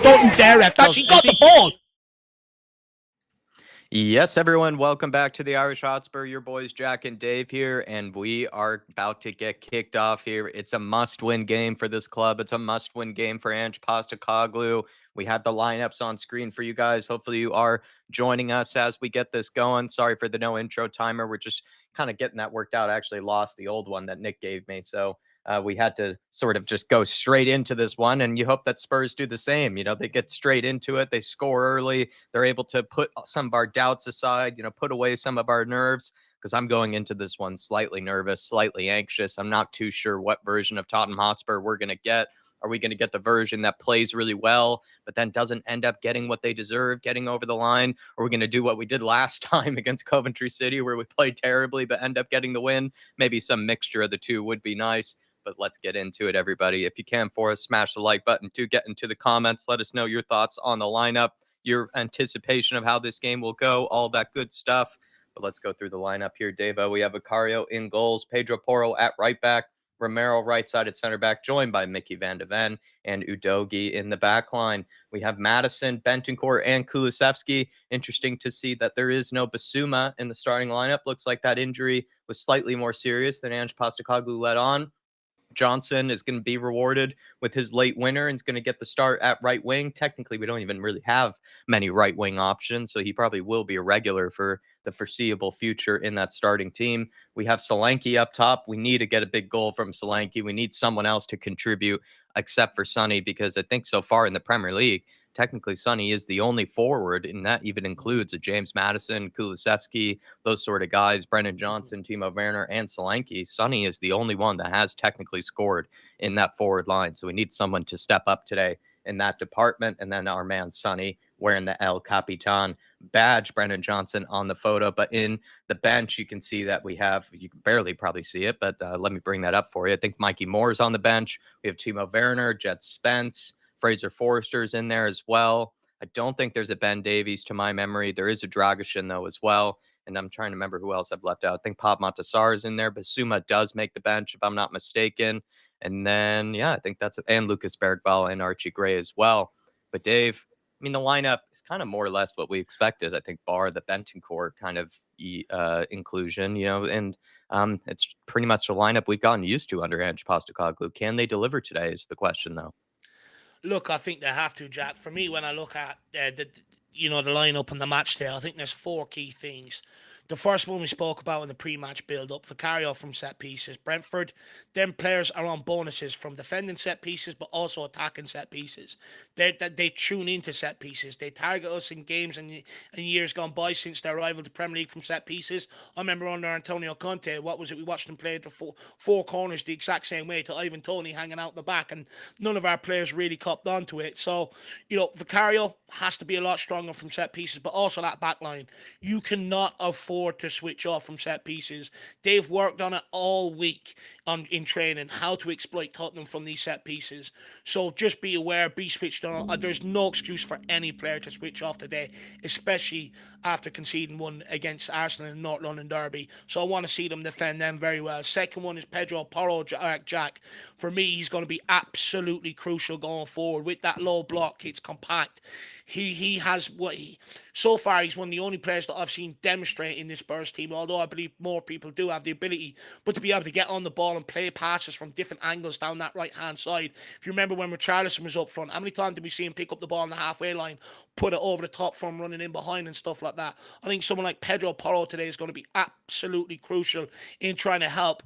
Don't you dare, ref. That she got the ball. Yes, everyone, welcome back to the Irish Hotspur. Your boys Jack and Dave here, and we are about to get kicked off here. It's a must-win game for this club. It's a must-win game for Ange Postecoglou. We have the lineups on screen for you guys. Hopefully you are joining us as we get this going. Sorry for the no intro timer. We're just kind of getting that worked out. I actually lost the old one that Nick gave me, so we had to sort of just go straight into this one, and you hope that Spurs do the same. You know, they get straight into it. They score early. They're able to put some of our doubts aside, put away some of our nerves, because I'm going into this one slightly nervous, slightly anxious. I'm not too sure what version of Tottenham Hotspur we're going to get. Are we going to get the version that plays really well, but then doesn't end up getting what they deserve, getting over the line? Or are we going to do what we did last time against Coventry City, where we played terribly but end up getting the win? Maybe some mixture of the two would be nice. But let's get into it, everybody. If you can for us, smash the like button to get into the comments. Let us know your thoughts on the lineup, your anticipation of how this game will go, all that good stuff. But let's go through the lineup here, Davo. We have Vicario in goals, Pedro Porro at right back, Romero right-sided center back, joined by Mickey Van de Ven, and Udogie in the back line. We have Maddison, Bentancur, and Kulusevski. Interesting to see that there is no Basuma in the starting lineup. Looks like that injury was slightly more serious than Ange Postecoglou let on. Johnson is going to be rewarded with his late winner and is going to get the start at right wing. Technically, we don't even really have many right wing options, so he probably will be a regular for the foreseeable future in that starting team. We have Solanke up top. We need to get a big goal from Solanke. We need someone else to contribute except for Sonny, because I think so far in the Premier League, technically Sonny is the only forward, and that even includes a James Maddison, Kulusevski, those sort of guys, Brennan Johnson, Timo Werner, and Solanke. Sonny is the only one that has technically scored in that forward line. So we need someone to step up today in that department. And then our man Sonny wearing the El Capitan badge, Brennan Johnson on the photo. But in the bench, you can see that we have, you can barely probably see it, but let me bring that up for you. I think Mikey Moore's on the bench. We have Timo Werner, Jet Spence, Fraser Forrester's in there as well. I don't think there's a Ben Davies to my memory. There is a Dragishin, though, as well. And I'm trying to remember who else I've left out. I think Pab Montasar is in there. Basuma does make the bench, if I'm not mistaken. And then, yeah, I think that's it. And Lucas Bergvall and Archie Gray as well. But Dave, I mean, the lineup is kind of more or less what we expected, I think, bar the Bentancur kind of inclusion, and it's pretty much the lineup we've gotten used to under Ange Postecoglou. Can they deliver today is the question, though. Look, I think they have to, Jack. For me, when I look at the lineup and the match today, I think there's four key things. The first one we spoke about in the pre-match build-up, Vicario from set pieces. Brentford, them players are on bonuses from defending set pieces, but also attacking set pieces. They tune into set pieces. They target us in games and years gone by since their arrival to Premier League from set pieces. I remember under Antonio Conte, what was it? We watched them play the four corners the exact same way to Ivan Toney hanging out the back, and none of our players really copped onto it. So, Vicario has to be a lot stronger from set pieces, but also that back line. You cannot afford to switch off from set pieces. They've worked on it all week in training, how to exploit Tottenham from these set pieces. So just be aware, be switched on. There's no excuse for any player to switch off today, especially after conceding one against Arsenal in the North London Derby. So I want to see them defend them very well. Second one is Pedro Porro, Jack. For me, he's going to be absolutely crucial going forward. With that low block, it's compact. He has so far he's one of the only players that I've seen demonstrate in this Spurs team, although I believe more people do have the ability, but to be able to get on the ball and play passes from different angles down that right hand side. If you remember when Richarlison was up front, how many times did we see him pick up the ball on the halfway line, put it over the top from running in behind and stuff like that? I think someone like Pedro Porro today is going to be absolutely crucial in trying to help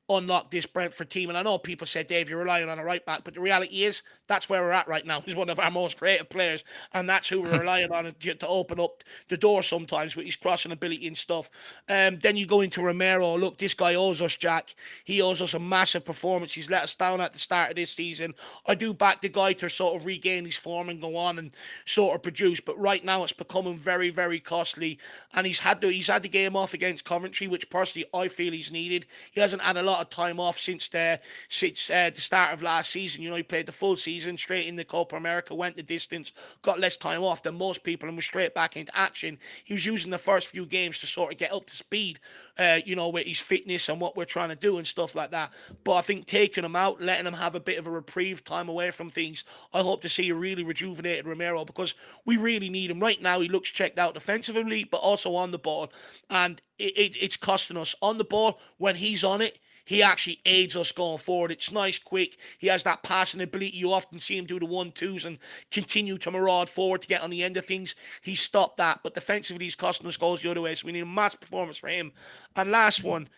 unlock this Brentford team. And I know people said, Dave, you're relying on a right back, but the reality is that's where we're at right now. He's one of our most creative players, and that's who we're relying on to open up the door sometimes with his crossing ability and stuff. Then you go into Romero. Look, this guy owes us, Jack. He owes us a massive performance. He's let us down at the start of this season. I do back the guy to sort of regain his form and go on and sort of produce, but right now it's becoming very, very costly, and he's had the game off against Coventry, which personally I feel he's needed. He hasn't had a lot of time off since the start of last season. He played the full season straight in the Copa America, went the distance, got less time off than most people, and was straight back into action. He was using the first few games to sort of get up to speed with his fitness and what we're trying to do and stuff like that. But I think taking him out, letting him have a bit of a reprieve, time away from things, I hope to see a really rejuvenated Romero, because we really need him. Right now, he looks checked out defensively, but also on the ball. And it's costing us. On the ball, when he's on it, he actually aids us going forward. It's nice, quick. He has that passing ability. You often see him do the 1-2s and continue to maraud forward to get on the end of things. He stopped that, but defensively he's costing us goals the other way, so we need a mass performance for him. And last one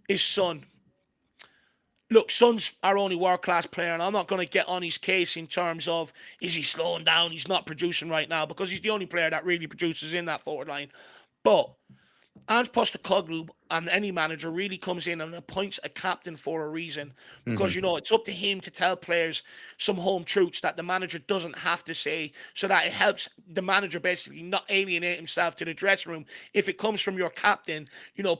is Son. Look, Son's our only world-class player, and I'm not going to get on his case in terms of, is he slowing down, he's not producing right now, because he's the only player that really produces in that forward line. But Ange Postecoglou and any manager really comes in and appoints a captain for a reason, because it's up to him to tell players some home truths that the manager doesn't have to say, so that it helps the manager basically not alienate himself to the dressing room. If it comes from your captain,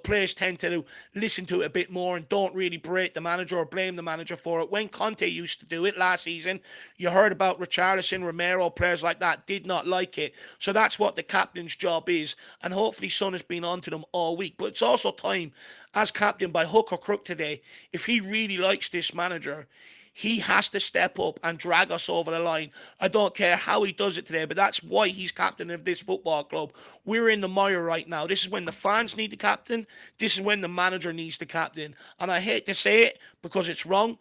players tend to listen to it a bit more and don't really berate the manager or blame the manager for it. When Conte used to do it last season, you heard about Richarlison, Romero, players like that did not like it. So that's what the captain's job is, and hopefully Son has been on to them all week. But it's also time, as captain, by hook or crook today, if he really likes this manager, he has to step up and drag us over the line. I don't care how he does it today, but that's why he's captain of this football club. We're in the mire right now. This is when the fans need the captain. This is when the manager needs the captain. And I hate to say it because it's wrong,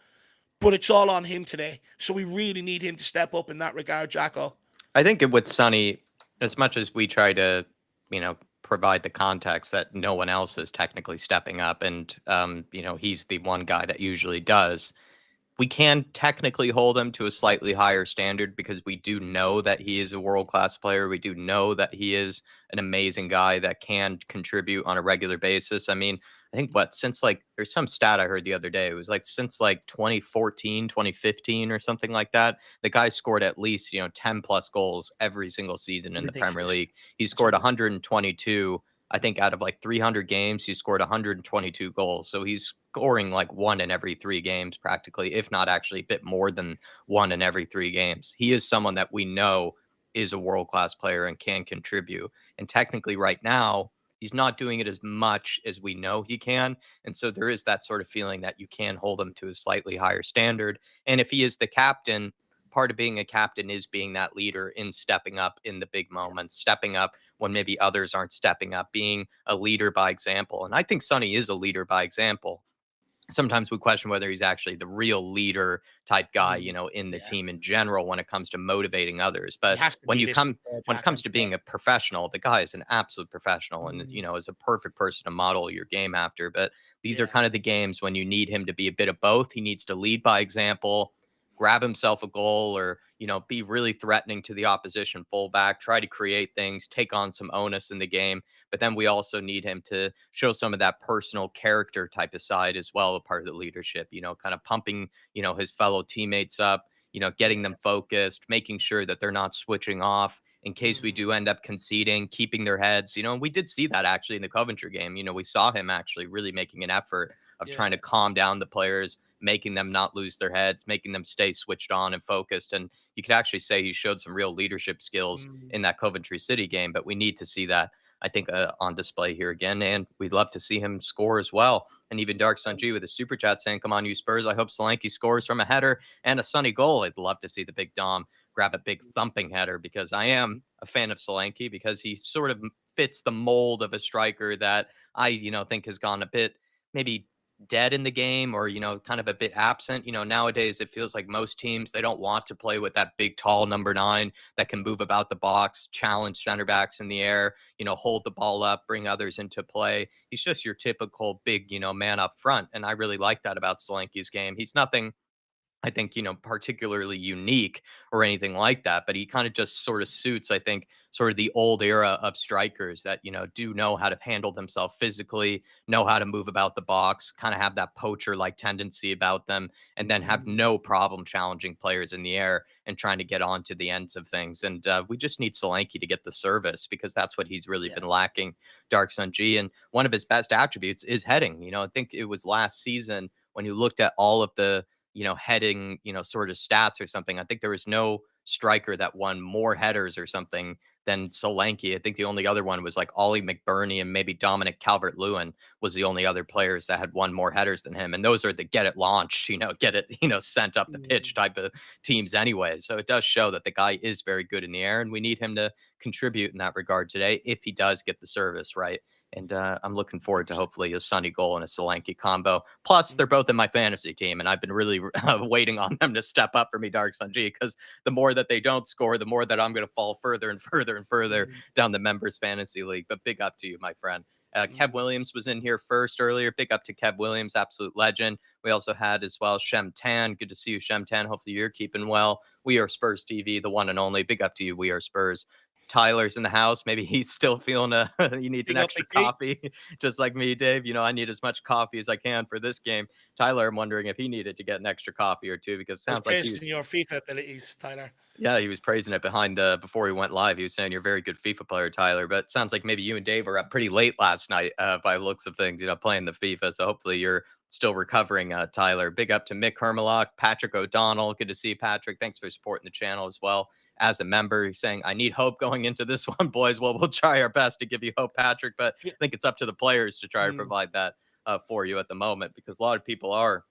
but it's all on him today. So we really need him to step up in that regard, Jacko. I think with Sonny, as much as we try to, provide the context that no one else is technically stepping up, and he's the one guy that usually does, we can technically hold him to a slightly higher standard because we do know that he is a world-class player. We do know that he is an amazing guy that can contribute on a regular basis. I mean, I think since there's some stat I heard the other day. It was since 2014, 2015 or something like that, the guy scored at least, 10 plus goals every single season in the Premier League. He scored 122. I think out of 300 games, he scored 122 goals. So he's scoring one in every 3 games practically, if not actually a bit more than 1 in every 3 games. He is someone that we know is a world-class player and can contribute. And technically right now, he's not doing it as much as we know he can. And so there is that sort of feeling that you can hold him to a slightly higher standard. And if he is the captain, part of being a captain is being that leader in stepping up in the big moments, stepping up when maybe others aren't stepping up, being a leader by example. And I think Sonny is a leader by example. Sometimes we question whether he's actually the real leader type guy, in the team in general when it comes to motivating others. But when it comes to being a professional, the guy is an absolute professional and, is a perfect person to model your game after. But these are kind of the games when you need him to be a bit of both. He needs to lead by example, grab himself a goal, or be really threatening to the opposition fullback, try to create things, take on some onus in the game. But then we also need him to show some of that personal character type of side as well, a part of the leadership, kind of pumping, his fellow teammates up, getting them focused, making sure that they're not switching off in case we do end up conceding, keeping their heads, and we did see that actually in the Coventry game. We saw him actually really making an effort of trying to calm down the players, making them not lose their heads, making them stay switched on and focused. And you could actually say he showed some real leadership skills in that Coventry City game, but we need to see that, I think, on display here again. And we'd love to see him score as well. And even Dark Sun G with a super chat saying, come on, you Spurs. I hope Solanke scores from a header and a sunny goal. I'd love to see the big Dom grab a big thumping header, because I am a fan of Solanke, because he sort of fits the mold of a striker that I, think has gone a bit maybe dead in the game, or kind of a bit absent. Nowadays it feels like most teams, they don't want to play with that big tall number 9 that can move about the box, challenge center backs in the air, hold the ball up, bring others into play. He's just your typical big man up front, and I really like that about Solanke's game. He's nothing, I think, particularly unique or anything like that, but he kind of just sort of suits, I think, sort of the old era of strikers that, do know how to handle themselves physically, know how to move about the box, kind of have that poacher-like tendency about them, and then have no problem challenging players in the air and trying to get onto the ends of things. And we just need Solanke to get the service, because that's what he's really been lacking, Dark Sun G. And one of his best attributes is heading. I think it was last season when you looked at all of the heading, sort of stats or something. I think there was no striker that won more headers or something than Solanke. I think the only other one was like Ollie McBurney and maybe Dominic Calvert-Lewin was the only other players that had won more headers than him. And those are the get it launched, get it, sent up the pitch type of teams anyway. So it does show that the guy is very good in the air, and we need him to contribute in that regard today if he does get the service right. And I'm looking forward to hopefully a Sonny goal and a Solanke combo. Plus, they're both in my fantasy team, and I've been really waiting on them to step up for me, Dark Sun G, because the more that they don't score, the more that I'm going to fall further and further and further down the members fantasy league. But big up to you, my friend. Kev Williams was in here first earlier. Big up to Kev Williams, absolute legend. We also had as well Shem Tan. Good to see you, Shem Tan. Hopefully you're keeping well. We Are Spurs TV, the one and only. Big up to you, We Are Spurs. Tyler's in the house. Maybe he's still feeling he needs an extra coffee, just like me, Dave. I need as much coffee as I can for this game. Tyler, I'm wondering if he needed to get an extra coffee or two, because it sounds like he's your FIFA abilities, Tyler. Yeah, he was praising it before he went live. He was saying you're a very good FIFA player, Tyler. But it sounds like maybe you and Dave were up pretty late last night by the looks of things, playing the FIFA. So hopefully you're still recovering, Tyler. Big up to Mick Hermalock, Patrick O'Donnell. Good to see you, Patrick. Thanks for supporting the channel as well as a member. He's saying, I need hope going into this one, boys. Well, we'll try our best to give you hope, Patrick. But I think it's up to the players to try to provide that for you at the moment, because a lot of people are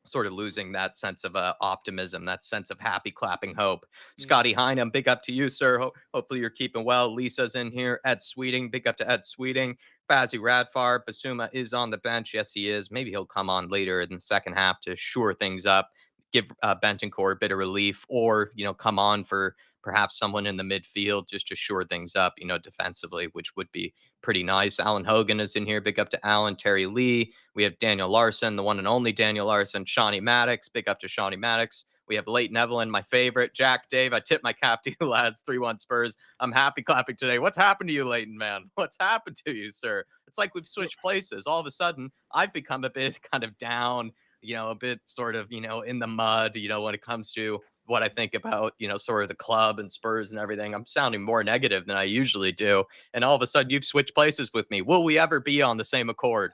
sort of losing that sense of optimism, that sense of happy clapping hope. Scotty Hynam, big up to you, sir. Hopefully you're keeping well. Lisa's in here. Ed Sweeting, big up to Ed Sweeting. Fazzy Radfar, Basuma is on the bench. Yes, he is. Maybe he'll come on later in the second half to shore things up, give Bentancur a bit of relief, or, come on for perhaps someone in the midfield just to shore things up, defensively, which would be pretty nice. Alan Hogan is in here. Big up to Alan. Terry Lee. We have Daniel Larson, the one and only Daniel Larson. Shawnee Maddox. Big up to Shawnee Maddox. We have Leighton Evelyn, my favorite. Jack, Dave, I tip my cap to you, lads. 3-1 Spurs. I'm happy clapping today. What's happened to you, Leighton, man? What's happened to you, sir? It's like we've switched places. All of a sudden, I've become a bit kind of down, a bit sort of, in the mud, when it comes to what I think about, sort of the club and Spurs and everything. I'm sounding more negative than I usually do. And all of a sudden you've switched places with me. Will we ever be on the same accord?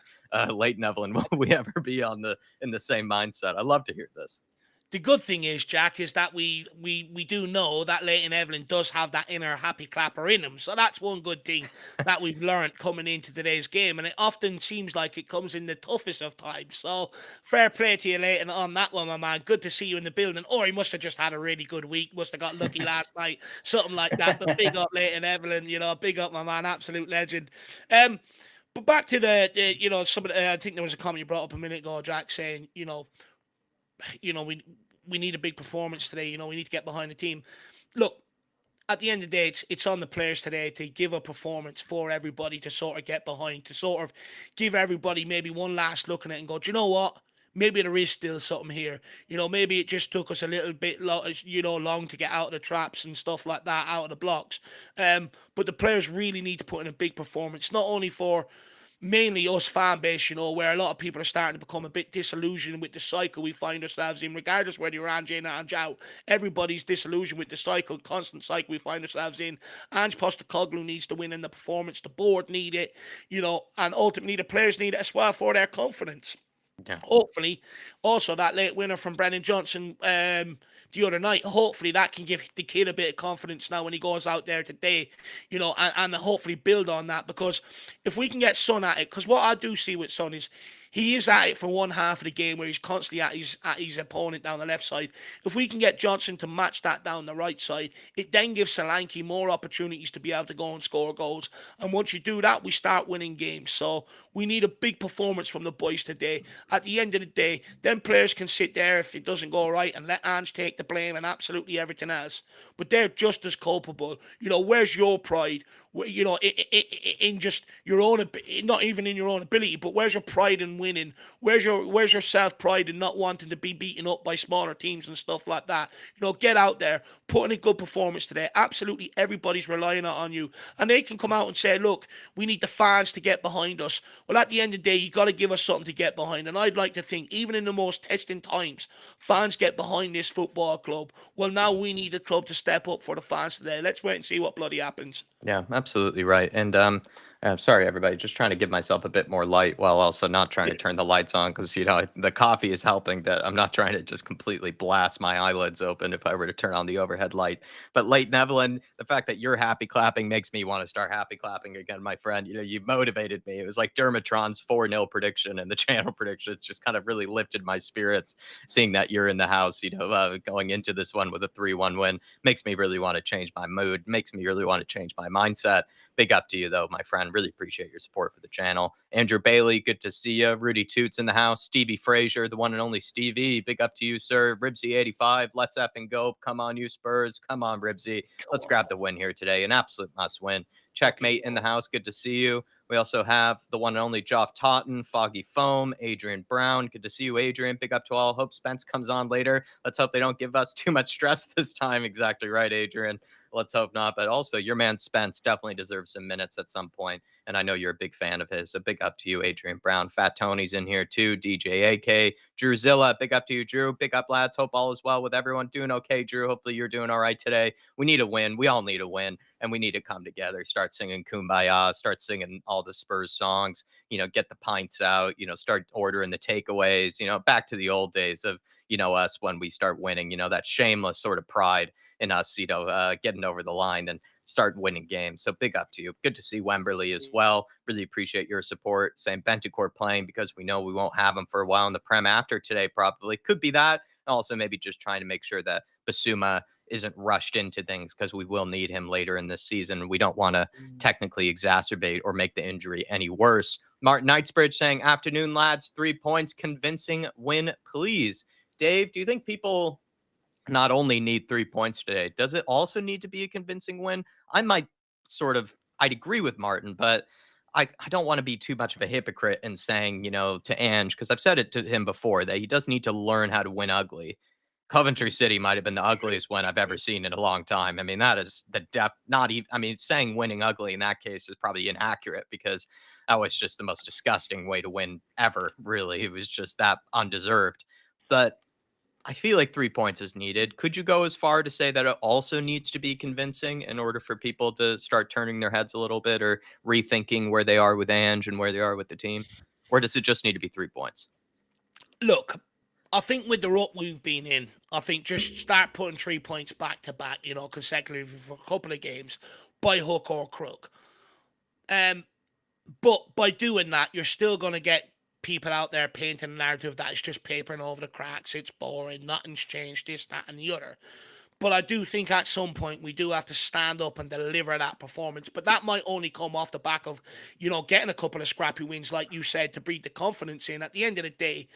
Leighton Evelyn, will we ever be in the same mindset? I love to hear this. The good thing is, Jack, is that we do know that Leighton Evelyn does have that inner happy clapper in him. So that's one good thing that we've learned coming into today's game. And it often seems like it comes in the toughest of times. So fair play to you, Leighton, on that one, my man. Good to see you in the building. Or he must have just had a really good week. Must have got lucky last night. Something like that. But big up Leighton Evelyn. Big up, my man. Absolute legend. But back to the I think there was a comment you brought up a minute ago, Jack, saying, we need a big performance today. We need to get behind the team. Look, at the end of the day, it's on the players today to give a performance for everybody to sort of get behind, to sort of give everybody maybe one last look at it and go, do you know what? Maybe there is still something here. Maybe it just took us a little bit, long to get out of the traps and stuff like that, out of the blocks. But the players really need to put in a big performance, not only for mainly us fan base, where a lot of people are starting to become a bit disillusioned with the cycle we find ourselves in, regardless whether you're Ange or Ange out. Everybody's disillusioned with the constant cycle we find ourselves in. Ange Postecoglou needs to win in the performance. The board need it, and ultimately the players need it as well for their confidence. Yeah. Hopefully, also that late winner from Brennan Johnson the other night, hopefully that can give the kid a bit of confidence now when he goes out there today, and hopefully build on that, because if we can get Son at it, because what I do see with Son is he is at it for one half of the game where he's constantly at his opponent down the left side. If we can get Johnson to match that down the right side, it then gives Solanke more opportunities to be able to go and score goals. And once you do that, we start winning games. So we need a big performance from the boys today. At the end of the day, then players can sit there if it doesn't go right and let Ange take the blame and absolutely everything else. But they're just as culpable. Where's your pride? In just your own, not even in your own ability, but where's your pride in winning? Where's your self-pride in not wanting to be beaten up by smaller teams and stuff like that? Get out there, put in a good performance today. Absolutely everybody's relying on you. And they can come out and say, look, we need the fans to get behind us. Well, at the end of the day, you got to give us something to get behind. And I'd like to think, even in the most testing times, fans get behind this football club. Well, now we need the club to step up for the fans today. Let's wait and see what bloody happens. Yeah, absolutely right. And sorry, everybody, just trying to give myself a bit more light while also not trying to turn the lights on because the coffee is helping. That I'm not trying to just completely blast my eyelids open if I were to turn on the overhead light. But late Nevlin, the fact that you're happy clapping makes me want to start happy clapping again, my friend. You motivated me. It was like Dermatron's 4-0 prediction and the channel prediction. It's just kind of really lifted my spirits seeing that you're in the house. Going into this one with a 3-1 win makes me really want to change my mood. Makes me really want to change my mindset. Big up to you, though, my friend. Really appreciate your support for the channel. Andrew Bailey, good to see you. Rudy Toots in the house. Stevie Frazier, the one and only Stevie. Big up to you, sir. Ribsy85, let's effing go. Come on, you Spurs. Come on, Ribsy. Let's grab the win here today. An absolute must win. Checkmate in the house. Good to see you. We also have the one and only Joff Totten, Foggy Foam, Adrian Brown. Good to see you, Adrian. Big up to all. Hope Spence comes on later. Let's hope they don't give us too much stress this time. Exactly right, Adrian. Let's hope not. But also, your man Spence definitely deserves some minutes at some point. And I know you're a big fan of his. So big up to you, Adrian Brown. Fat Tony's in here too. DJ AK. Drew Zilla. Big up to you, Drew. Big up, lads. Hope all is well with everyone. Doing okay, Drew. Hopefully you're doing all right today. We need a win. We all need a win. And we need to come together, start singing Kumbaya, start singing all the Spurs songs, get the pints out, start ordering the takeaways, back to the old days of, us when we start winning, that shameless sort of pride in us, getting over the line and start winning games. So big up to you. Good to see Wemberley as well. Really appreciate your support. Same Bentancur playing because we know we won't have him for a while in the Prem after today, probably. Could be that. Also, maybe just trying to make sure that Basuma isn't rushed into things because we will need him later in this season. We don't want to technically exacerbate or make the injury any worse. Martin Knightsbridge saying, afternoon, lads, 3 points, convincing win, please. Dave, do you think people not only need 3 points today, does it also need to be a convincing win? I'd agree with Martin, but I don't want to be too much of a hypocrite in saying, to Ange, because I've said it to him before, that he does need to learn how to win ugly. Coventry City might have been the ugliest win I've ever seen in a long time. I mean, that is the depth, not even, I mean, saying winning ugly in that case is probably inaccurate because that was just the most disgusting way to win ever, really. It was just that undeserved. But I feel like 3 points is needed. Could you go as far to say that it also needs to be convincing in order for people to start turning their heads a little bit or rethinking where they are with Ange and where they are with the team? Or does it just need to be 3 points? Look, I think with the rut we've been in, I think just start putting 3 points back to back, consecutively for a couple of games by hook or crook. But by doing that, you're still going to get people out there painting a narrative that is just papering over the cracks. It's boring. Nothing's changed. This, that, and the other. But I do think at some point we do have to stand up and deliver that performance. But that might only come off the back of, getting a couple of scrappy wins, like you said, to breed the confidence in. At the end of the day,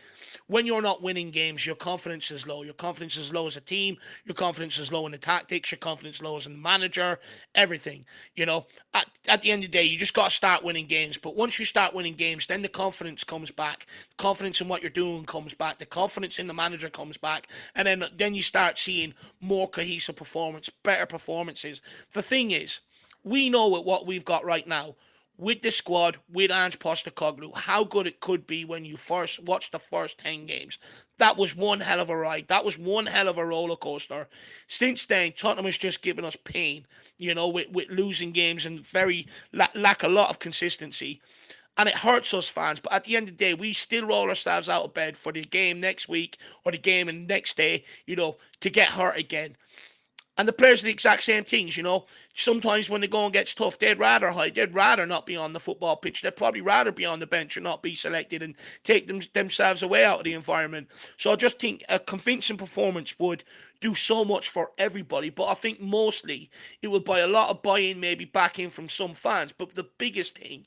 when you're not winning games, your confidence is low. Your confidence is low as a team. Your confidence is low in the tactics. Your confidence is low as a manager. Everything. At the end of the day, you just got to start winning games. But once you start winning games, then the confidence comes back. The confidence in what you're doing comes back. The confidence in the manager comes back. And then you start seeing more cohesive performance, better performances. The thing is, we know with what we've got right now, with the squad, with Ange Postecoglou, how good it could be when you first watch the first 10 games. That was one hell of a ride. That was one hell of a roller coaster. Since then, Tottenham has just given us pain, with losing games and lack a lot of consistency. And it hurts us fans. But at the end of the day, we still roll ourselves out of bed for the game next week or the game and the next day, to get hurt again. And the players are the exact same things, Sometimes when the going gets tough, they'd rather hide. They'd rather not be on the football pitch. They'd probably rather be on the bench or not be selected and take themselves away out of the environment. So I just think a convincing performance would do so much for everybody. But I think mostly it would buy a lot of buy-in maybe back in from some fans. But the biggest thing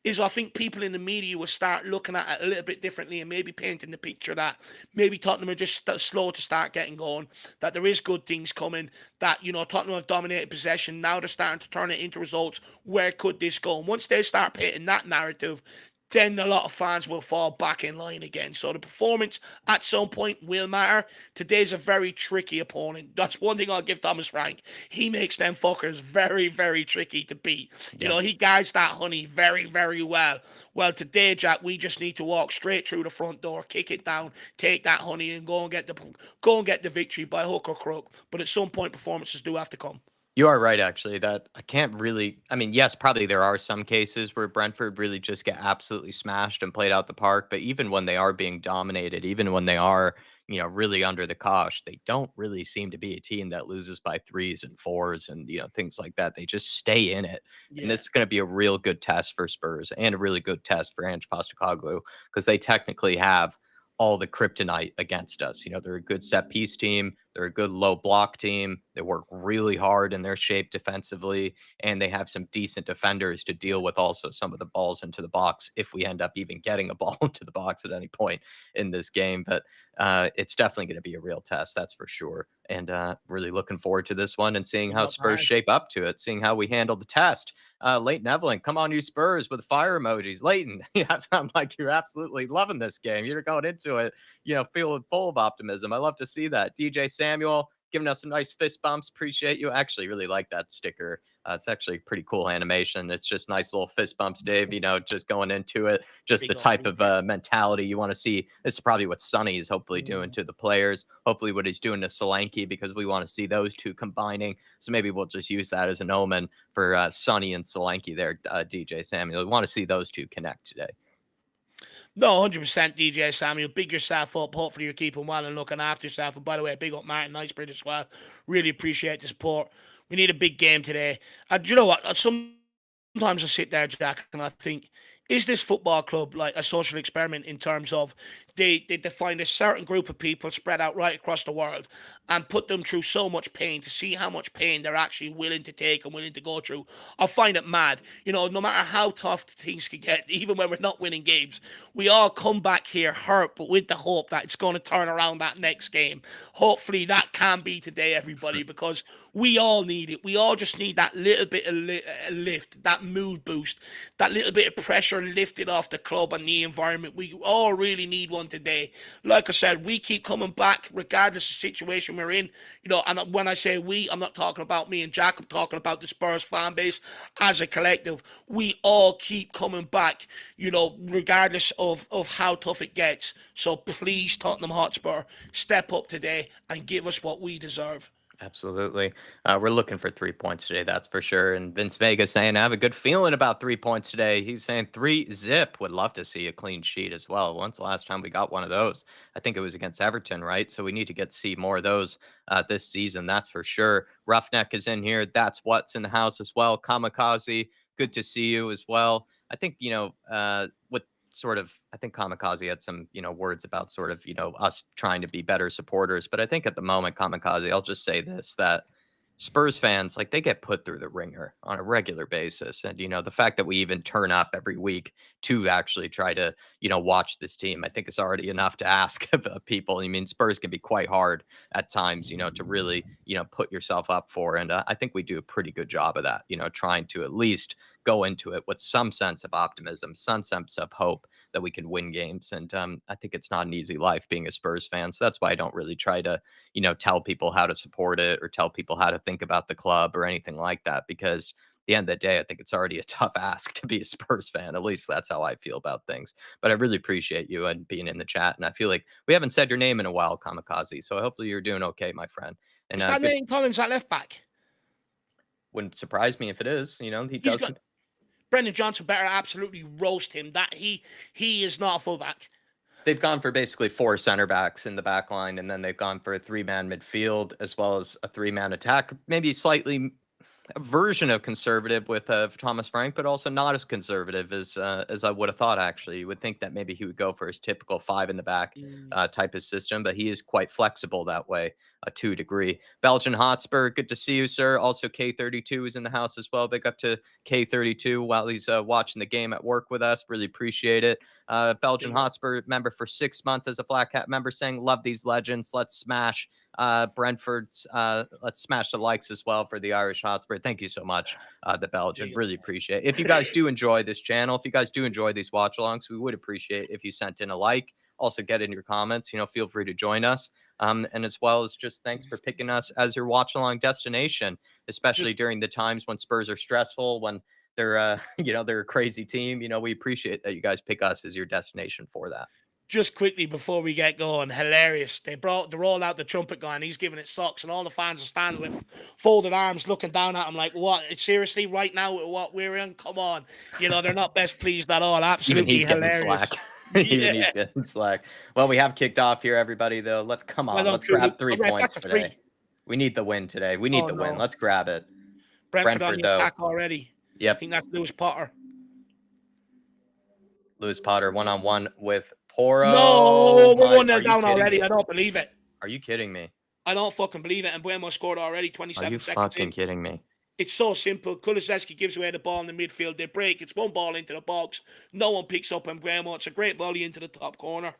is I think people in the media will start looking at it a little bit differently and maybe painting the picture that maybe Tottenham are just slow to start getting going, that there is good things coming, that, Tottenham have dominated possession. Now they're starting to turn it into results. Where could this go? And once they start painting that narrative, then a lot of fans will fall back in line again. So the performance at some point will matter. Today's a very tricky opponent. That's one thing I'll give Thomas Frank. He makes them fuckers very, very tricky to beat. Yeah. He guides that honey very, very well. Well, today, Jack, we just need to walk straight through the front door, kick it down, take that honey, and go and get the victory by hook or crook. But at some point, performances do have to come. You are right, actually, that I can't really. I mean, yes, probably there are some cases where Brentford really just get absolutely smashed and played out the park. But even when they are being dominated, even when they are, really under the cosh, they don't really seem to be a team that loses by threes and fours and, things like that. They just stay in it. And Yeah. this is going to be a real good test for Spurs and a really good test for Ange Postecoglou because they technically have all the kryptonite against us. They're a good set piece team. They're a good low block team. They work really hard in their shape defensively, and they have some decent defenders to deal with also some of the balls into the box if we end up even getting a ball into the box at any point in this game. But it's definitely going to be a real test, that's for sure. And really looking forward to this one and seeing how Not Spurs bad. shape up to it, seeing how we handle the test. Leighton Evelyn, come on, you Spurs with fire emojis. Leighton, yeah, sound like you're absolutely loving this game. You're going into it, feeling full of optimism. I love to see that. DJ Samuel giving us some nice fist bumps. Appreciate you. I actually really like that sticker. It's actually a pretty cool animation. It's just nice little fist bumps, Dave. Just going into it, just the Big up, type big of up. mentality you want to see. This is probably what Sonny is hopefully doing Mm. to the players. Hopefully, what he's doing to Solanke because we want to see those two combining. So maybe we'll just use that as an omen for Sonny and Solanke there, DJ Samuel. We want to see those two connect today. No, 100% DJ Samuel. Big yourself up. Hopefully you're keeping well and looking after yourself. And by the way, big up Martin Nicebridge as well. Really appreciate the support. We need a big game today. And do you know what? Sometimes I sit there, Jack, and I think, is this football club like a social experiment in terms of they find a certain group of people spread out right across the world and put them through so much pain to see how much pain they're actually willing to take and willing to go through? I find it mad. No matter how tough things can get, even when we're not winning games, we all come back here hurt, but with the hope that it's going to turn around that next game. Hopefully that can be today, everybody, because we all need it. We all just need that little bit of lift, that mood boost, that little bit of pressure lifted off the club and the environment. We all really need one today. Like I said, we keep coming back regardless of the situation we're in. And when I say we, I'm not talking about me and Jack. I'm talking about the Spurs fan base as a collective. We all keep coming back, regardless of how tough it gets. So please, Tottenham Hotspur, step up today and give us what we deserve. Absolutely. We're looking for 3 points today, that's for sure. And Vince Vega saying, I have a good feeling about 3 points today. He's saying 3-0. Would love to see a clean sheet as well. When's the last time we got one of those? I think it was against Everton, right? So we need to see more of those this season, that's for sure. Roughneck is in here. That's what's in the house as well. Kamikaze, good to see you as well. I think, with sort of, I think Kamikaze had some, words about sort of, us trying to be better supporters. But I think at the moment, Kamikaze, I'll just say this, that Spurs fans, like, they get put through the ringer on a regular basis. And, the fact that we even turn up every week to actually try to, watch this team, I think is already enough to ask of people. I mean, Spurs can be quite hard at times, to really, put yourself up for. And I think we do a pretty good job of that, trying to at least go into it with some sense of optimism, some sense of hope that we can win games. And I think it's not an easy life being a Spurs fan. So that's why I don't really try to, tell people how to support it or tell people how to think about the club or anything like that. Because at the end of the day, I think it's already a tough ask to be a Spurs fan. At least that's how I feel about things. But I really appreciate you and being in the chat. And I feel like we haven't said your name in a while, Kamikaze. So hopefully you're doing okay, my friend. And Is that good. Nathan Collins at left back? Wouldn't surprise me if it is. He He's does. got Brendan Johnson better absolutely roast him. That he is not a fullback. They've gone for basically four center backs in the back line, and then they've gone for a three-man midfield as well as a three-man attack. Maybe slightly a version of conservative with Thomas Frank, but also not as conservative as I would have thought. Actually, you would think that maybe he would go for his typical five in the back Mm. type of system, but he is quite flexible that way to a degree. Belgian Hotspur, good to see you, sir. Also, K32 is in the house as well. Big up to K32 while he's watching the game at work with us. Really appreciate it. Belgian Big up. Hotspur member for 6 months as a Flat Cat member, saying, "Love these legends. Let's smash." Brentford's let's smash the likes as well for the Irish Hotspur. Thank you so much, the Belgian. Big up. Really appreciate it. If you guys do enjoy this channel, if you guys do enjoy these watch alongs, we would appreciate if you sent in a like. Also, get in your comments. Feel free to join us. And as well as just thanks for picking us as your watch along destination, especially Just during the times when Spurs are stressful, when they're they're a crazy team. We appreciate that you guys pick us as your destination for that. just quickly before we get going, hilarious. They rolled out the trumpet guy and he's giving it socks, and all the fans are standing with folded arms looking down at him like, what? Seriously, right now with what we're in? Come on. They're not best pleased at all. Even Absolutely he's getting hilarious. slack. Even he's getting slack. Well, we have kicked off here, everybody, though. Let's let's grab 3 points today. We need the win today. We need the win. Let's grab it. Brentford on the though. attack already. Yep. I think that's Lewis Potter. Lewis Potter one-on-one with Poro. No, we're 1-0 down already. Me? I don't believe it. Are you kidding me? I don't fucking believe it. And Buemo scored already 27 seconds. Are you fucking kidding me? It's so simple. Kulusevski gives away the ball in the midfield. They break. It's one ball into the box. No one picks up on Buemo. It's a great volley into the top corner.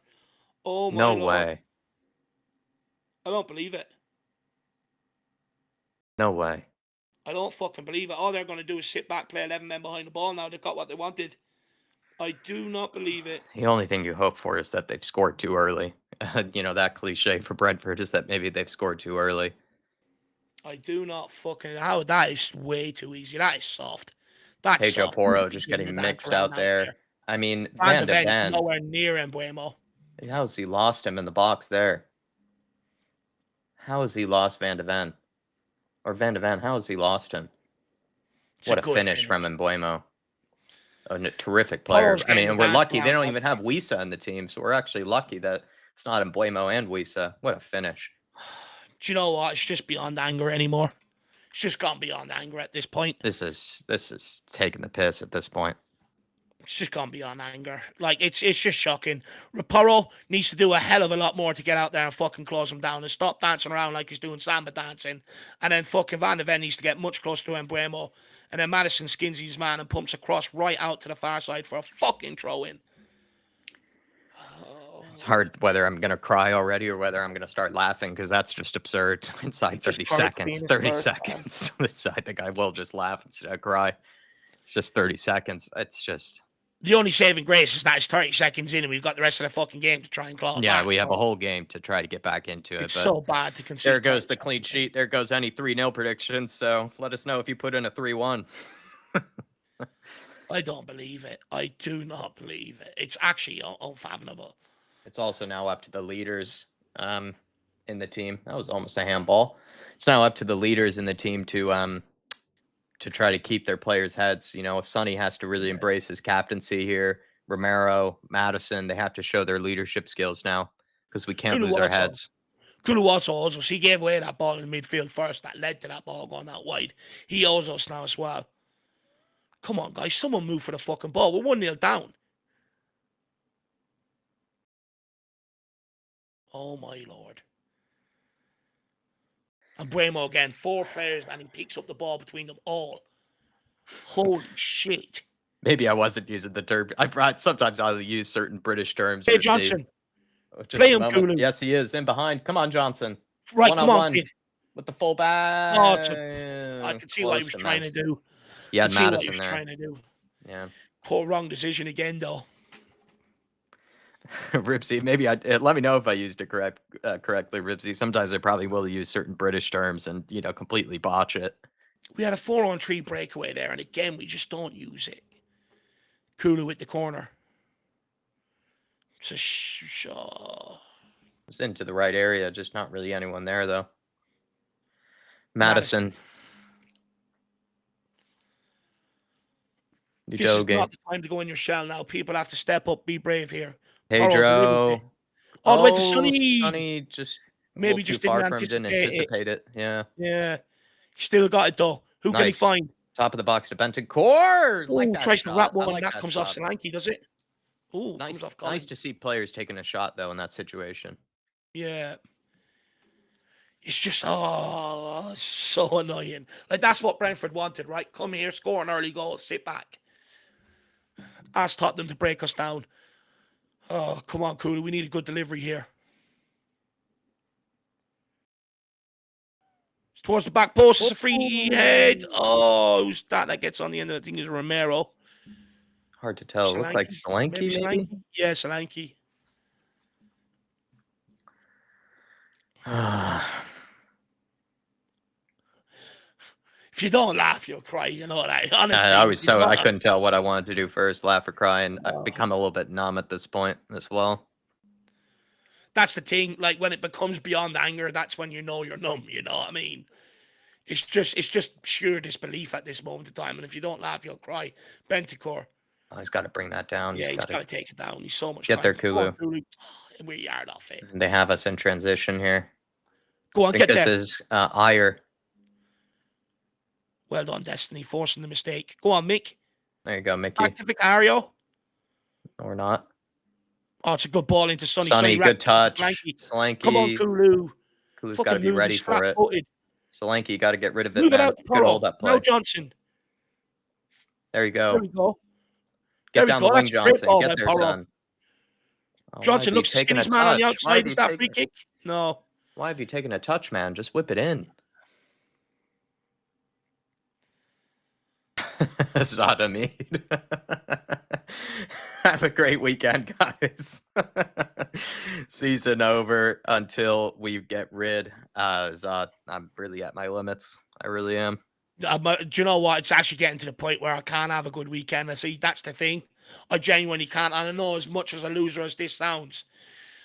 Oh, my Lord. No way. I don't believe it. No way. I don't fucking believe it. All they're going to do is sit back, play 11 men behind the ball now. They've got what they wanted. I do not believe it. The only thing you hope for is that they've scored too early. That cliche for Brentford is that maybe they've scored too early. I do not fucking... That is way too easy. That is soft. That's Pedro soft. Poro just getting mixed out there. I mean, Van de Ven. Nowhere near him, Buemo. How has he lost him in the box there? How has he lost Van de Ven? Or Van de Ven, how has he lost him? What a finish from Mbeumo. A terrific player. I mean, we're lucky. They don't even have Wisa in the team, so we're actually lucky that it's not Mbeumo and Wisa. What a finish. Do you know what? It's just beyond anger anymore. It's just gone beyond anger at this point. This is taking the piss at this point. It's just gone beyond anger. Like, it's just shocking. Raporo needs to do a hell of a lot more to get out there and fucking close him down and stop dancing around like he's doing samba dancing. And then fucking Van de Ven needs to get much closer to Mbeumo. And then Maddison skins his man and pumps across right out to the far side for a fucking throw-in. It's hard whether I'm going to cry already or whether I'm going to start laughing because that's just absurd. Inside 30 seconds. 30 seconds. I think I will just laugh instead of cry. It's just 30 seconds. It's just... The only saving grace is that it's 30 seconds in and we've got the rest of the fucking game to try and claw it back. We have a whole game to try to get back into it. It's so bad to concede. There goes the clean sheet. There goes any 3-0 predictions. So let us know if you put in a 3-1. I don't believe it. I do not believe it. It's actually unfathomable. It's also now up to the leaders in the team. That was almost a handball. It's now up to the leaders in the team to try to keep their players' heads. If Sonny has to really embrace his captaincy here, Romero, Maddison, they have to show their leadership skills now because we can't lose our heads. Kulu also, he gave away that ball in the midfield first. That led to that ball going out wide. He owes us now as well. Come on, guys. Someone move for the fucking ball. We're 1-0 down. Oh, my Lord. And Buemo again, 4 players, and he picks up the ball between them all. Holy shit. Maybe I wasn't using the term. Sometimes I'll use certain British terms. Hey, Johnson. Play him, Kulu. Yes, he is. In behind. Come on, Johnson. Right, come on, kid. With the full back. I could see what he was trying to do. Yeah, Maddison there. Trying to do. Yeah. Poor wrong decision again, though. Ribsy, maybe let me know if I used it correctly, Ribsy. Sometimes I probably will use certain British terms and completely botch it. We had a 4-on-3 breakaway there, and again we just don't use it. Kulu with the corner. It's It's into the right area, just not really anyone there though. Maddison. This is not the time to go in your shell now. People have to step up, be brave here. Pedro. All the way to Sonny. Sonny just maybe just didn't anticipate it. Yeah. Yeah. He still got it though. Who can he find? Top of the box to Bentancur. Oh, tries to wrap one and that comes off Solanke, does it? Oh, nice. Nice to see players taking a shot though in that situation. Yeah. It's just so annoying. Like that's what Brentford wanted, right? Come here, score an early goal, sit back. Ask Tottenham to break us down. Oh, come on, Kulu. We need a good delivery here. It's towards the back post. It's a free head. Oh, who's that? That gets on the end of the thing is Romero. Hard to tell. Looks like Solanke, maybe? Yeah, Solanke. If you don't laugh, you'll cry. You know that. Honestly, I couldn't tell what I wanted to do first, laugh or cry, and I've become a little bit numb at this point as well. That's the thing. Like, when it becomes beyond anger, that's when you know you're numb. You know what I mean? It's just sheer disbelief at this moment in time. And if you don't laugh, you'll cry. Bentacore. Oh, he's got to bring that down. Yeah, He's he's got got to to take it down. He's so much get time. there, Come on, Kulu. Kulu. We're yard off it. They have us in transition here. Go on, I think get this there. is Ire. Well done, Destiny, forcing the mistake. Go on, Mick. There you go, Mickey. Back to Vicario. Or not. Oh, it's a good ball into Sonny. Sonny, good touch. Solanke. Solanke. Come on, Kulu. Kulu's got to be ready for it. Solanke, you got to get rid of it, Move it man. out to Good hold up play. Now Johnson. There you go. There we go. Get down the wing, That's a great Johnson. ball Get by there, Porro. son. Oh, Johnson looks to his man on the outside. Is that free kick? No. Why have you taken a touch, man? Just whip it in. Zadamid. Have a great weekend, guys. Season over until we get rid. Zod, I'm really at my limits. I really am. Do you know what? It's actually getting to the point where I can't have a good weekend. I see that's the thing. I genuinely can't. And I know, as much as a loser as this sounds,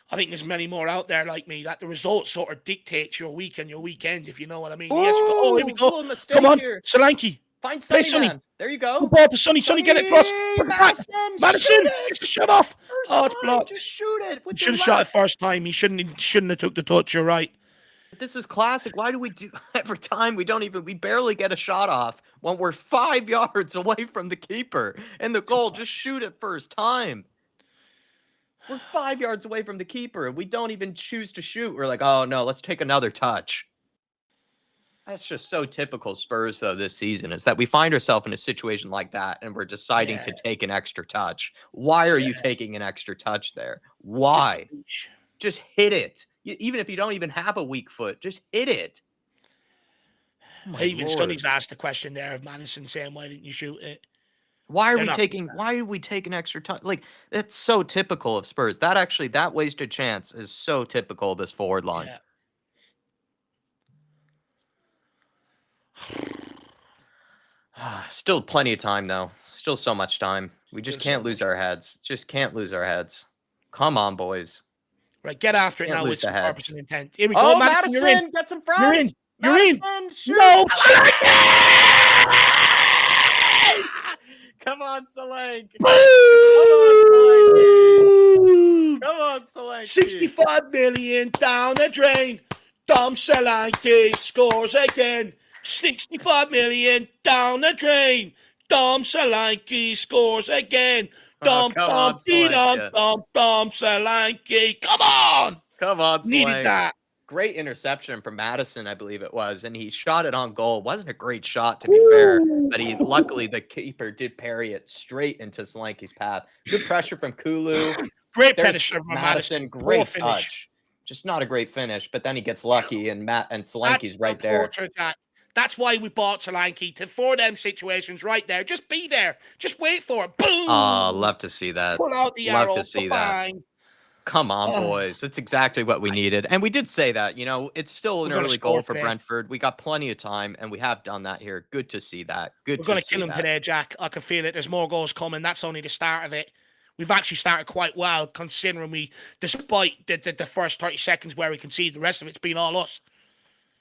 I think there's many more out there like me that the result sort of dictates your week and your weekend, if you know what I mean. Ooh, Yes, oh, here we go. Come on, here. Solanke. Find Sonny, man. There you go. Good ball to Sonny. Sonny, get it across. Maddison, gets the shot off. Oh, it's blocked. Just shoot it. Should have shot it first time. He shouldn't have took the touch. You're right. This is classic. Why do we do every time we barely get a shot off when we're 5 yards away from the keeper and the goal? Just shoot it first time. We're 5 yards away from the keeper and we don't even choose to shoot. We're like, oh no, let's take another touch. That's just so typical Spurs, though, this season, is that we find ourselves in a situation like that and we're deciding to take an extra touch. Why are you taking an extra touch there? Why? Just hit it. Even if you don't even have a weak foot, just hit it. Even Sonny's asked the question there of Maddison saying, why didn't you shoot it? Why are we taking an extra touch? Like, that's so typical of Spurs. That wasted chance is so typical of this forward line. Yeah. Still plenty of time, though. Still so much time. We just can't lose our heads. Just can't lose our heads. Come on, boys. Right, get after it now with some purpose and intent. Here we go, oh, Maddison, you're in. Get some fronts. You're in. Maddison, shoot. No, Come on, Solanke. Come on, Solanke. 65 million down the drain. Dom Solanke scores again. 65 million down the drain. Dom Solanke scores again. Dom Solanke. Come on. Come on, Solanke. Needed that. Great interception from Maddison, I believe it was, and he shot it on goal. Wasn't a great shot, to be fair, but luckily the keeper did parry it straight into Solanke's path. Good pressure from Kulu. Great finish from Madison. Great touch. Just not a great finish, but then he gets lucky, and Solanke's right there. That's why we bought Solanke, for them situations right there. Just be there. Just wait for it. Boom. Oh, love to see that. Pull out the arrow. Love to see that. Come on, boys. That's exactly what we needed. And we did say that, it's still an early goal for Brentford. We got plenty of time, and we have done that here. Good to see that. We're going to kill him today, Jack. I can feel it. There's more goals coming. That's only the start of it. We've actually started quite well, considering despite the first 30 seconds where we concede, the rest of it's been all us.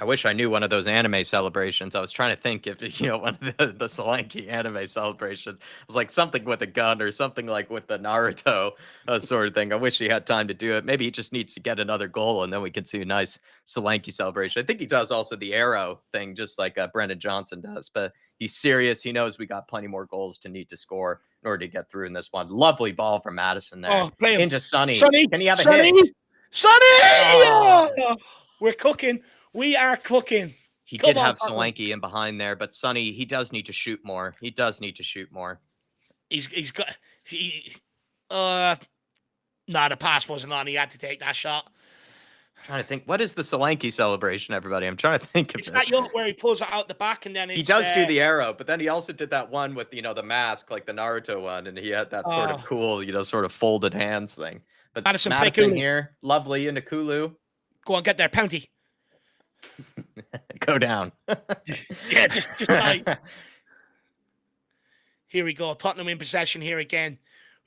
I wish I knew one of those anime celebrations. I was trying to think if, one of the Solanke anime celebrations was like something with a gun or something like with the Naruto sort of thing. I wish he had time to do it. Maybe he just needs to get another goal and then we can see a nice Solanke celebration. I think he does also the arrow thing, just like Brendan Johnson does. But he's serious. He knows we got plenty more goals to need to score in order to get through in this one. Lovely ball from Maddison there. Oh, play him. Into Sonny. Sonny. Can he have a hit? Sonny! Oh. We're cooking. We are cooking. He did have Solanke in behind there, but Sonny, he does need to shoot more. He's got the pass wasn't on. He had to take that shot. I'm trying to think. What is the Solanke celebration, everybody? I'm trying to think of it. It's that where he pulls it out the back and then he does do the arrow, but then he also did that one with, the mask, like the Naruto one, and he had that sort of cool, sort of folded hands thing. But Maddison here, lovely into Kulu. Go on, get there, penalty. Go down. Yeah, just die. Here we go. Tottenham in possession here again.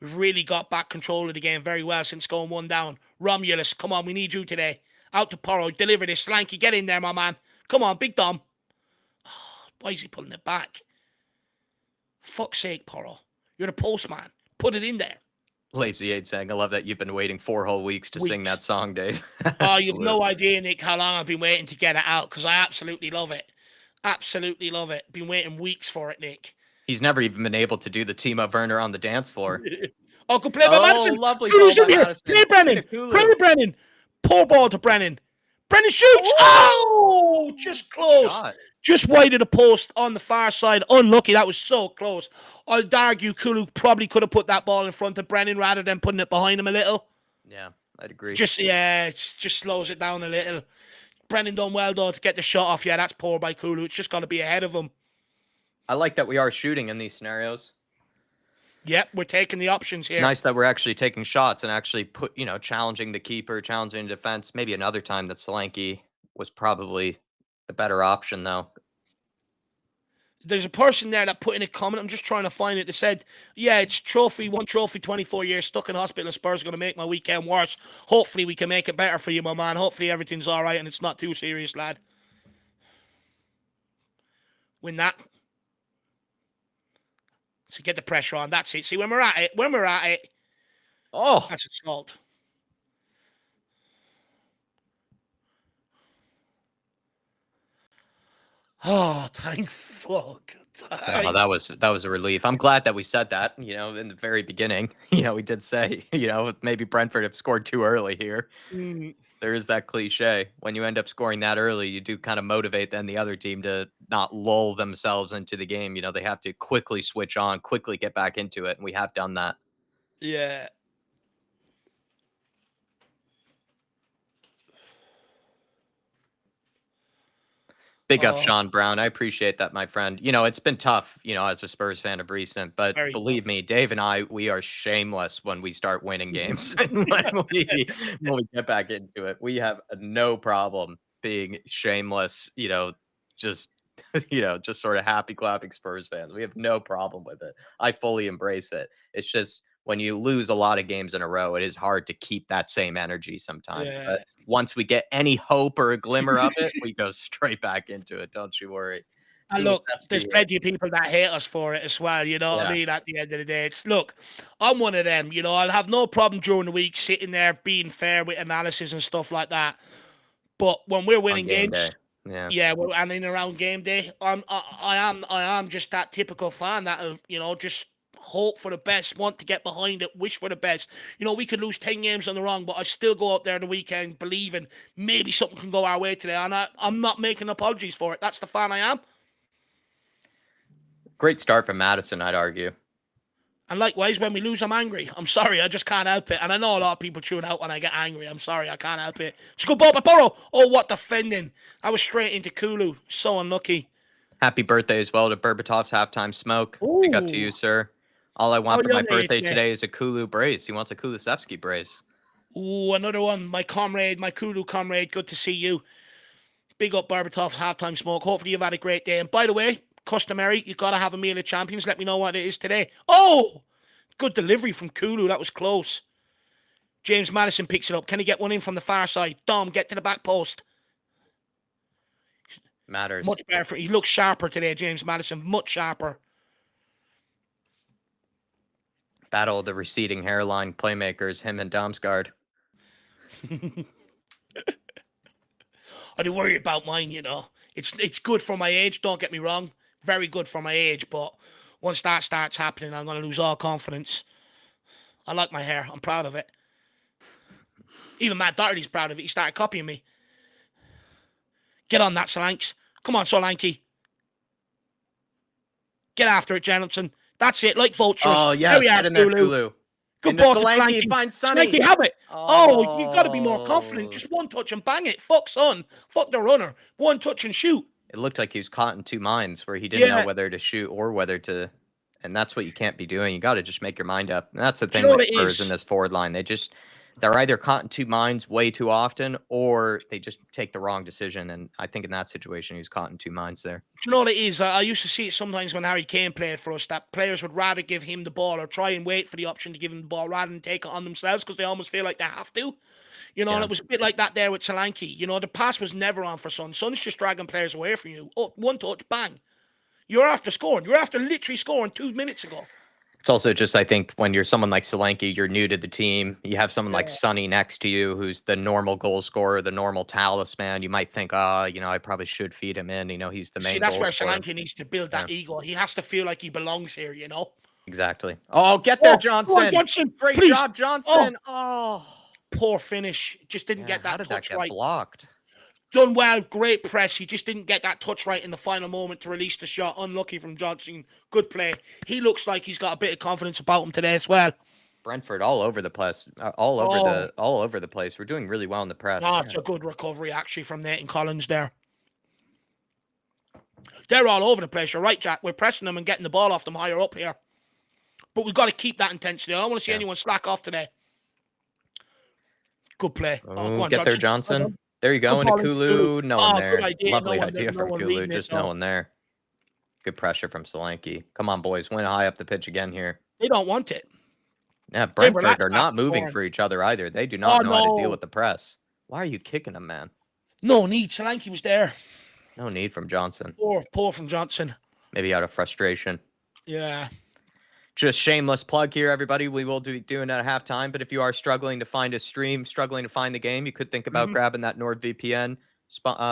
We've really got back control of the game very well since going 1 down. Romulus, come on, we need you today. Out to Porro, deliver this. Solanke, get in there, my man. Come on, Big Dom. Oh, why is he pulling it back? Fuck's sake, Porro. You're the postman. Put it in there. Lazy 8 saying, I love that you've been waiting 4 whole weeks to sing that song, Dave. Oh, you've no idea, Nick, how long I've been waiting to get it out, because I absolutely love it. Absolutely love it. Been waiting weeks for it, Nick. He's never even been able to do the Timo Werner on the dance floor. Oh, good play by Maddison. Lovely ball by Maddison. Play Brennan. Play Brennan. Poor ball to Brennan. Brennan shoots. Oh, just close. Shot. Just wide of the post on the far side. Unlucky. That was so close. I'd argue Kulu probably could have put that ball in front of Brennan rather than putting it behind him a little. Yeah, I'd agree. It just slows it down a little. Brennan done well, though, to get the shot off. Yeah, that's poor by Kulu. It's just got to be ahead of him. I like that we are shooting in these scenarios. Yep, we're taking the options here. Nice that we're actually taking shots and actually challenging the keeper, challenging the defense. Maybe another time that Solanke was probably the better option, though. There's a person there that put in a comment, I'm just trying to find it, that said, yeah, it's one trophy, 24 years, stuck in hospital, and Spurs are going to make my weekend worse. Hopefully we can make it better for you, my man. Hopefully everything's all right and it's not too serious, lad. Win that. So get the pressure on. That's it. See, when we're at it. Oh, that's assault. Oh, thank fuck. Oh, that was a relief. I'm glad that we said that, in the very beginning. We did say, maybe Brentford have scored too early here. There is that cliche. When you end up scoring that early, you do kind of motivate then the other team to not lull themselves into the game. They have to quickly switch on, quickly get back into it, and we have done that. Yeah. Big up, Sean Brown. I appreciate that, my friend. It's been tough, as a Spurs fan of recent, but believe me, Dave and I, we are shameless when we start winning games. when we get back into it, we have no problem being shameless, just sort of happy clapping Spurs fans. We have no problem with it. I fully embrace it. It's just when you lose a lot of games in a row, it is hard to keep that same energy sometimes. Yeah. But once we get any hope or a glimmer of it, we go straight back into it. Don't you worry. And look, there's plenty of people that hate us for it as well. You know what I mean? At the end of the day, look, I'm one of them. I'll have no problem during the week sitting there being fair with analysis and stuff like that. But when we're winning games, and in around game day, I am just that typical fan that'll, just hope for the best, want to get behind it, wish for the best. We could lose 10 games on the wrong, but I still go out there the weekend believing maybe something can go our way today. And I'm not making apologies for it. That's the fan I am. Great start from Maddison, I'd argue. And likewise, when we lose, I'm angry. I'm sorry, I just can't help it. And I know a lot of people tune out when I get angry. I'm sorry, I can't help it. It's a good ball by Porro. Oh, what defending. I was straight into Kulu. So unlucky. Happy birthday as well to Berbatov's halftime smoke. Ooh. Big up to you, sir. All I want for my birthday today is a Kulu brace. He wants a Kulusevski brace. Ooh, another one. My Kulu comrade. Good to see you. Big up Berbatov's halftime smoke. Hopefully you've had a great day. And by the way, customary, you've got to have a meal of champions. Let me know what it is today. Oh, good delivery from Kulu. That was close. James Maddison picks it up. Can he get one in from the far side? Dom, get to the back post. Matters. Much better. He looks sharper today, James Maddison. Much sharper. Battle of the receding hairline playmakers, him and Damsgaard. I do worry about mine, It's good for my age, don't get me wrong. Very good for my age, but once that starts happening, I'm going to lose all confidence. I like my hair. I'm proud of it. Even Matt Doherty's proud of it. He started copying me. Get on that, Solanke. Come on, Solanke. Get after it, Jensen. That's it, like vultures. Oh, yes, get in there, Kulu. Good ball to Solanke. Find Sonny. Solanke, have it. Oh, you've got to be more confident. Just one touch and bang it. Fuck, son. Fuck the runner. One touch and shoot. It looked like he was caught in two minds where he didn't know whether to shoot or whether to... And that's what you can't be doing. You got to just make your mind up. And that's the thing with Spurs in this forward line. They just... they're either caught in two minds way too often, or they just take the wrong decision. And I think in that situation, he was caught in two minds there. Do you know what it is? I used to see it sometimes when Harry Kane played for us, that players would rather give him the ball or try and wait for the option to give him the ball rather than take it on themselves because they almost feel like they have to. You know, and it was a bit like that there with Solanke. You know, the pass was never on for Son. Son's just dragging players away from you. Oh, one touch, bang. You're after scoring. You're after literally scoring 2 minutes ago. It's also just, I think, when you're someone like Solanke, you're new to the team. You have someone like Sonny next to you who's the normal goal scorer, the normal talisman. You might think, I probably should feed him in. He's the main See, that's goal where scorer. Solanke needs to build that ego. He has to feel like he belongs here, Exactly. Oh, get there, Johnson. Johnson. Great Please. job, Johnson. Oh. Poor finish. Just didn't get that how did touch that get right. Blocked? Done well. Great press. He just didn't get that touch right in the final moment to release the shot. Unlucky from Johnson. Good play. He looks like he's got a bit of confidence about him today as well. Brentford all over the place. All over the place. We're doing really well in the press. Oh, it's a good recovery actually from Nathan Collins there. They're all over the place. You're right, Jack. We're pressing them and getting the ball off them higher up here. But we've got to keep that intensity. I don't want to see anyone slack off today. Good play. Go on, get Johnson. There, Johnson. There you go. Into Kulu. No one there. Lovely idea from Kulu. Just no one there. Good pressure from Solanke. Come on, boys. Win high up the pitch again here. They don't want it. Yeah, Brentford are not moving for each other either. They do not know how to deal with the press. Why are you kicking them, man? No need. Solanke was there. No need from Johnson. Poor from Johnson. Maybe out of frustration. Yeah. Just shameless plug here, everybody. We will be doing it at halftime, but if you are struggling to find a stream, struggling to find the game, you could think about grabbing that NordVPN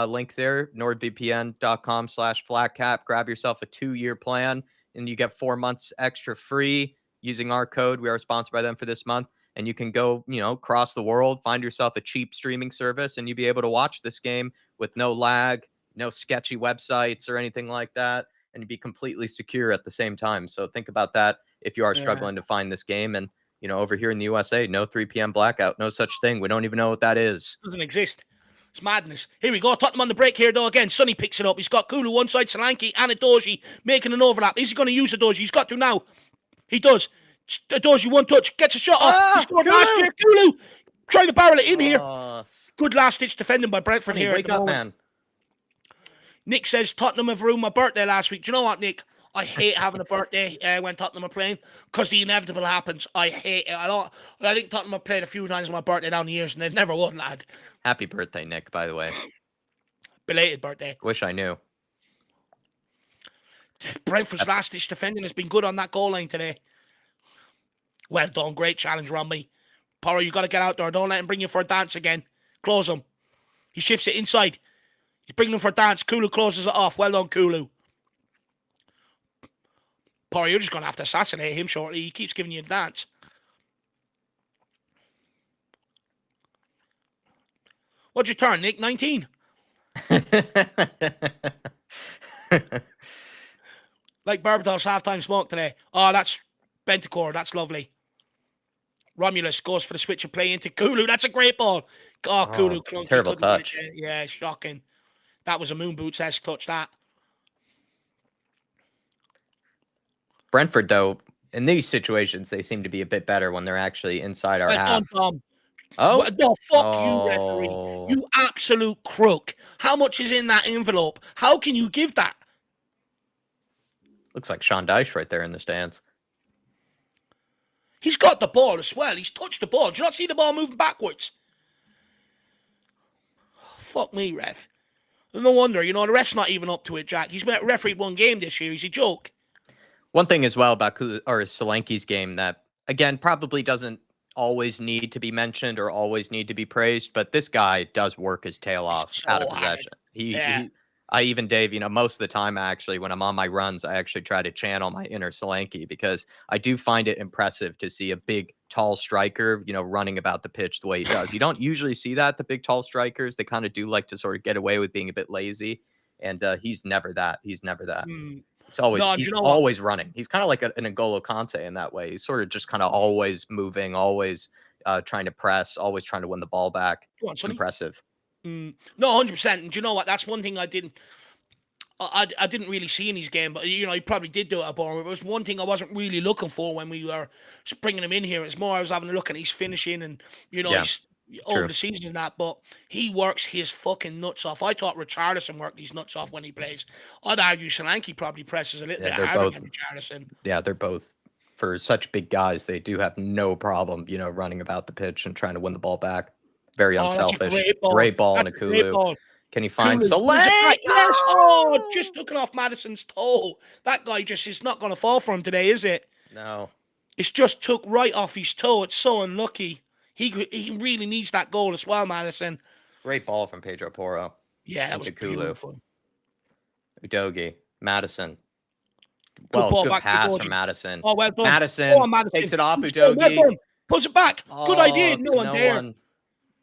link there, nordvpn.com/flatcap. Grab yourself a 2-year plan, and you get 4 months extra free using our code. We are sponsored by them for this month, and you can go, across the world, find yourself a cheap streaming service, and you'll be able to watch this game with no lag, no sketchy websites or anything like that, and you'd be completely secure at the same time. So think about that if you are struggling to find this game. And, over here in the USA, no 3 p.m. blackout, no such thing. We don't even know what that is. Doesn't exist. It's madness. Here we go. Tottenham on the break here, though. Again, Sonny picks it up. He's got Kulu one side, Solanke and Edozie making an overlap. Is he going to use Edozie? He's got to now. He does. Edozie, one touch, gets a shot off. He scored last year. Kulu trying to barrel it in here. Good last-ditch defending by Brentford here. Wake up, man. Nick says, Tottenham have ruined my birthday last week. Do you know what, Nick? I hate having a birthday when Tottenham are playing because the inevitable happens. I hate it. I think Tottenham have played a few times on my birthday down the years and they've never won, lad. Happy birthday, Nick, by the way. Belated birthday. Wish I knew. Brentford's last-ditch defending has been good on that goal line today. Well done. Great challenge, Romney. Porro, you got to get out there. Don't let him bring you for a dance again. Close him. He shifts it inside. He's bringing him for a dance. Kulu closes it off. Well done, Kulu. Porro, you're just going to have to assassinate him shortly. He keeps giving you a dance. What'd you turn, Nick? 19? Like Berbatov's halftime smoke today. Oh, that's Bentacore. That's lovely. Romulus goes for the switch of play into Kulu. That's a great ball. Oh, Kulu clunky. Terrible touch. Yeah, shocking. That was a moon boots-esque touch, that. Brentford, though, in these situations, they seem to be a bit better when they're actually inside our half. Oh, no, fuck you, referee. You absolute crook. How much is in that envelope? How can you give that? Looks like Sean Dyche right there in the stands. He's got the ball as well. He's touched the ball. Do you not see the ball moving backwards? Fuck me, ref. No wonder, the ref's not even up to it, Jack. He's refereed one game this year. He's a joke. One thing as well about Solanke's game that, again, probably doesn't always need to be mentioned or always need to be praised, but this guy does work his tail off out of possession. I even, Dave, most of the time, actually, when I'm on my runs, I actually try to channel my inner Solanke because I do find it impressive to see a big, tall striker, running about the pitch the way he does. You don't usually see that, the big, tall strikers. They kind of do like to sort of get away with being a bit lazy, and he's never that. He's never that. He's always running. He's kind of like an N'Golo Kante in that way. He's sort of just kind of always moving, always trying to press, always trying to win the ball back. It's impressive. No, 100%. And do you know what? That's one thing I didn't. I didn't really see in his game, but you know, he probably did do it at Bournemouth. It was one thing I wasn't really looking for when we were bringing him in here. It's more I was having a look at his finishing and you know Yeah, he's over true. the season and that. But he works his fucking nuts off. I thought Richarlison worked his nuts off when he plays. I'd argue Solanke probably presses a little Yeah, bit they're harder both. than Richarlison. Yeah, they're both for such big guys. They do have no problem, you know, running about the pitch and trying to win the ball back. Very Oh, that's a unselfish. great ball. Great ball in That's a a great Kulu. ball. Can you find Kulu pulls it Solanke? back. Yes. Oh, just took it off Maddison's toe. That guy just is not going to fall for him today, is it? No. It's just took right off his toe. It's so unlucky. He really needs that goal as well, Maddison. Great ball from Pedro Porro. Yeah, that was Into Kulu. beautiful. Udogie. Maddison. Good ball Good back to pass Udogie. from Maddison. Oh, well done. Maddison, Oh, Maddison. takes it off Well done. Udogie. Pulls it back. Good idea. No one there.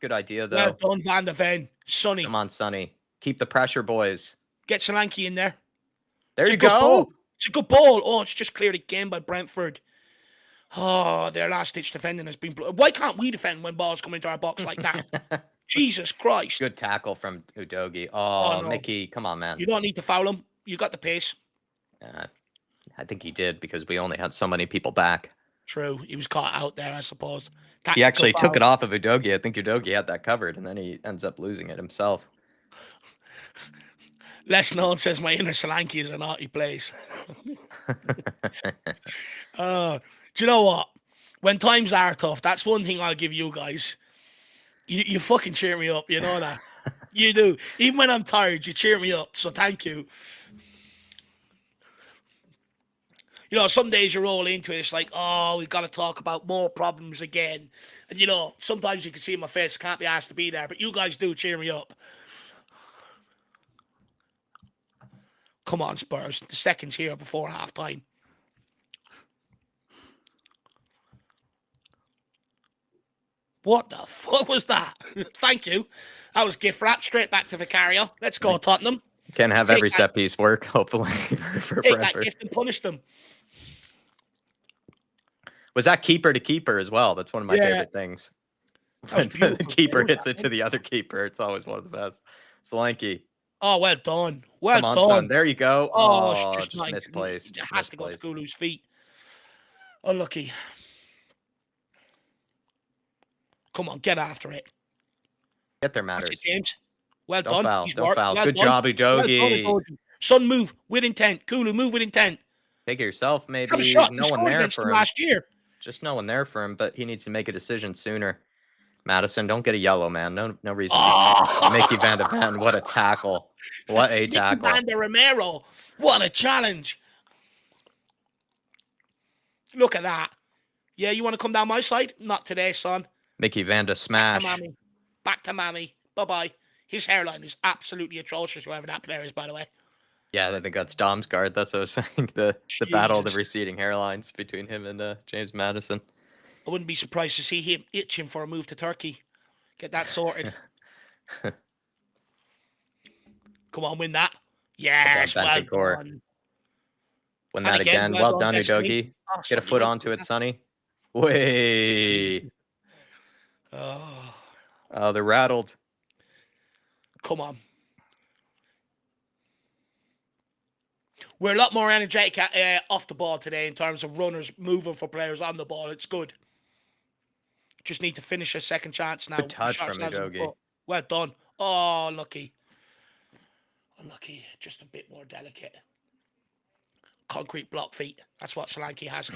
Good idea, though. Well done, Van der Ven. Sonny. Come on, Sonny. Keep the pressure, boys. Get Solanke in there. There you go. It's a good ball. Oh, it's just cleared again by Brentford. Oh, their last-ditch defending has been... Why can't we defend when balls come into our box like that? Jesus Christ. Good tackle from Udogie. Oh, no. Mickey, come on, man. You don't need to foul him. You got the pace. I think he did because we only had so many people back. True. He was caught out there, I suppose. He actually took it off of Udogie. I think Udogie had that covered, and then he ends up losing it himself. Less known says my inner Solanke is a naughty place. Do you know what? When times are tough, that's one thing I'll give you guys. You fucking cheer me up, you know that? You do. Even when I'm tired, you cheer me up, so thank you. You know, some days you roll into it, it's like, oh, we've got to talk about more problems again. And, you know, sometimes you can see in my face, I can't be asked to be there, but you guys do cheer me up. Come on, Spurs. The second's here before half-time. What the fuck was that? Thank you. That was gift wrap. Straight back to Vicario. Let's go, Tottenham. Can't have every set piece work, hopefully, for Take that Brentford. gift and punish them. Was that keeper to keeper as well? That's one of my favorite things. When the keeper hits it to the other keeper, it's always one of the best. Solanke. Oh, well done. Well Come on, done. son. There you go. Oh, just misplaced. It has to go to Kulu's feet. Unlucky. Come on, get after it. Get there, Matters. That's it, James. Well Don't done. foul. He's Don't worked. foul. Well Good done. job, Udogie. Well done, Son, move with intent. Kulu, move with intent. Take it yourself, maybe. Have a shot. No one there for him. Last year. Just no one there for him, but he needs to make a decision sooner. Maddison, don't get a yellow, man. No reason. Mickey Van de Ven, what a tackle. What a tackle. Van de Romero. What a challenge. Look at that. Yeah, you want to come down my side? Not today, son. Mickey Van de Smash. Back to Mammy. Bye-bye. His hairline is absolutely atrocious, whoever that player is, by the way. Yeah, I think that's Dom's guard. That's what I was saying. The battle of the receding hairlines between him and James Maddison. I wouldn't be surprised to see him itching for a move to Turkey. Get that sorted. Come on, win that. Yes, well done. Win that again. Well done, Udogie. Get a foot onto it, Sonny. Way. Oh, they're rattled. Come on. We're a lot more energetic off the ball today in terms of runners moving for players on the ball. It's good. Just need to finish a second chance now. Good touch from Udogie. Well done. Oh, unlucky. Unlucky. Just a bit more delicate. Concrete block feet. That's what Solanke has.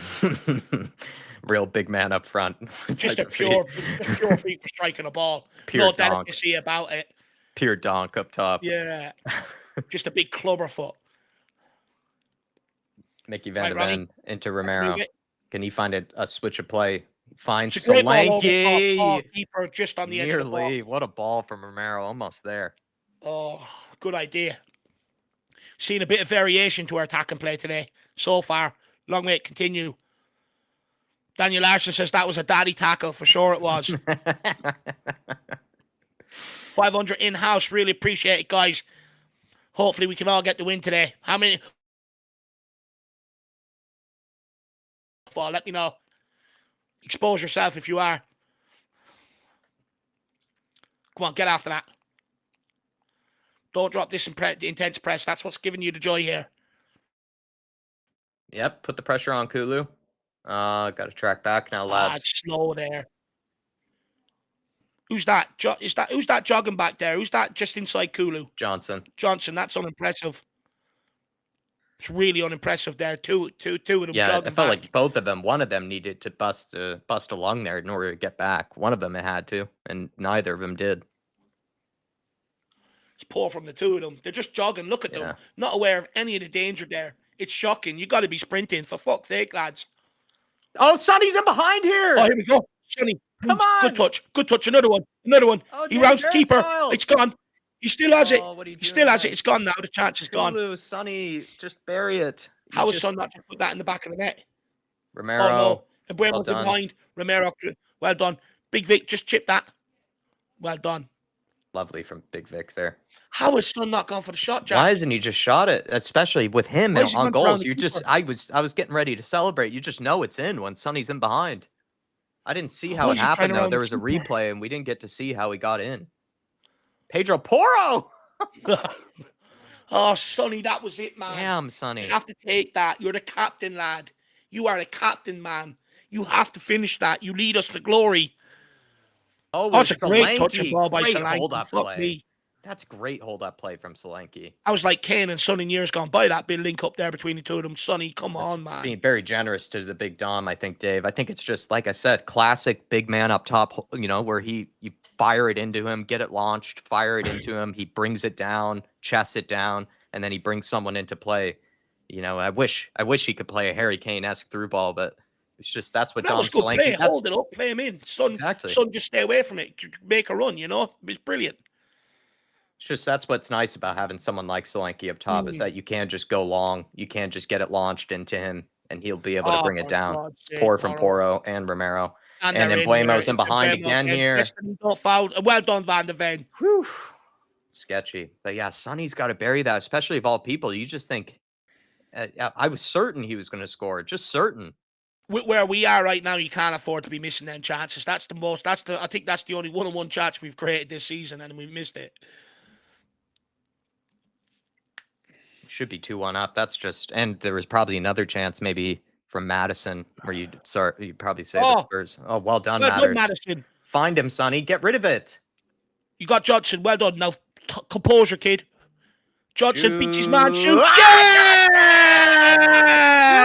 Real big man up front. Just pure feet for striking a ball. Pure no delicacy about it. Pure donk up top. Yeah. Just a big clubber foot. Mickey Van de Ven into Romero. Can he find a switch of play? Finds Solanke. Keeper just on the edge of the ball. What a ball from Romero. Almost there. Oh, good idea. Seen a bit of variation to our attack and play today so far. Long way to continue. Daniel Larson says that was a daddy tackle. For sure it was. 500 in-house. Really appreciate it, guys. Hopefully we can all get the win today. How many? Let me know. Expose yourself if you are. Come on, get after that. Don't drop this intense press. That's what's giving you the joy here. Yep, put the pressure on Kulu. Got to track back now, lads. It's slow there. Who's that? Who's that jogging back there? Who's that just inside Kulu? Johnson. That's unimpressive. It's really unimpressive there. Two of them jogging Yeah, it felt back. like both of them. One of them needed to bust along there in order to get back. One of them had to, and neither of them did. It's poor from the two of them. They're just jogging. Look at them. Not aware of any of the danger there. It's shocking. You got to be sprinting, for fuck's sake, lads. Oh, Sonny's in behind here. Oh, here we go. Sonny. Come on. Good touch. Good touch. Another one. Oh, He rounds the keeper. Style. It's gone. He still has it. He still has it. it. It's gone now. The chance is gone. Kulu, Sonny, just bury it. How has Son not just put that in the back of the net? Romero. Oh, no. And Well done. behind. Romero. Well done. Big Vic, just chip that. Well done. Lovely from Big Vic there. How has Son not gone for the shot, Jack? Why hasn't he just shot it? Especially with him Why is he on going around goals. the You just, keeper? I was getting ready to celebrate. You just know it's in when Sonny's in behind. I didn't see how Why it is he trying happened though. around There the was a keeper? replay and we didn't get to see how he got in. Pedro Porro. Oh, Sonny, that was it, man. Damn, Sonny. You have to take that. You're the captain, lad. You are the captain, man. You have to finish that. You lead us to glory. Oh, That's a great touching ball by Great Solanke. hold-up Fuck play. me. That's great hold-up play from Solanke. I was like Kane and Son in years gone by, that big link up there between the two of them. Sonny, come on, man. Being very generous to the big Dom, I think, Dave. I think it's just, like I said, classic big man up top, you know, where you fire it into him, get it launched, fire it into him. He brings it down, chests it down, and then he brings someone into play. You know, I wish he could play a Harry Kane-esque through ball, but it's just that's what That Dom was good Solanke. play. Hold it up, play him in. Son, Exactly. Son, just stay away from it. Make a run, you know? It's brilliant. It's just that's what's nice about having someone like Solanke up top is that you can just go long. You can just get it launched into him, and he'll be able to bring it down. Poor from Porro and Romero. And then Buemo's in behind again here. Don't foul. Well done, Van de Ven. Whew. Sketchy. But yeah, Sonny's got to bury that, especially of all people. You just think, I was certain he was going to score. Just certain. Where we are right now, you can't afford to be missing them chances. I think that's the only one-on-one chance we've created this season, and we've missed it. Should be 2-1 up. That's just, and there was probably another chance maybe from Maddison where you'd probably say the Spurs. Oh, well done, Maddison. Find him, Sonny. Get rid of it. You got Johnson. Well done. Now, composure, kid. Johnson beats his man. Shoots. Yes!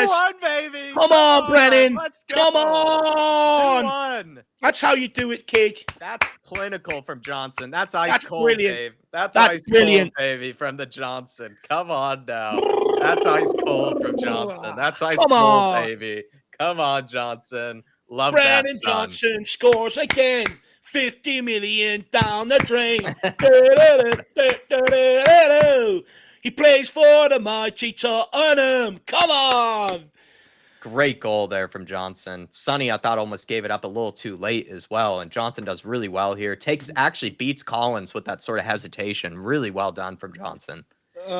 2-1, baby. Come on, Brennan. Let's go. Come on. 2-1. That's how you do it, kid. That's clinical from Johnson. That's ice cold, brilliant. Dave. That's ice brilliant. cold, baby, from the Johnson. Come on now. That's ice cold from Johnson. That's ice cold, baby. Come on, Johnson. Love Brennan that, son. Johnson scores again. 50 million down the drain. He plays for the mighty Tottenham. Come on. Great goal there from Johnson. Sonny, I thought, almost gave it up a little too late as well. And Johnson does really well here. Actually beats Collins with that sort of hesitation. Really well done from Johnson.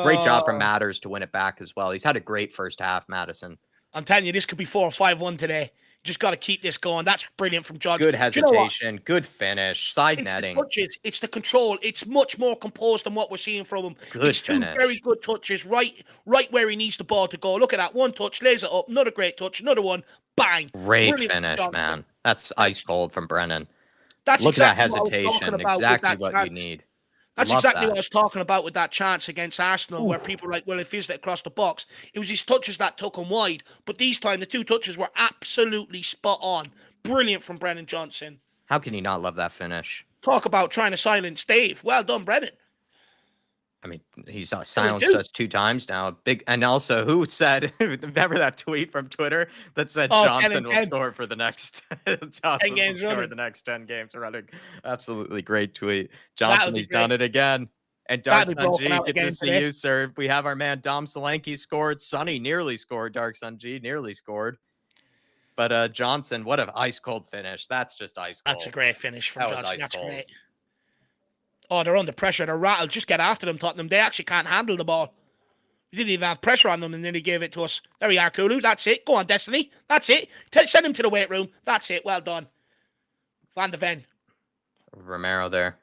Great job from Matters to win it back as well. He's had a great first half, Maddison. I'm telling you, this could be 4 or 5-1 today. Just got to keep this going. That's brilliant from Johnson. Good hesitation, good finish, side netting. The touches, it's the control. It's much more composed than what we're seeing from him. Good finish. 2 very good touches, right where he needs the ball to go. Look at that. 1 touch, lays it up. Another great touch. Another one. Bang. Great finish, man. That's ice cold from Brennan. That's Look exactly at that hesitation. Exactly what you need. That's exactly what I was talking about with that chance against Arsenal, where people were like, well, if he's across the box, it was his touches that took him wide. But this time, the 2 touches were absolutely spot on. Brilliant from Brennan Johnson. How can you not love that finish? Talk about trying to silence Dave. Well done, Brennan. I mean, he's silenced us 2 times now. And also, who said? Remember that tweet from Twitter that said Johnson will score for the next? Johnson will score the next 10 games running. Absolutely great tweet. Johnson, he's done it again. And Dark Sun G, good to see you, sir. We have our man Dom Solanke scored. Sonny nearly scored. Dark Sun G nearly scored. But Johnson, what an ice cold finish. That's just ice cold. That's a great finish from Johnson. That's cold. Great. Oh, they're under pressure. They're rattled. Just get after them, Tottenham. They actually can't handle the ball. We didn't even have pressure on them, and then he gave it to us. There we are, Kulu. That's it. Go on, Destiny. That's it. Send him to the weight room. That's it. Well done. Van de Ven. Romero there.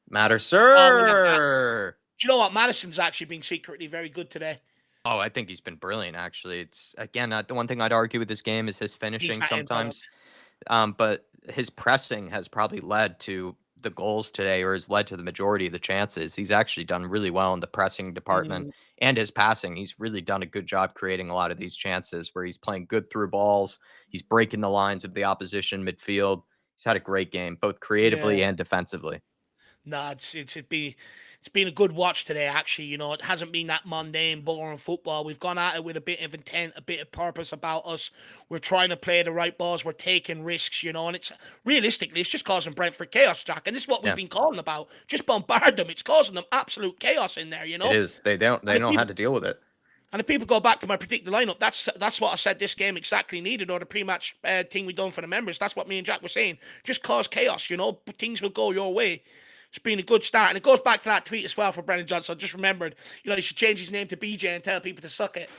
Matter, sir. Do you know what? Maddison's actually been secretly very good today. Oh, I think he's been brilliant, actually. It's again, the one thing I'd argue with this game is his He's finishing that end sometimes. product. But his pressing has probably led to the goals today, or has led to the majority of the chances. He's actually done really well in the pressing department Mm, and his passing. He's really done a good job creating a lot of these chances where he's playing good through balls. He's breaking the lines of the opposition midfield. He's had a great game, both yeah. creatively and defensively. No, it's been a good watch today. Actually, it hasn't been that mundane, boring football. We've gone at it with a bit of intent, a bit of purpose about us. We're trying to play the right balls. We're taking risks, and it's realistically, it's just causing Brentford chaos, Jack. And this is what we've Yeah, been calling about. Just bombard them. It's causing them absolute chaos in there, it is. They And if know how people to deal with it. And if people go back to my predicted lineup, that's what I said this game exactly needed, or the pre-match thing we done for the members. That's what me and Jack were saying. Just cause chaos, but things will go your way. It's been a good start. And it goes back to that tweet as well for Brennan Johnson. I just remembered, he should change his name to BJ and tell people to suck it.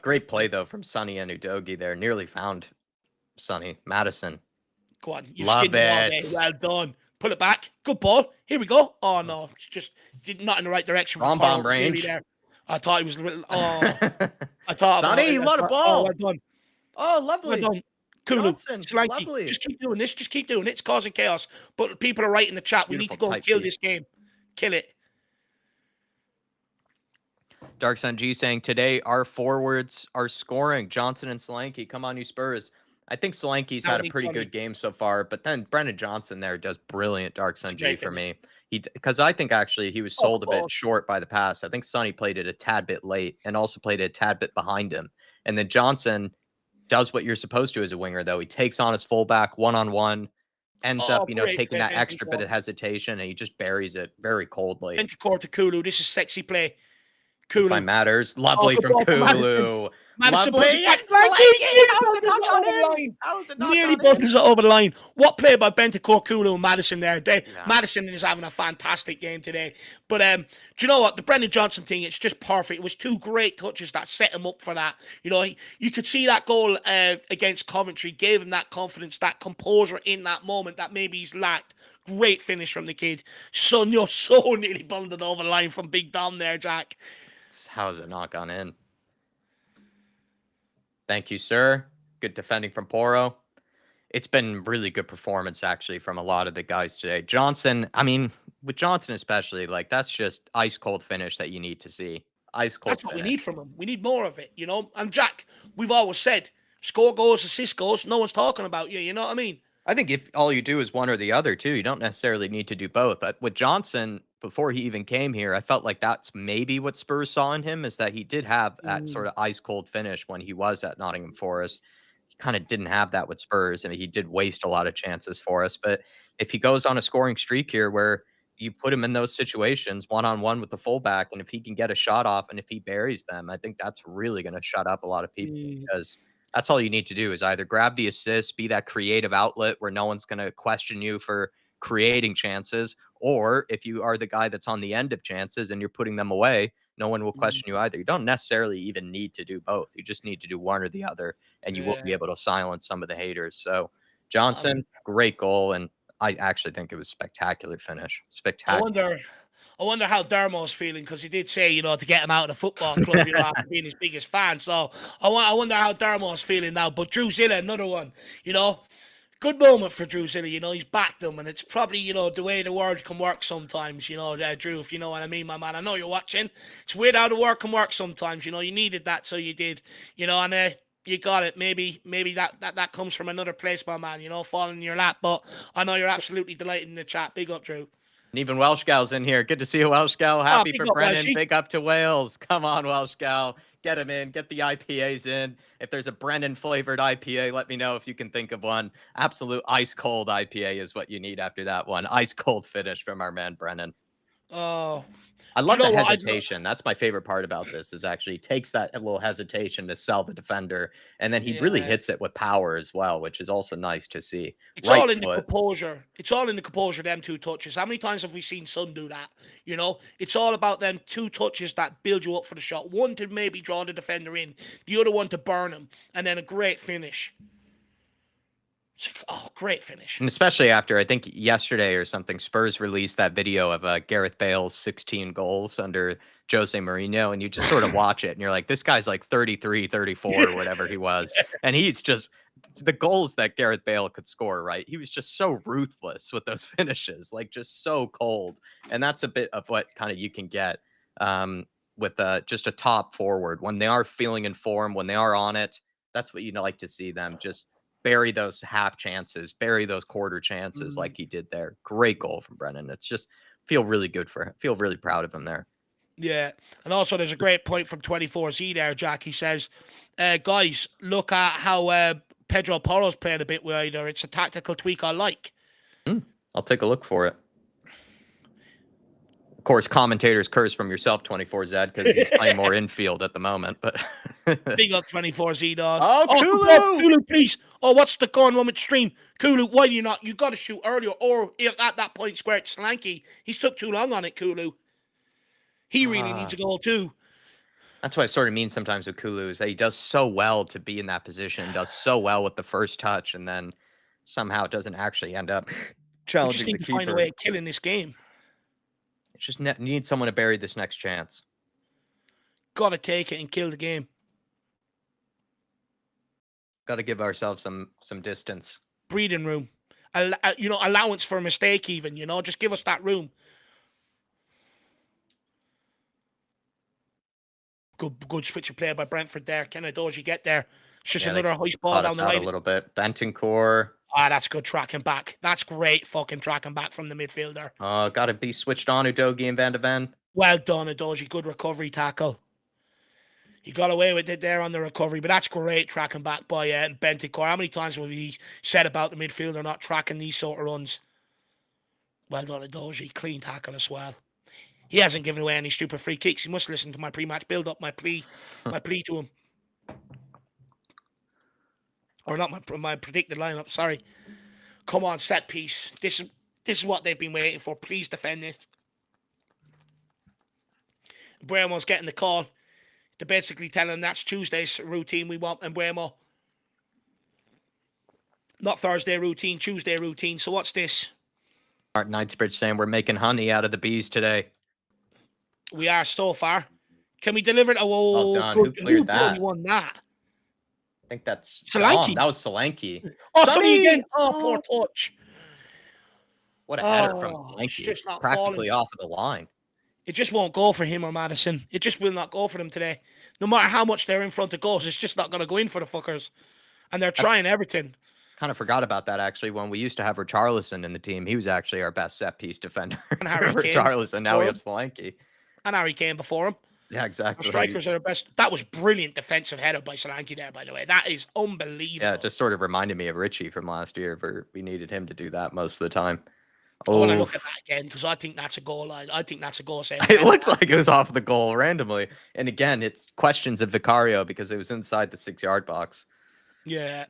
Great play though from Sonny and Udogi there. Nearly found Sonny Maddison. Go on. You've Love skinned the ball there. it. Well done. Pull it back. Good ball. Here we go. Oh, no. It's just not in the right direction from Rom Porro. bomb It was nearly range. there. I thought he was I thought about Sonny, it. what a Oh, well ball. done. Oh, Well lovely. done. Kulu, Johnson, Solanke, lovely. just keep doing this. Just keep doing it. It's causing chaos. But people are right in the chat. We need to Beautiful go and tight kill feet. this game. Kill it. Dark Sun G saying today our forwards are scoring. Johnson and Solanke. Come on, you Spurs. I think Solanke's Now had it a needs pretty Sonny. good game so far, but then Brendan Johnson there does brilliant Dark It's a Sun G great for finish. me. Because I think actually he was Oh, sold a come on. bit short by the pass. I think Sonny played it a tad bit late and also played it a tad bit behind him. And then Johnson does what you're supposed to as a winger, though. He takes on his fullback one-on-one, ends up, Oh, great taking play, that extra bit Bentancur. of hesitation, and he just buries it very coldly. Bentancur to Kulu. This is sexy play. If I Kulu. matters, Oh, lovely good from ball for Maddison. Kulu. Maddison puts it Lovely, and back. Solanke Solanke! nearly How's it bundles not it gone over the in? line. How is it not Nearly gone in? bundles it over the line. What play by Bentancur, Kulu, and Maddison there. Yeah. Maddison is having a fantastic game today. But do you know what? The Brendan Johnson thing, it's just perfect. It was two great touches that set him up for that. You could see that goal against Coventry gave him that confidence, that composure in that moment that maybe he's lacked. Great finish from the kid. Son, you're so nearly bundled over the line from Big Dom there, Jack. How has it not gone in? Thank you, sir. Good defending from Porro. It's been really good performance, actually, from a lot of the guys today. Johnson, I mean, with Johnson especially, that's just ice cold finish that you need to see. Ice cold That's what we need finish. from him. We need more of it, And Jack, we've always said, score goals, assist goals. No one's talking about you. You know what I mean? I think if all you do is one or the other, too, you don't necessarily need to do both. With Johnson, before he even came here, I felt like that's maybe what Spurs saw in him, is that he did have that sort Mm, of ice cold finish when he was at Nottingham Forest. He kind of didn't have that with Spurs, and he did waste a lot of chances for us. But if he goes on a scoring streak here where you put him in those situations one on one with the fullback, and if he can get a shot off and if he buries them, I think that's really going to shut up a lot of people, mm, because that's all you need to do is either grab the assist, be that creative outlet where no one's going to question you for creating chances, or if you are the guy that's on the end of chances and you're putting them away, no one will mm. question you either. You don't necessarily even need to do both. You just need to do one or the other, and you will be Yeah. able to silence some of the haters. So Um, Johnson, great goal, and I actually think it was spectacular finish. I Spectacular. wonder. I wonder how Dermo's feeling, because he did say, to get him out of the football club, after being his biggest fan. So I wonder how Dermo's feeling now. But Drew Zilla, another one, good moment for Drew Zilla. He's backed them, and it's probably, the way the word can work sometimes, Drew, if you know what I mean, my man. I know you're watching. It's weird how the word can work sometimes, you needed that, so you did, and you got it. Maybe that comes from another place, my man, falling in your lap. But I know you're absolutely delighted in the chat. Big up, Drew. And even Welsh Gal's in here. Good to see you, Welsh Gal. Oh, Happy big for up, Brennan. Welshie. Big up to Wales. Come on, Welsh Gal. Get him in. Get the IPAs in. If there's a Brennan flavored IPA, let me know if you can think of one. Absolute ice cold IPA is what you need after that one. Ice cold finish from our man Brennan. Oh, I do you love know the what? hesitation. That's my favorite part about this, is actually he takes that little hesitation to sell the defender, and then he really Yeah. hits it with power as well, which is also nice to see. It's Right all in the foot. composure. It's all in the composure of them two touches. How many times have we seen Son do that? It's all about them two touches that build you up for the shot. One to maybe draw the defender in, the other one to burn him, and then a great finish. It's like, oh, great finish. And especially after, I think yesterday or something, Spurs released that video of Gareth Bale's 16 goals under Jose Mourinho, and you just sort of watch it and you're like, this guy's like 33, 34, or whatever he was. And he's just the goals that Gareth Bale could score, right? He was just so ruthless with those finishes, like just so cold. And that's a bit of what kind of you can get with just a top forward when they are feeling in form, when they are on it. That's what you'd like to see them just bury those half chances, bury those quarter chances like he did there. Great goal from Brennan. It's just feel really good for him. Feel really proud of him there. Yeah. And also there's a great point from 24Z there, Jack. He says, guys, look at how Pedro Porro's playing a bit wider. It's a tactical tweak I like. I'll take a look for it. Of course, commentators curse from yourself, 24Z, because he's playing more infield at the moment. But big up 24Z, dog. Oh, Kulu, please. Oh, what's the going on with stream? Kulu, why do you not? You got to shoot earlier, or if at that point, square it to Solanke. He's took too long on it, Kulu. He really needs a goal too. That's what I sort of mean sometimes with Kulu is that he does so well to be in that position, does so well with the first touch, and then somehow it doesn't actually end up challenging the keeper. Just need to find a way of killing this game. It's just need someone to bury this next chance. Got to take it and kill the game. Got to give ourselves some distance. Breathing room. Allowance for a mistake even, just give us that room. Good switch of play by Brentford there. Can Adoji get there? It's just another hoist ball down the line. A little bit. Bentancur. That's good tracking back. That's great fucking tracking back from the midfielder. Got to be switched on, Udogie and Van de Ven. Well done, Adoji. Good recovery tackle. He got away with it there on the recovery, but that's great tracking back by Bentancur. How many times have we said about the midfielder not tracking these sort of runs? Well done, Adoji. Clean tackle as well. He hasn't given away any stupid free kicks. He must listen to my pre-match build-up, my plea to him. Or not my predicted lineup, sorry. Come on, set piece. This is what they've been waiting for. Please defend this. Bremo's getting the call. They're basically telling him that's Tuesday's routine we want, and Bremo. Not Thursday routine, Tuesday routine. So what's this? Martin Knightsbridge saying we're making honey out of the bees today. We are so far. Can we deliver it? Well done. Who cleared that? Who won that? I think that's Solanke. That was Solanke. Oh, Sonny again. Oh, poor touch. What a header from Solanke. Just not practically falling. Off of the line. It just won't go for him or Maddison. It just will not go for them today. No matter how much they're in front of goals, it's just not going to go in for the fuckers. And they're trying everything. Kind of forgot about that, actually, when we used to have Richarlison in the team. He was actually our best set-piece defender. And Harry Kane. Richarlison. Now we have Solanke. And Harry Kane before him. Yeah, exactly. Our strikers are the best. That was brilliant defensive header by Solanke there, by the way. That is unbelievable. Yeah, it just sort of reminded me of Richie from last year, where we needed him to do that most of the time. I want to look at that again because I think that's a goal line. I think that's a goal save. It looks like it was off the goal randomly. And again, it's questions of Vicario because it was inside the 6-yard box. Yeah.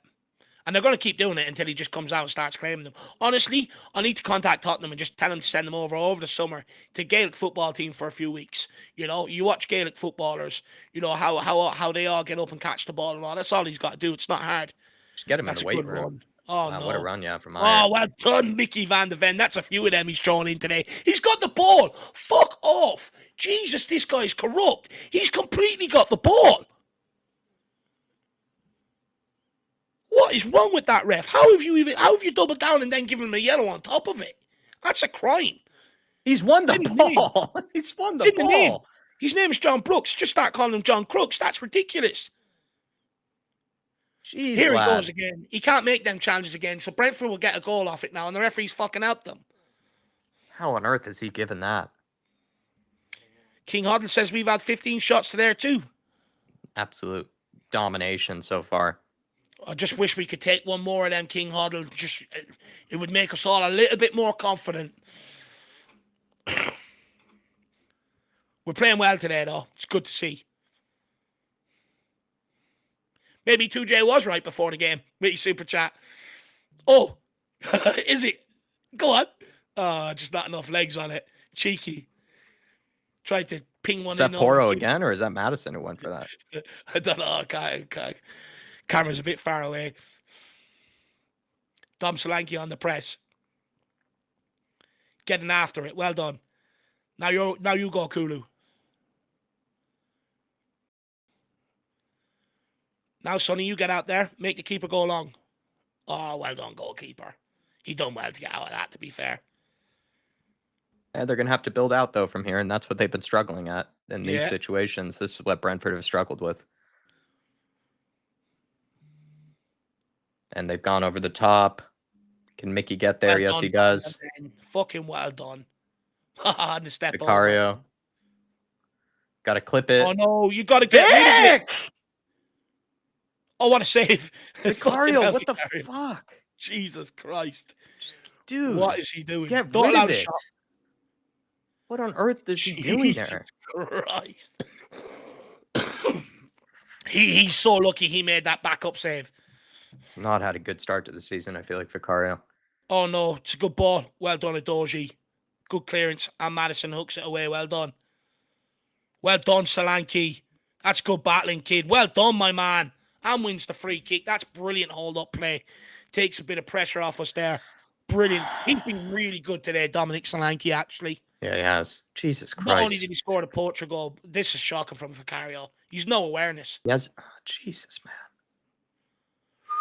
And they're going to keep doing it until he just comes out and starts claiming them. Honestly, I need to contact Tottenham and just tell them to send them over the summer to Gaelic football team for a few weeks. You watch Gaelic footballers, how they all get up and catch the ball and all. That's all he's got to do. It's not hard. Just get him in the weight room. Run. Oh, no. What a run, yeah, from Oh, well done, Mickey Van de Ven. That's a few of them he's thrown in today. He's got the ball. Fuck off. Jesus, this guy's corrupt. He's completely got the ball. What is wrong with that ref? How have you doubled down and then given him a yellow on top of it? That's a crime. He's won the ball. He's won the ball. His name is John Brooks. Just start calling him John Crooks. That's ridiculous. Jeez, Here he goes again. He can't make them challenges again, so Brentford will get a goal off it now, and the referee's fucking helped them. How on earth is he given that? King Hoddle says we've had 15 shots to there too. Absolute domination so far. I just wish we could take one more of them, King Hoddle. It would make us all a little bit more confident. We're playing well today, though. It's good to see. Maybe 2J was right before the game. Really super chat. Oh, is it? Go on. Just not enough legs on it. Cheeky. Tried to ping one in. Is that Porro again, or is that Maddison who went for that? I don't know. Camera's a bit far away. Dom Solanke on the press. Getting after it. Well done. Now you go, Kulu. Now, Sonny, you get out there. Make the keeper go long. Oh, well done, goalkeeper. He done well to get out of that, to be fair. Yeah, they're going to have to build out, though, from here, and that's what they've been struggling at in these Yeah. situations. This is what Brentford have struggled with. And they've gone over the top. Can Mickey get there? Well Yes, done, he does. man. Fucking well done. Haha, the step over. Vicario. Got to clip it. Oh, no, you got to get rid of it. Vic! Oh, what a save. Vicario, Fucking what the hell, Vicario. fuck? Jesus Christ. Dude. What is he doing? Get Don't rid allow of the it. shot. What on earth is he doing Jesus there? Christ. He's so lucky he made that backup save. He's not had a good start to the season, I feel like, Vicario. Oh, no. It's a good ball. Well done, Adoji. Good clearance. And Maddison hooks it away. Well done. Well done, Solanke. That's good battling, kid. Well done, my man. And wins the free kick. That's brilliant hold-up play. Takes a bit of pressure off us there. Brilliant. He's been really good today, Dominic Solanke, actually. Yeah, he has. Jesus Christ. Not only did he score the Portugal, this is shocking from Vicario. He's no awareness. He has. Oh, Jesus, man.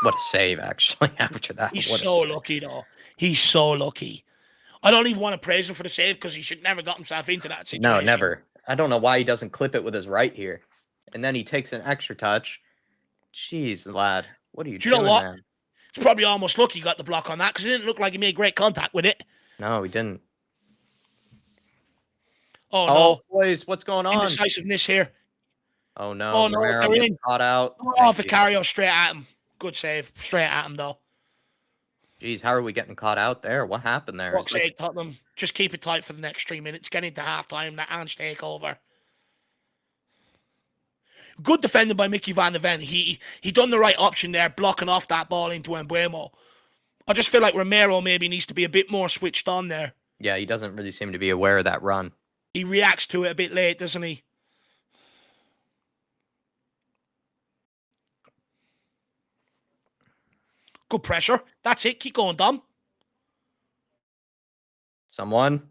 What a save, actually, after that. He's What a so save. lucky, though. He's so lucky. I don't even want to praise him for the save because he should never got himself into that situation. No, never. I don't know why he doesn't clip it with his right here. And then he takes an extra touch. Jeez, lad. What are you Do you know doing, what? man? It's probably almost lucky he got the block on that because it didn't look like he made great contact with it. No, he didn't. Oh, Oh, no. boys, what's going on? Indecisiveness here. Oh, no. Oh, no, Romero they're gets in. caught out. Oh, Thank you. Vicario straight at him. Good save. Straight at him, though. Jeez, how are we getting caught out there? What happened there? Fuck's It's like- sake, Tottenham. Just keep it tight for the next 3 minutes. Get into half-time. That Ange take over. Good defending by Mickey van der Ven. He done the right option there, blocking off that ball into Embuemo. I just feel like Romero maybe needs to be a bit more switched on there. Yeah, he doesn't really seem to be aware of that run. He reacts to it a bit late, doesn't he? Good pressure. That's it. Keep going, Dom. Someone?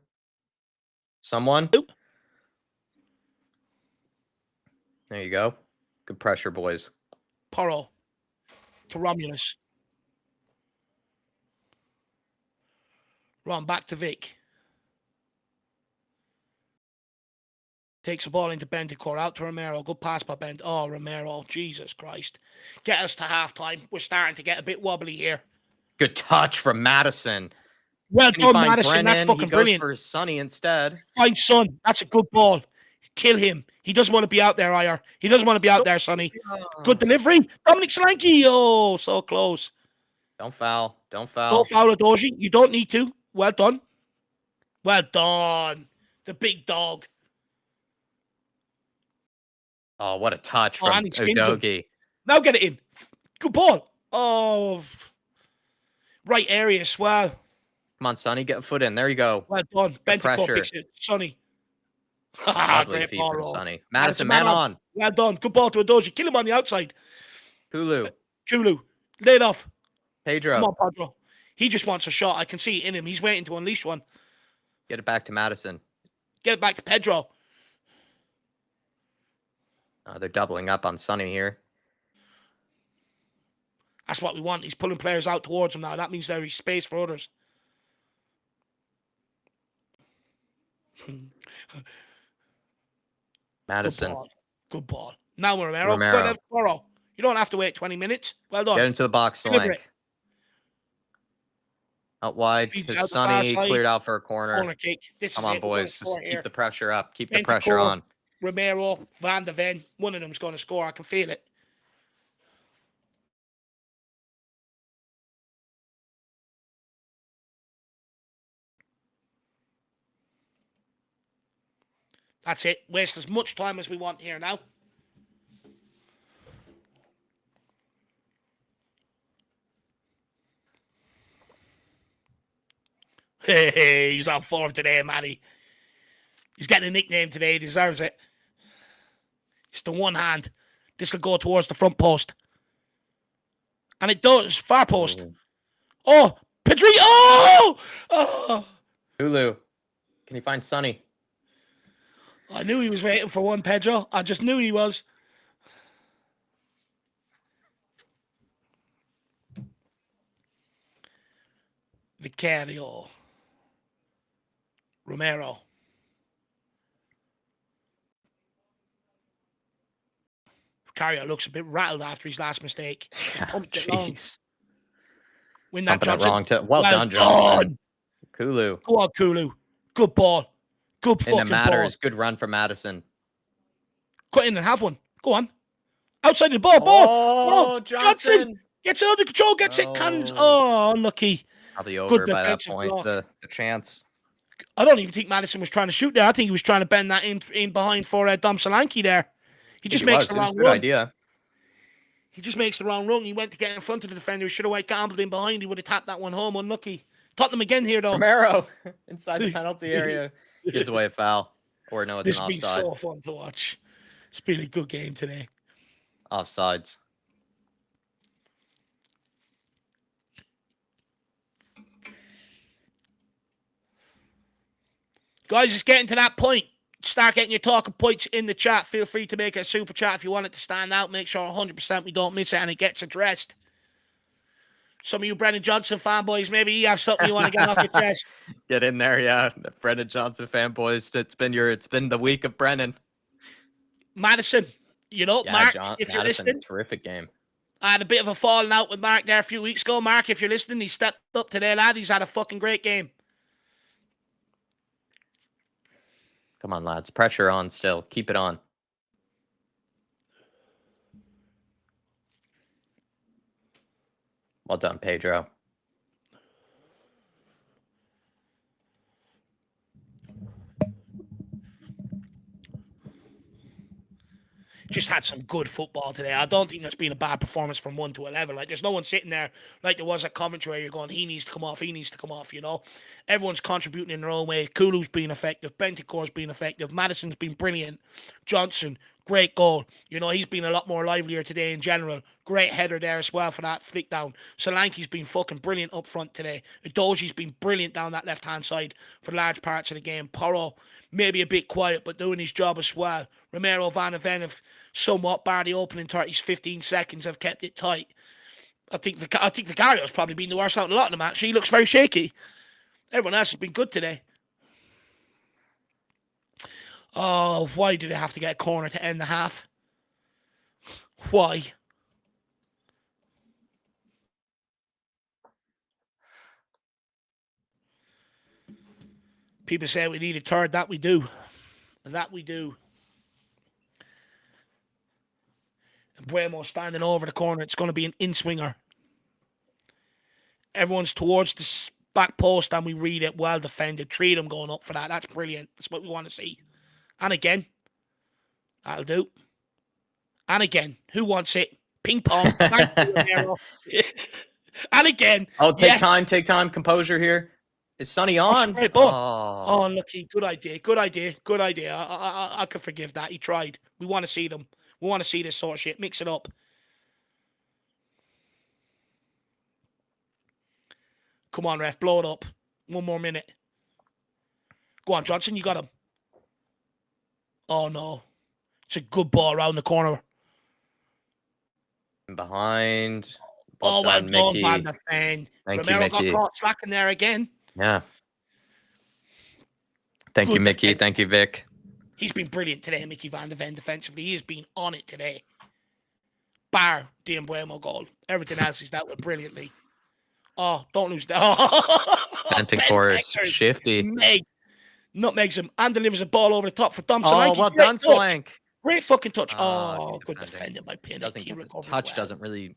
There you go. Good pressure, boys. Porro to Romulus. Run back to Vic. Takes the ball into Bentancur, out to Romero. Good pass by Bent. Oh, Romero. Jesus Christ. Get us to halftime. We're starting to get a bit wobbly here. Good touch from Maddison. Well Can he done, find Maddison. Brennan? That's He fucking goes brilliant. for Sonny instead. Fine, son. That's a good ball. Kill him. He doesn't want to be out there, Ire. He doesn't want to be out there, Sonny. Good delivery. Dominic Solanke. Oh, so close. Don't foul. Don't foul. Don't foul Adoji. You don't need to. Well done. Well done. The big dog. Oh, what a touch Oh, from and he skins him. Udogie. Now get it in. Good ball. Oh. Right area as well. Come on, Sonny. Get a foot in. There you go. Well done. Bentancur pressure. picks it. Sonny. Lovely Great feed ball from roll. Sonny. Maddison, man on. Well done. Good ball to Adoji. Kill him on the outside. Kulu. Kulu. Lay it off. Pedro. Come on, Pedro. He just wants a shot. I can see it in him. He's waiting to unleash one. Get it back to Maddison. Get it back to Pedro. They're doubling up on Sonny here. That's what we want. He's pulling players out towards him now. That means there is space for others. Madison. Good ball. Good ball. Now Romero. Romero. Porro. You don't have to wait 20 minutes. Well done. Get into the box, Deliberate. Solanke. Out wide Feeds to out the far Sonny. side. Cleared out for a corner. Corner kick. This Come is on, it. We're gonna boys. score Just here. keep the pressure up. Keep the Bentancur. pressure on. Romero, Van der Ven. One of them's going to score. I can feel it. That's it. Waste as much time as we want here now. Hey, he's on form today, Matty. He's getting a nickname today. He deserves it. It's the one hand. This will go towards the front post. And it does. Far post. Oh, Pedri. Oh! Hulu. Can you find Sonny? I knew he was waiting for one, Pedro. I just knew he was. Vicario. Romero. Vicario looks a bit rattled after his last mistake. Pumped it long. Win that, Pumping it Johnson. wrong to well done, Johnson. Kulu. Go on, Kulu. Good ball. Good fucking And it matters. ball. Good run for Maddison. Cut in and have one. Go on. Outside the ball. Oh, Johnson. Gets it under control. Gets it. Cannons. Oh, lucky. Probably over by that point, block. the chance. I don't even think Maddison was trying to shoot there. I think he was trying to bend that in behind for Dom Solanke there. He just makes the wrong run. Good idea. He just makes the wrong run. He went to get in front of the defender. He should have gambled in behind. He would have tapped that one home. Unlucky. Tottenham again here, though. Romero inside the penalty area gives away a foul. Or no, it's this an offside. This has been so fun to watch. It's been a good game today. Offsides. Guys, it's getting to that point. Start getting your talking points in the chat. Feel free to make a super chat if you want it to stand out. Make sure 100% we don't miss it and it gets addressed. Some of you Brennan Johnson fanboys, maybe you have something you want to get off your chest. Get in there, yeah. The Brennan Johnson fanboys. It's been the week of Brennan. Maddison, you know, yeah, Mark, John, if Maddison, you're listening. Terrific game. I had a bit of a falling out with Mark there a few weeks ago. Mark, if you're listening, he stepped up today, lad. He's had a fucking great game. Come on, lads. Pressure on still. Keep it on. Well done, Pedro. Just had some good football today. I don't think there's been a bad performance from 1 to 11. Like, there's no one sitting there like there was at Coventry where you're going, he needs to come off, you know. Everyone's contributing in their own way. Kulu's been effective. Bentancur's been effective. Maddison's been brilliant. Johnson, great goal. You know, he's been a lot more livelier today in general. Great header there as well for that flick down. Solanke's been fucking brilliant up front today. Udoji's been brilliant down that left-hand side for large parts of the game. Porro, maybe a bit quiet, but doing his job as well. Romero, Van Ven have somewhat, bar the opening 30s, 15 seconds, have kept it tight. I think Vicario's probably been the worst out of a lot of them, actually. He looks very shaky. Everyone else has been good today. Oh, why did they have to get a corner to end the half? Why? People say we need a third. That we do. That we do. And Buemo standing over the corner. It's going to be an in-swinger. Everyone's towards the back post and we read it. Well defended. 3 of them going up for that. That's brilliant. That's what we want to see. And again. That'll do. And again. Who wants it? Ping pong. And again. Oh, take time. Composure here. Is Sonny on? Oh, lucky. Good idea. I can forgive that. He tried. We want to see them. We want to see this sort of shit. Mix it up. Come on, ref. Blow it up. 1 more minute. Go on, Johnson. You got him. Oh, no. It's a good ball around the corner. Behind. Well done, Van der Ven. Romero got caught slacking there again. Yeah. Thank you, Mickey. Defense. Thank you, Vic. He's been brilliant today, Mickey Van der Ven, defensively. He has been on it today. Bar the Buemo goal. Everything else he's dealt with brilliantly. Oh, don't lose that. Bentancur is shifty. Nutmegs him and delivers a ball over the top for Dom Solanke. Oh, well done, Solanke. Great fucking touch. Good defending by Pinnock. The touch doesn't really...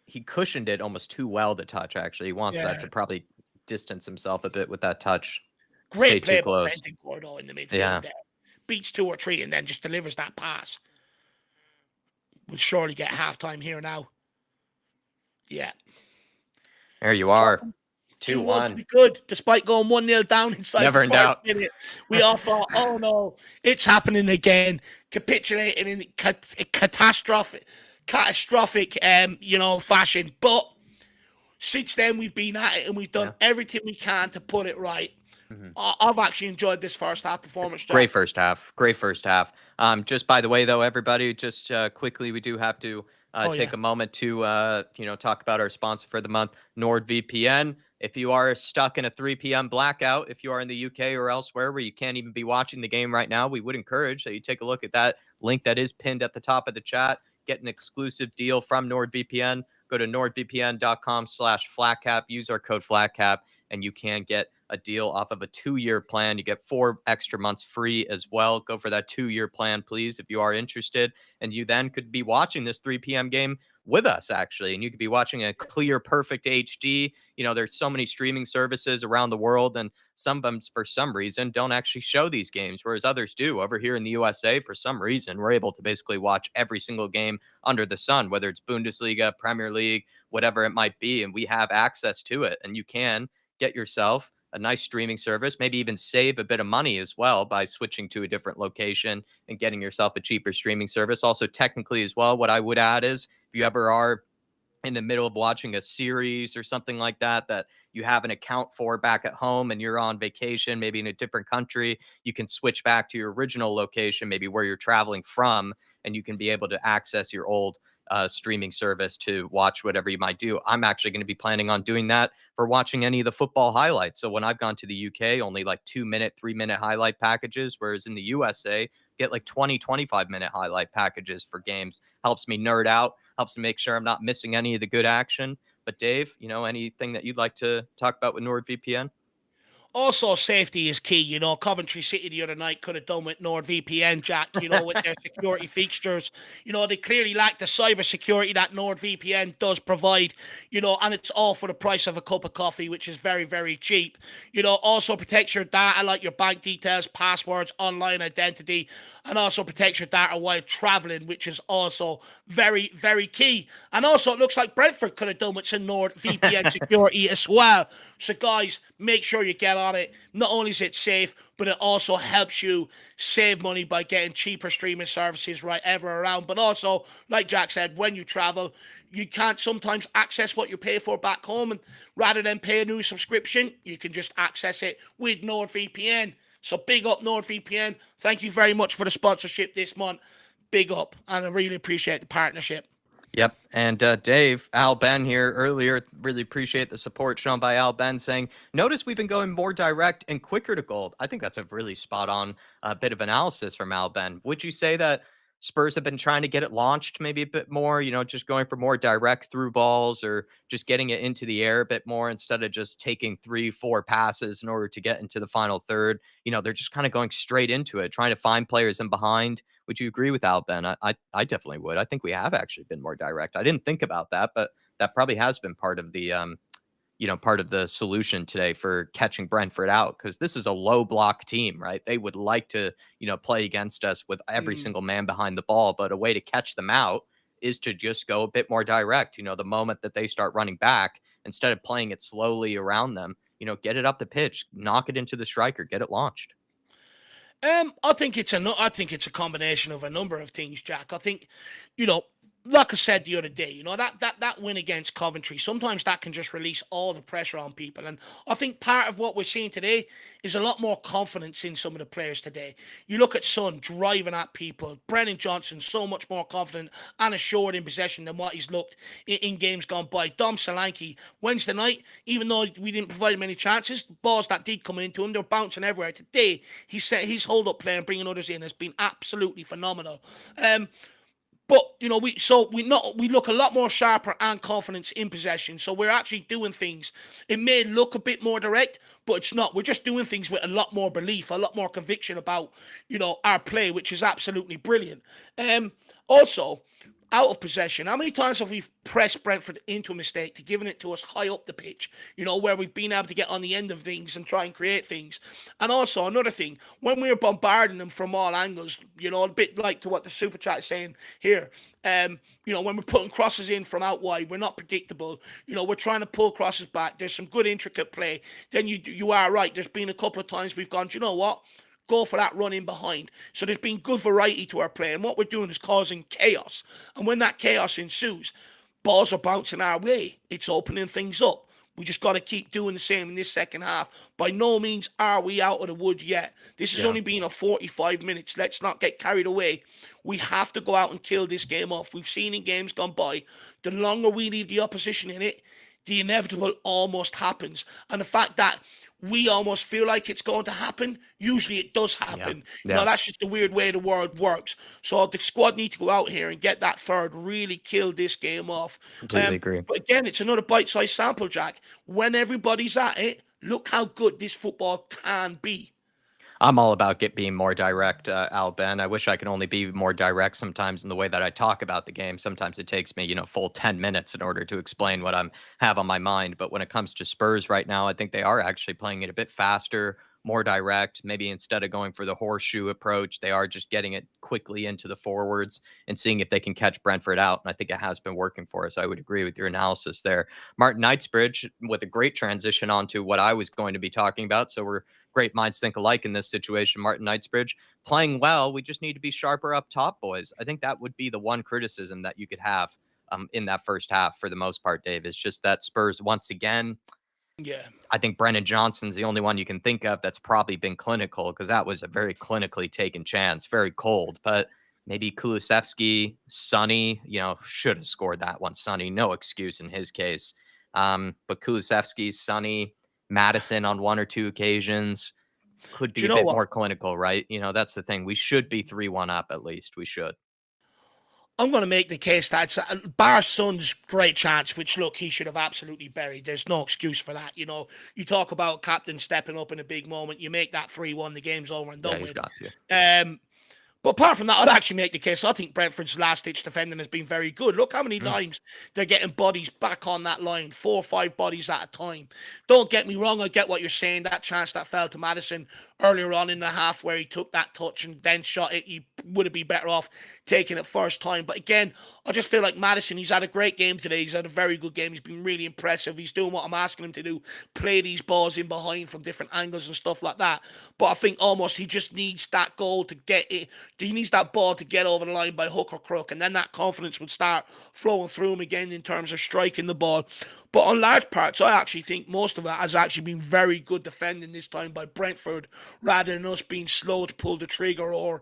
He cushioned it almost too well, the touch, actually. He wants that to probably distance himself a bit with that touch. Great play by Bentancur, though, in the midfield. Yeah. There. Beats 2 or 3 and then just delivers that pass. We'll surely get halftime here now. Yeah. There you are. 2-1. Be good, despite going 1-0 down inside. Never in doubt. We all thought, oh no, it's happening again. Capitulating in catastrophic, fashion. But since then we've been at it and we've done Yeah. everything we can to put it right. Mhm. I've actually enjoyed this first half performance, Great Jack. first half. Great first half. Just by the way, though, everybody, just quickly, we do have to Oh take yeah. a moment to talk about our sponsor for the month, NordVPN. If you are stuck in a 3 p.m. blackout, if you are in the UK or elsewhere where you can't even be watching the game right now, we would encourage that you take a look at that link that is pinned at the top of the chat. Get an exclusive deal from NordVPN. Go to nordvpn.com/flatcap. Use our code FLATCAP, and you can get a deal off of a 2-year plan. You get 4 extra months free as well. Go for that 2-year plan, please, if you are interested. And you then could be watching this 3 p.m. game with us, actually. And you could be watching a clear, perfect HD. There's so many streaming services around the world, and some of them, for some reason, don't actually show these games, whereas others do. Over here in the USA, for some reason, we're able to basically watch every single game under the sun, whether it's Bundesliga, Premier League, whatever it might be. And we have access to it. And you can get yourself a nice streaming service, maybe even save a bit of money as well by switching to a different location and getting yourself a cheaper streaming service. Also, technically, as well, what I would add is if you ever are in the middle of watching a series or something like that you have an account for back at home and you're on vacation, maybe in a different country, you can switch back to your original location, maybe where you're traveling from, and you can be able to access your old streaming service to watch whatever you might do. I'm actually going to be planning on doing that for watching any of the football highlights. So when I've gone to the UK, only like 2-minute, 3-minute highlight packages, whereas in the USA, get like 20, 25-minute highlight packages for games. Helps me nerd out, helps me make sure I'm not missing any of the good action. But Dave, anything that you'd like to talk about with NordVPN? Also, safety is key. Coventry City the other night could have done with NordVPN, Jack, with their security fixtures. They clearly lack the cyber security that NordVPN does provide, and it's all for the price of a cup of coffee, which is very, very cheap. Also protects your data like your bank details, passwords, online identity, and also protects your data while traveling, which is also very, very key. And also, it looks like Brentford could have done with some NordVPN security as well. So, guys, make sure you get on it. Not only is it safe, but it also helps you save money by getting cheaper streaming services right ever around. But also, like Jack said, when you travel, you can't sometimes access what you pay for back home. And rather than pay a new subscription, you can just access it with NordVPN. So big up NordVPN. Thank you very much for the sponsorship this month. Big up. And I really appreciate the partnership. Yep. And Dave, Al Ben here earlier, really appreciate the support shown by Al Ben saying, notice we've been going more direct and quicker to gold. I think that's a really spot on bit of analysis from Al Ben. Would you say that Spurs have been trying to get it launched maybe a bit more, just going for more direct through balls or just getting it into the air a bit more instead of just taking 3-4 passes in order to get into the final third? They're just kind of going straight into it, trying to find players in behind. Would you agree with Al Ben? I definitely would. I think we have actually been more direct. I didn't think about that, but that probably has been part of the part of the solution today for catching Brentford out, because this is a low block team, right? They would like to, play against us with every single man behind the ball, but a way to catch them out is to just go a bit more direct. The moment that they start running back, instead of playing it slowly around them, get it up the pitch, knock it into the striker, get it launched. I think it's a combination of a number of things, Jack. I think, you know, like I said the other day, that win against Coventry, sometimes that can just release all the pressure on people. And I think part of what we're seeing today is a lot more confidence in some of the players today. You look at Son driving at people, Brennan Johnson so much more confident and assured in possession than what he's looked in games gone by. Dom Solanke, Wednesday night, even though we didn't provide him any chances, balls that did come into him, they're bouncing everywhere. Today, his hold-up play and bringing others in has been absolutely phenomenal. But we look a lot more sharper and confidence in possession. So we're actually doing things. It may look a bit more direct, but it's not. We're just doing things with a lot more belief, a lot more conviction about our play, which is absolutely brilliant. Also, out of possession, how many times have we pressed Brentford into a mistake to giving it to us high up the pitch, where we've been able to get on the end of things and try and create things? And also, another thing, when we're bombarding them from all angles, a bit like to what the Super Chat is saying here, when we're putting crosses in from out wide, we're not predictable. We're trying to pull crosses back. There's some good intricate play. Then you are right. There's been a couple of times we've gone, do you know what? Go for that run in behind. So there's been good variety to our play. And what we're doing is causing chaos. And when that chaos ensues, balls are bouncing our way. It's opening things up. We just got to keep doing the same in this second half. By no means are we out of the woods yet. This has Yeah. only been a 45 minutes. Let's not get carried away. We have to go out and kill this game off. We've seen in games gone by, the longer we leave the opposition in it, the inevitable almost happens. And the fact that we almost feel like it's going to happen, usually it does happen. Yeah. That's just the weird way the world works. So the squad need to go out here and get that third, really kill this game off. Completely agree. But again, it's another bite-sized sample, Jack. When everybody's at it, look how good this football can be. I'm all about being more direct, Al Ben. I wish I could only be more direct sometimes in the way that I talk about the game. Sometimes it takes me, full 10 minutes in order to explain what I have on my mind. But when it comes to Spurs right now, I think they are actually playing it a bit faster, more direct. Maybe instead of going for the horseshoe approach, they are just getting it quickly into the forwards and seeing if they can catch Brentford out. And I think it has been working for us. I would agree with your analysis there. Martin Knightsbridge with a great transition onto what I was going to be talking about. So we're great minds think alike in this situation. Martin Knightsbridge playing well. We just need to be sharper up top, boys. I think that would be the one criticism that you could have in that first half for the most part, Dave. Is just that Spurs, once again, I think Brennan Johnson's the only one you can think of that's probably been clinical, because that was a very clinically taken chance, very cold. But maybe Kulusevski, Sonny, should have scored that one. Sonny, no excuse in his case. But Kulusevski, Sonny, Maddison on one or two occasions could be a bit more clinical, right? That's the thing. We should be 3-1 up at least. We should. I'm going to make the case that bar Son's great chance, which, look, he should have absolutely buried. There's no excuse for that. You talk about captain stepping up in a big moment. You make that 3-1, the game's over and done with. He's got to. But apart from that, I'd actually make the case. I think Brentford's last-ditch defending has been very good. Look how many lines they're getting bodies back on that line, 4 or 5 bodies at a time. Don't get me wrong, I get what you're saying. That chance that fell to Maddison earlier on in the half where he took that touch and then shot it, he would have been better off taking it first time. But again, I just feel like Maddison, he's had a great game today. He's had a very good game. He's been really impressive. He's doing what I'm asking him to do, play these balls in behind from different angles and stuff like that. But I think almost he just needs that goal to get it. He needs that ball to get over the line by hook or crook, and then that confidence would start flowing through him again in terms of striking the ball. But on large parts, I actually think most of it has actually been very good defending this time by Brentford, rather than us being slow to pull the trigger or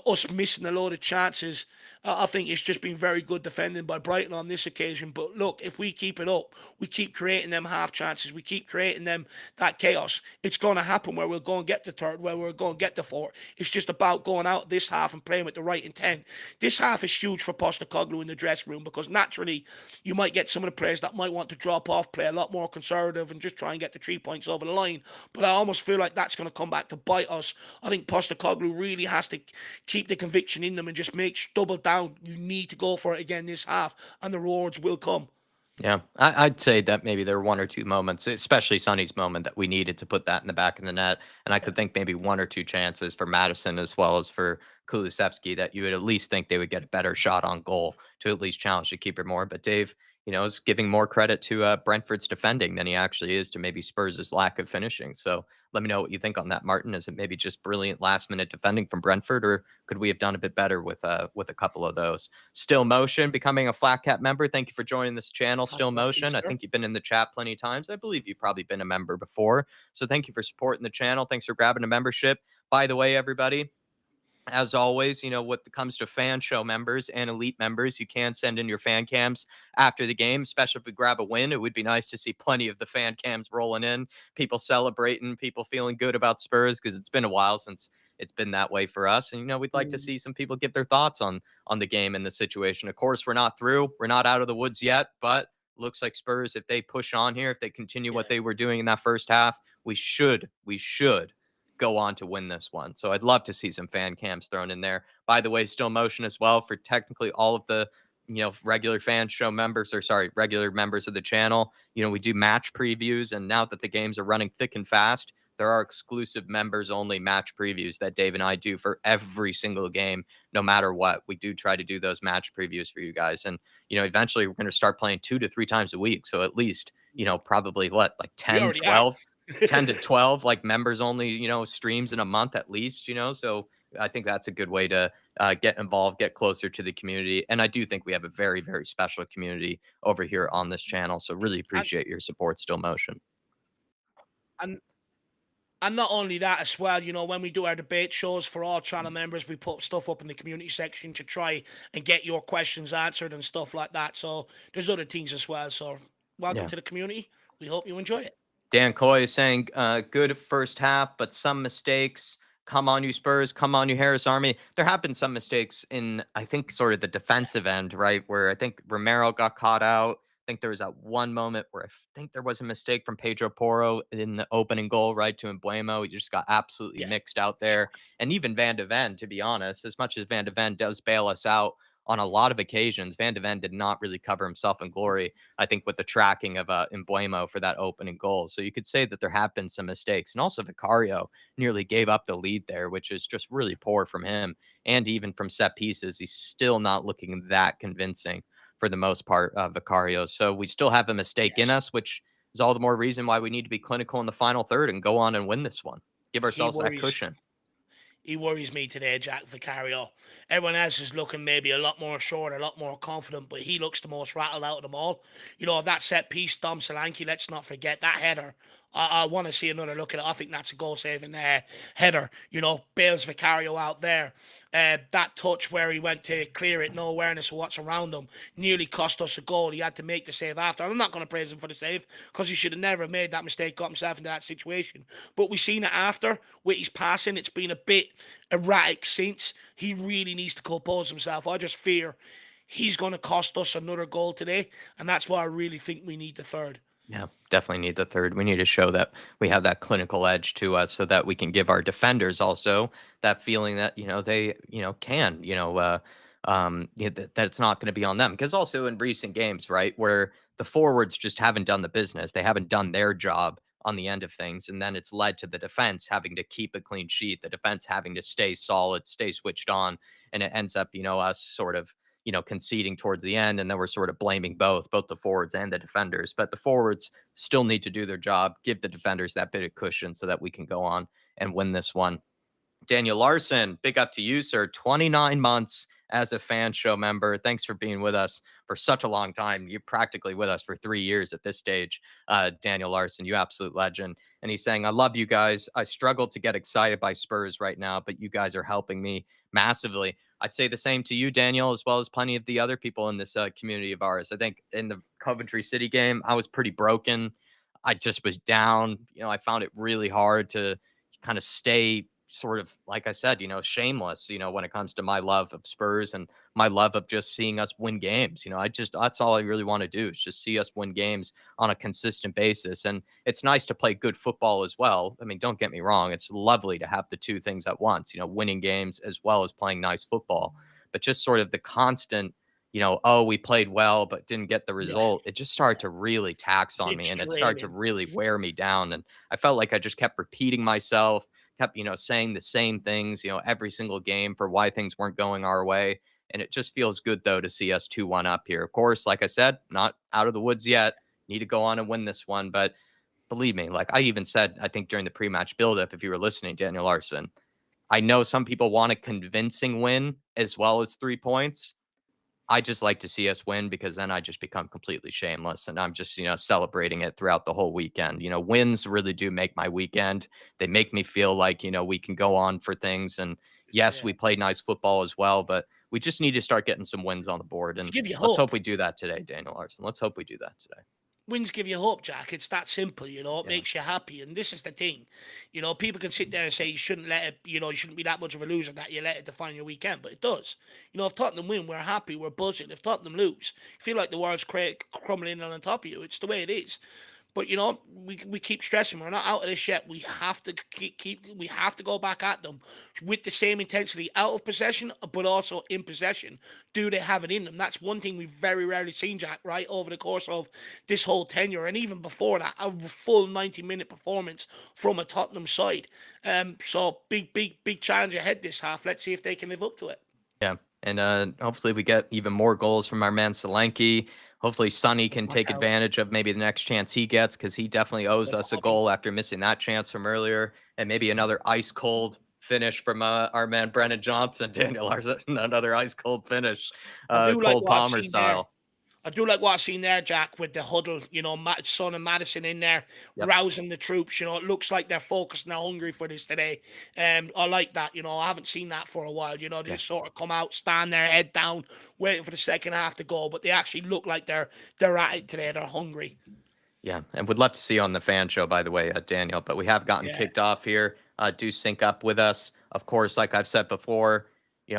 us missing a load of chances. I think it's just been very good defending by Brighton on this occasion. But look, if we keep it up, we keep creating them half chances, we keep creating them that chaos, it's going to happen where we'll go and get the third, where we're going to get the fourth. It's just about going out this half and playing with the right intent. This half is huge for Postecoglou in the dressing room, because naturally you might get some of the players that might want to drop off, play a lot more conservative and just try and get the 3 points over the line. But I almost feel like that's going to come back to bite us. I think Postecoglou really has to keep the conviction in them and just double down. You need to go for it again this half, and the rewards will come. Yeah, I'd say that maybe there were 1 or 2 moments, especially Sonny's moment, that we needed to put that in the back of the net. And I could think maybe 1 or 2 chances for Maddison as well as for Kulusevski that you would at least think they would get a better shot on goal to at least challenge the keeper more. But Dave, is giving more credit to Brentford's defending than he actually is to maybe Spurs' lack of finishing. So let me know what you think on that, Martin. Is it maybe just brilliant last-minute defending from Brentford, or could we have done a bit better with a couple of those? Still Motion, becoming a Flat Cap member. Thank you for joining this channel, Still Motion. I think you've been in the chat plenty of times. I believe you've probably been a member before. So thank you for supporting the channel. Thanks for grabbing a membership. By the way, everybody, as always, when it comes to fan show members and elite members, you can send in your fan cams after the game, especially if we grab a win. It would be nice to see plenty of the fan cams rolling in, people celebrating, people feeling good about Spurs, because it's been a while since it's been that way for us. And, we'd like to see some people give their thoughts on the game and the situation. Of course, we're not through. We're not out of the woods yet, but looks like Spurs, if they push on here, if they continue what they were doing in that first half, we should go on to win this one. So I'd love to see some fan cams thrown in there. By the way, Still Motion as well for technically all of the regular fan show members, or regular members of the channel. We do match previews, and now that the games are running thick and fast, there are exclusive members only match previews that Dave and I do for every single game, no matter what. We do try to do those match previews for you guys. And, eventually we're going to start playing 2 to 3 times a week. So at least, probably like 10, 12. 10 to 12 like members only, streams in a month at least, so I think that's a good way to get involved, get closer to the community. And I do think we have a very, very special community over here on this channel. So really and appreciate your support, Still Motion. and And not only that as well, when we do our debate shows for all channel members, we put stuff up in the community section to try and get your questions answered and stuff like that. So there's other things as well. So welcome Yeah. to the community. We hope you enjoy it. Dan Coy is saying, good first half, but some mistakes. Come on, you Spurs. Come on, you Harris Army. There have been some mistakes in, I think, sort of the defensive end, right? Where I think Romero got caught out. I think there was that one moment where I think there was a mistake from Pedro Porro in the opening goal, right, to Embuemo. He just got absolutely Yeah. mixed out there. And even Van de Ven, to be honest, as much as Van de Ven does bail us out on a lot of occasions, Van de Ven did not really cover himself in glory, I think, with the tracking of Embuemo for that opening goal. So you could say that there have been some mistakes. And also Vicario nearly gave up the lead there, which is just really poor from him. And even from set pieces, he's still not looking that convincing for the most part, Vicario. So we still have a mistake in Yes. us, which is all the more reason why we need to be clinical in the final third and go on and win this one. Give He ourselves that worries. cushion. He worries me today, Jack Vicario. Everyone else is looking maybe a lot more assured, a lot more confident, but he looks the most rattled out of them all. That set piece, Dom Solanke, let's not forget that header. I want to see another look at it. I think that's a goal-saving header. Bails Vicario out there. That touch where he went to clear it, no awareness of what's around him, nearly cost us a goal. He had to make the save after. I'm not going to praise him for the save because he should have never made that mistake, got himself into that situation. But we've seen it after with his passing. It's been a bit erratic since. He really needs to compose himself. I just fear he's going to cost us another goal today, and that's why I really think we need the third. Yeah, definitely need the third. We need to show that we have that clinical edge to us so that we can give our defenders also that feeling that, they, can, that it's not going to be on them. Because also in recent games, right, where the forwards just haven't done the business, they haven't done their job on the end of things. And then it's led to the defense having to keep a clean sheet, the defense having to stay solid, stay switched on. And it ends up, us sort of conceding towards the end. And then we're sort of blaming both the forwards and the defenders. But the forwards still need to do their job, give the defenders that bit of cushion so that we can go on and win this one. Daniel Larson, big up to you, sir. 29 months as a fan show member. Thanks for being with us for such a long time. You're practically with us for 3 years at this stage. Daniel Larson, you absolute legend. And he's saying, I love you guys. I struggle to get excited by Spurs right now, but you guys are helping me massively. I'd say the same to you, Daniel, as well as plenty of the other people in this community of ours. I think in the Coventry City game, I was pretty broken. I just was down. I found it really hard to kind of stay sort of, like I said, shameless, when it comes to my love of Spurs and my love of just seeing us win games. That's all I really want to do is just see us win games on a consistent basis. And it's nice to play good football as well. I mean, don't get me wrong. It's lovely to have the two things at once, winning games as well as playing nice football, but just sort of the constant, oh, we played well, but didn't get the Yeah, result. It just started to really tax on me it's and it started to draining. really wear me down. And I felt like I just kept repeating myself, kept, saying the same things, every single game for why things weren't going our way. And it just feels good, though, to see us 2-1 up here. Of course, like I said, not out of the woods yet. Need to go on and win this one. But believe me, like I even said, I think during the pre-match buildup, if you were listening, Daniel Larson, I know some people want a convincing win as well as 3 points. I just like to see us win because then I just become completely shameless and I'm just, celebrating it throughout the whole weekend. Wins really do make my weekend. They make me feel like, we can go on for things. And yes, Yeah. we played nice football as well, but we just need to start getting some wins on the board. To And give you let's hope hope. we do that today, Daniel Larson. Let's hope we do that today. Wins give you hope, Jack. It's that simple, It Yeah. makes you happy, and this is the thing. People can sit there and say you shouldn't let it. You shouldn't be that much of a loser that you let it define your weekend, but it does. If Tottenham win, we're happy, we're buzzing. If Tottenham lose, you feel like the world's crumbling on top of you. It's the way it is. But we keep stressing we're not out of this yet. We have to we have to go back at them with the same intensity out of possession, but also in possession. Do they have it in them? That's one thing we've very rarely seen, Jack. Right over the course of this whole tenure, and even before that, a full 90-minute performance from a Tottenham side. So big challenge ahead this half. Let's see if they can live up to it. Yeah. And hopefully we get even more goals from our man Solanke. Hopefully Sonny can Watch take out. advantage of maybe the next chance he gets, because he definitely owes us a goal after missing that chance from earlier. And maybe another ice cold finish from our man Brennan Johnson. Daniel Larson, another ice cold finish, I do like Cole what I've Palmer seen there. style. I do like what I've seen there, Jack, with the huddle, Son and Maddison in there, Yep. rousing the troops. It looks like they're focused and they're hungry for this today. I like that. I haven't seen that for a while. They just sort of come out, stand there, head down, waiting for the second half to go. But they actually look like they're at it today. They're hungry. Yeah, and would love to see you on the fan show, by the way, Daniel. But we have gotten Yeah. kicked off here. Do sync up with us. Of course, like I've said before,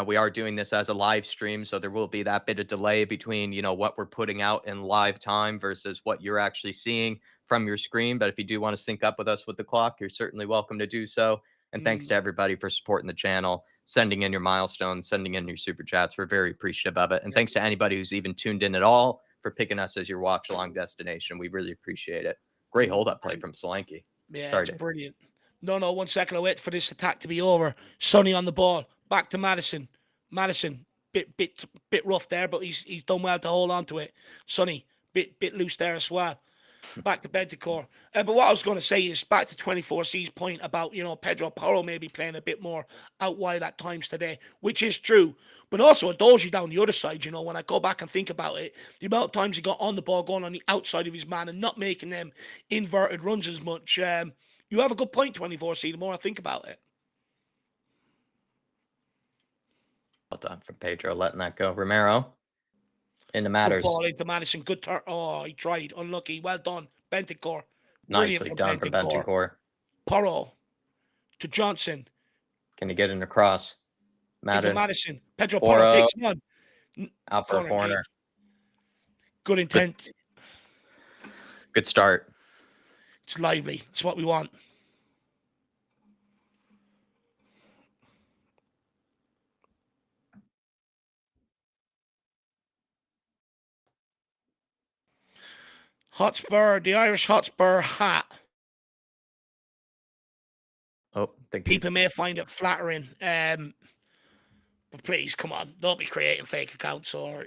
we are doing this as a live stream, so there will be that bit of delay between, what we're putting out in live time versus what you're actually seeing from your screen. But if you do want to sync up with us with the clock, you're certainly welcome to do so. And thanks to everybody for supporting the channel, sending in your milestones, sending in your super chats. We're very appreciative of it. And thanks to anybody who's even tuned in at all for picking us as your watch along destination. We really appreciate it. Great hold up play from Solanke. Yeah, Sorry, it's Dave. brilliant. No, 1 second. I wait for this attack to be over. Sonny on the ball. Back to Maddison. Maddison, bit rough there, but he's done well to hold on to it. Sonny, bit loose there as well. Back to Bentancur. But what I was going to say is back to 24C's point about, Pedro Porro maybe playing a bit more out wide at times today, which is true. But also Adoji down the other side, when I go back and think about it, the amount of times he got on the ball, going on the outside of his man and not making them inverted runs as much. You have a good point, 24C, the more I think about it. Well done from Pedro, letting that go. Romero into Matters. Good ball into Maddison. Good turn. Oh, he tried. Unlucky. Well done. Bentancur. Nicely done from Bentancur. Porro to Johnson. Can he get in across? Into Maddison. Pedro Porro takes one. Out for a corner. Good intent. Good start. It's lively. It's what we want. Hotspur, the Irish Hotspur hat. Oh, people may find it flattering. But please, come on, don't be creating fake accounts or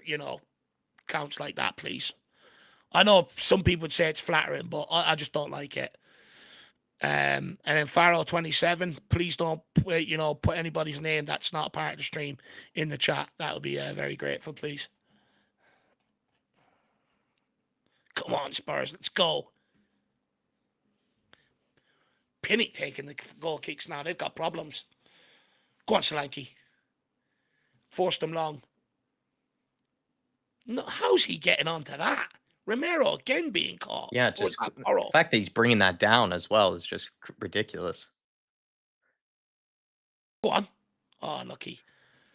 accounts like that, please. I know some people would say it's flattering, but I just don't like it. And then Pharaoh27, please don't put anybody's name that's not part of the stream in the chat. That would be very grateful, please. Come on, Spurs, let's go. Pinnock taking the goal kicks now. They've got problems. Go on, Solanke. Force them long. No, how's he getting onto that? Romero again being caught. Yeah, just the fact that he's bringing that down as well is just ridiculous. Go on. Oh, lucky.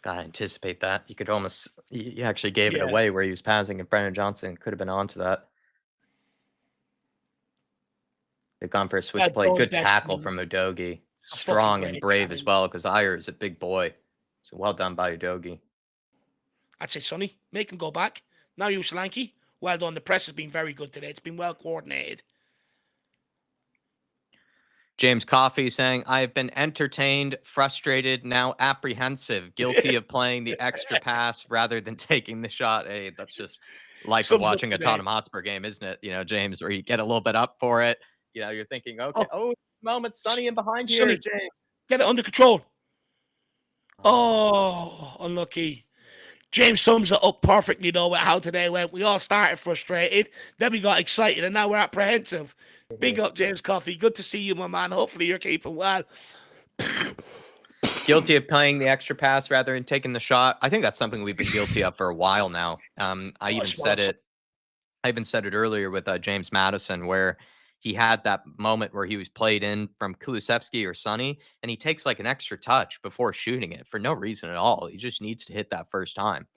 Gotta anticipate that. You could almost, he actually gave it away where he was passing, and Brennan Johnson could have been onto that. They've gone for a switch play. Good tackle from Udogie. Strong and brave as well, because Iyer is a big boy. So well done by Udogie. I'd say, Sonny, make him go back. Now you, Solanke. Well done. The press has been very good today. It's been well coordinated. James Coffey saying, I have been entertained, frustrated, now apprehensive, guilty of playing the extra pass rather than taking the shot. Hey, that's just life of watching a Tottenham Hotspur game, isn't it? James, where you get a little bit up for it. You're thinking, okay, moment, Sonny in behind here, James. Get it under control. Oh, unlucky. James sums it up perfectly, though, with how today went. We all started frustrated, then we got excited, and now we're apprehensive. Big up, James Coffey. Good to see you, my man. Hopefully you're keeping well. Guilty of playing the extra pass rather than taking the shot. I think that's something we've been guilty of for a while now. I even said it earlier with James Maddison, where he had that moment where he was played in from Kulusevski or Sonny, and he takes like an extra touch before shooting it for no reason at all. He just needs to hit that first time.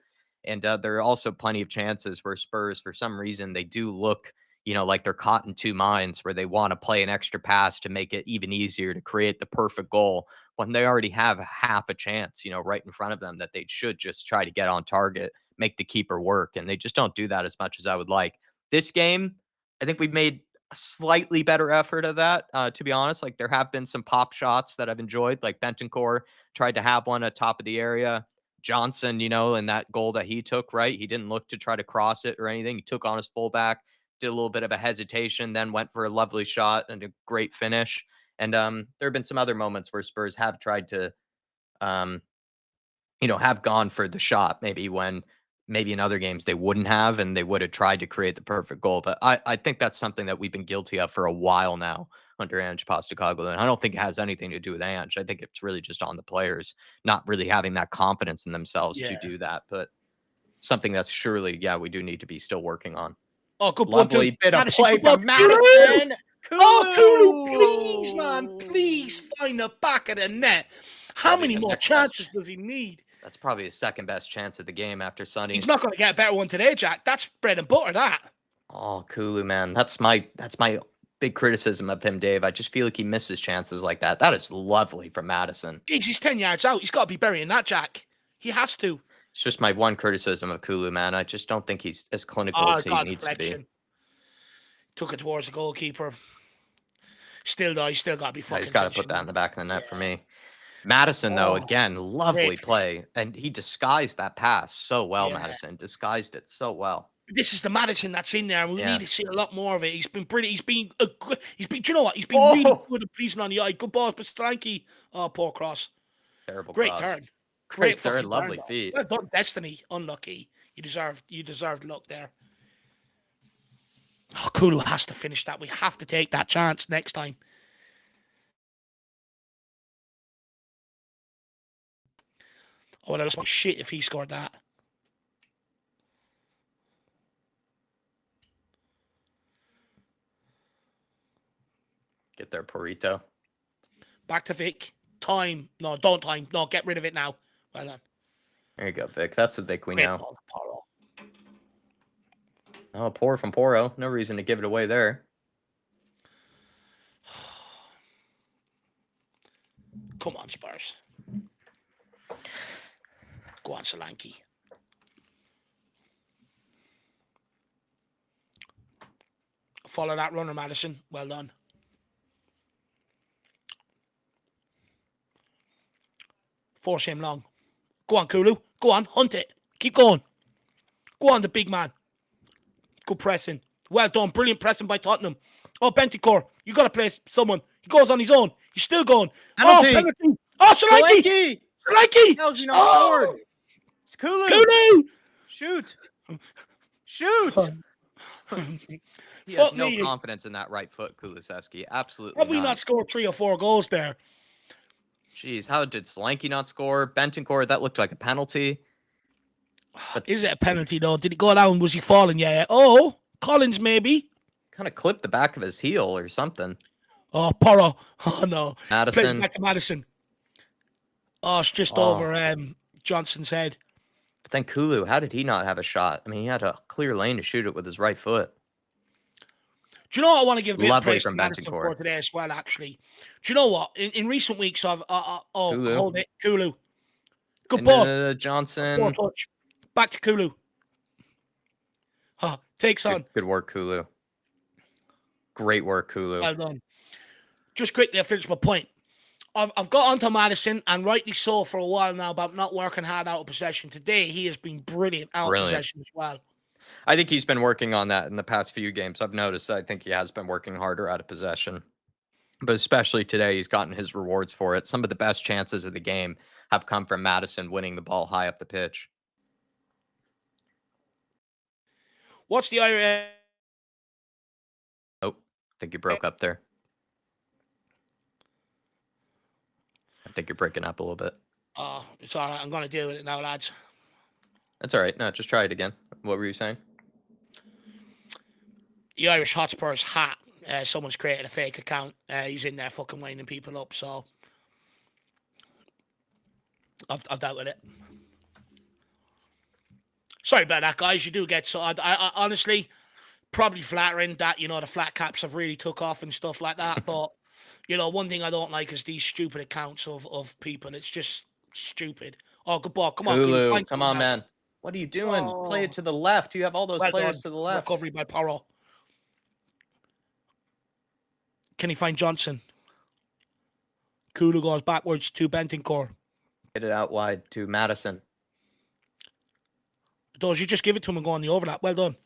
And there are also plenty of chances where Spurs, for some reason, they do look, like they're caught in two minds, where they want to play an extra pass to make it even easier to create the perfect goal when they already have half a chance, right in front of them that they should just try to get on target, make the keeper work. And they just don't do that as much as I would like. This game, I think we've made a slightly better effort of that, to be honest. Like, there have been some pop shots that I've enjoyed, like Bentancur tried to have one at top of the area. Johnson, you know, and that goal that he took, right? He didn't look to try to cross it or anything. He took on his fullback, did a little bit of a hesitation, then went for a lovely shot and a great finish. And there have been some other moments where Spurs have tried to, um, you know, have gone for the shot, maybe when maybe in other games they wouldn't have, and they would have tried to create the perfect goal. But I think that's something that we've been guilty of for a while now under Ange Postecoglou, and I don't think it has anything to do with Ange. I think it's really just on the players not really having that confidence in themselves to Yeah. do that. But something that's surely, yeah, we do need to be still working on. Oh, good ball, Lovely bit of Maddison. play Good ball, from Kulu! Maddison. Oh, Kulu, please, man, Kulu! please find the back of the net. How Probably many the more next best chances does he need? That's probably his second best chance of the game after He's Sonny's. not going to get a better one today, Jack. That's bread and butter, that. Oh, Kulu, man. That's my big criticism of him, Dave. I just feel like he misses chances like that. That is lovely from Maddison. Jeez, he's 10 yards out. He's got to be burying that, Jack. He has to. It's just my one criticism of Kulu, man. I just don't think he's as clinical as he God, needs to be. deflection. Took it towards the goalkeeper. Still, though, he's still got to be Yeah, fucking he's got to put that in the back of the net for me. Maddison, though, again, lovely play. And he disguised that pass so well, Maddison. Disguised it so well. This is the Maddison that's in there. We need to see a lot more of it. He's been pretty. He's been. Do you know what? He's been really good at pleasing on the eye. Good ball, but Solanke. Oh, poor cross. Terrible. Great cross. turn. Great turn. Lovely feet. Well done, Destiny. Unlucky. You deserved luck there. Oh, Kulu has to finish that. We have to take that chance next time. Oh, that was my shit if he scored that. Get there, Porito. Back to Vic. Time. No, don't time. No, get rid of it now. Well done. There you go, Vic. That's the Vic we know. Ball, Oh, poor from Poro. No reason to give it away there. Come on, Spurs. Go on, Solanke. Follow that runner, Maddison. Well done. Force him long. Go on, Kulu. Go on, hunt it. Keep going. Go on, the big man. Good pressing. Well done. Brilliant pressing by Tottenham. Oh, Bentancur. You got to play someone. He goes on his own. He's still going. Penalty. Oh, penalty. Oh, Solanke. Solanke. How's he not scored? It's Kulu. Kulu. Shoot. Shoot. He has no confidence in that right foot, Kulusevski. Absolutely Have we not scored 3 or 4 goals there? Jeez, how did Solanke not score? Bentancur, that looked like a penalty. But is it a penalty, though? Did he go down? Was he falling? Yeah. Oh, Collins, maybe. Kind of clipped the back of his heel or something. Oh, Porro. Oh, no. Maddison. Plays back to Maddison. Oh, it's just over Johnson's head. But then Kulu, how did he not have a shot? I mean, he had a clear lane to shoot it with his right foot. Do you know what I want to give a bit of praise from to Maddison for today as well, actually? Do you know what? In recent weeks, I've... Kulu. Hold it. Kulu. Good ball. Johnson. Poor touch. Back to Kulu. Takes on. Good work, Kulu. Great work, Kulu. Well done. Just quickly, I finished my point. I've got onto Maddison, and rightly so for a while now, about not working hard out of possession. Today, he has been brilliant out of possession as well. I think he's been working on that in the past few games. I've noticed. I think he has been working harder out of possession. But especially today, he's gotten his rewards for it. Some of the best chances of the game have come from Maddison winning the ball high up the pitch. What's the Irish? Oh, I think you broke up there. I think you're breaking up a little bit. Oh, it's all right. I'm going to deal with it now, lads. That's all right. No, just try it again. What were you saying? The Irish Hotspur's hat. Someone's created a fake account. He's in there fucking winding people up, so I've dealt with it. Sorry about that, guys. You do get so. I honestly, probably flattering that, you know, the flat caps have really took off and stuff like that. But, you know, one thing I don't like is these stupid accounts of people. It's just stupid. Oh, good ball. Come on. Kulu, come on, man. What are you doing? Play it to the left. You have all those players to the left. Recovery by Porro. Can he find Johnson? Kulu goes backwards to Bentancur. Get it out wide to Maddison. Does you just give it to him and go on the overlap? Well done.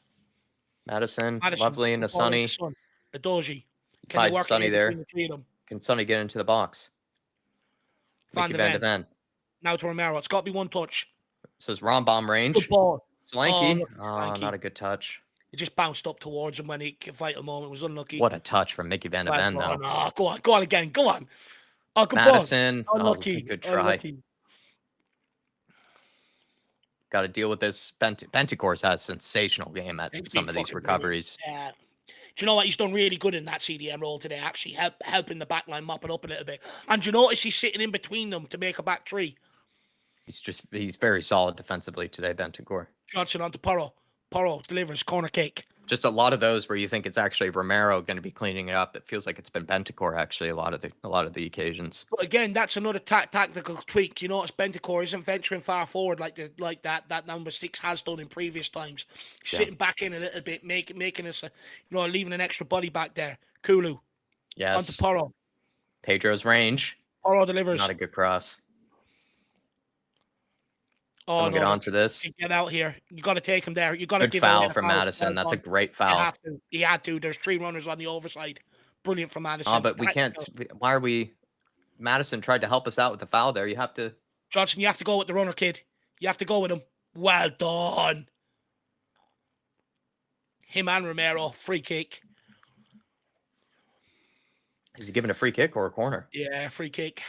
Maddison, Maddison, lovely into good ball Sonny. Son. Adoji. Can they Fight work Sonny it in there. between the three of them? Can Sonny get into the box? Van Mickey de Van de Ven. Ven. Now to Romero. It's got to be one touch. This is Rombomb range. Good ball. Solanke. look, Oh, Solanke. not a good touch. It just bounced up towards him when he vital moment was unlucky. What a touch from Mickey Van de Ven, though. No, go on again. Go on. Oh, good Maddison. ball. Oh, Unlucky. good try. Unlucky. Got to deal with this. Bentancur's had a sensational game at some of these recoveries. Yeah. Do you know what? He's done really good in that CDM role today, actually, helping the back line mop it up a little bit. And do you notice he's sitting in between them to make a back three? He's very solid defensively today, Bentancur. Johnson onto Porro. Porro delivers corner kick. Just a lot of those where you think it's actually Romero going to be cleaning it up. It feels like it's been Bentancur actually a lot of the occasions. But again, that's another tactical tweak. You notice Bentancur isn't venturing far forward like that number 6 has done in previous times. Sitting back in a little bit, making us, leaving an extra body back there. Kulu. Yes. Onto Porro. Pedro's range. Porro delivers. Not a good cross. Oh, get onto this. Get out here. You got to take him there. You got to give foul from Maddison. That's a great foul. He had to. There's 3 runners on the overside. Brilliant from Maddison. Oh, but we can't. Why are we? Madison tried to help us out with the foul there. You have to. Johnson, you have to go with the runner, kid. You have to go with him. Well done. Him and Romero. Free kick. Is he giving a free kick or a corner? Yeah, free kick.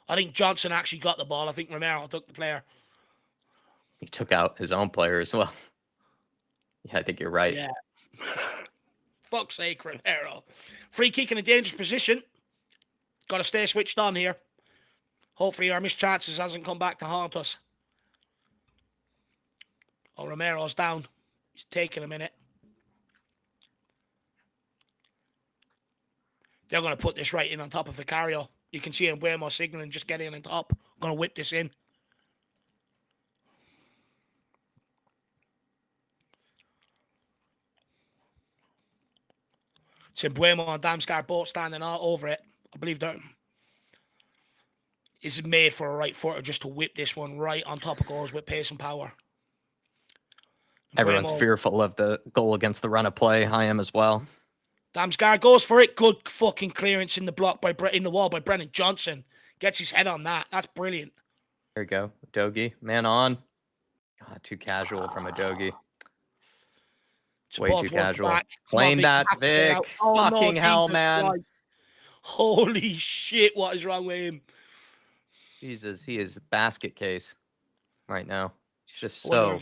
I think Johnson actually got the ball. I think Romero took the player. He took out his own player as well. Yeah, I think you're right. Yeah. Fuck's sake, Romero. Free kick in a dangerous position. Got to stay switched on here. Hopefully our missed chances hasn't come back to haunt us. Oh, Romero's down. He's taking a minute. They're going to put this right in on top of Vicario. You can see him way more signaling, just get in on top. I'm going to whip this in. It's Buemo and Damsgaard both standing all over it. I believe that is made for a right footer just to whip this one right on top of goals with pace and power. Everyone's fearful of the goal against the run of play. I am as well. Damsgaard goes for it. Good fucking clearance in the block in the wall by Brennan Johnson. Gets his head on that. That's brilliant. There you go. Dogi. Man on. God, too casual from a Dogi. Way too casual. Claim that, Vic. Fucking hell, man. Christ. Holy shit, what is wrong with him? Jesus, he is a basket case right now. He's just so...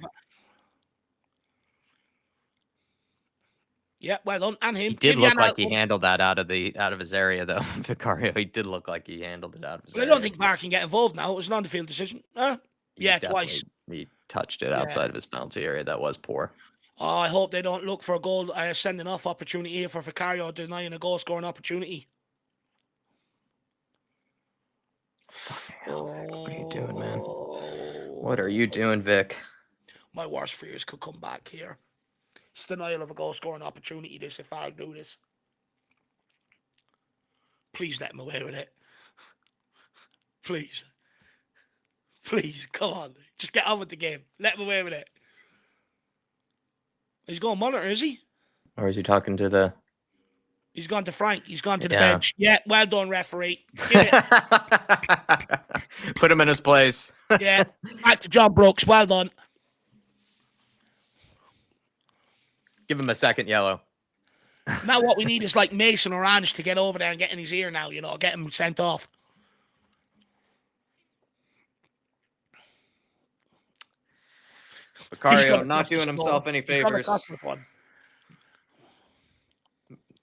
Yeah, well done. And him. He did look like he handled that out of his area, though. Vicario, he did look like he handled it out of his area. I don't think VAR can get involved now. It was an on-the-field decision. Yeah, twice. He touched it outside of his penalty area. That was poor. Oh, I hope they don't look for a goal sending off opportunity here for Vicario, denying a goal-scoring opportunity. Fucking hell, Vic. What are you doing, man? What are you doing, Vic? My worst fears could come back here. It's denial of a goal-scoring opportunity, this, if I do this. Please let him away with it. Please. Please, come on. Just get on with the game. Let him away with it. He's going monitor, is he? Or is he talking to the... He's gone to Frank. He's gone to the bench. Yeah, well done, referee. Give it. Put him in his place. Yeah, back to John Brooks. Well done. Give him a second yellow. Now what we need is like Mason or Ange to get over there and get in his ear now, get him sent off. Vicario not doing himself any favors.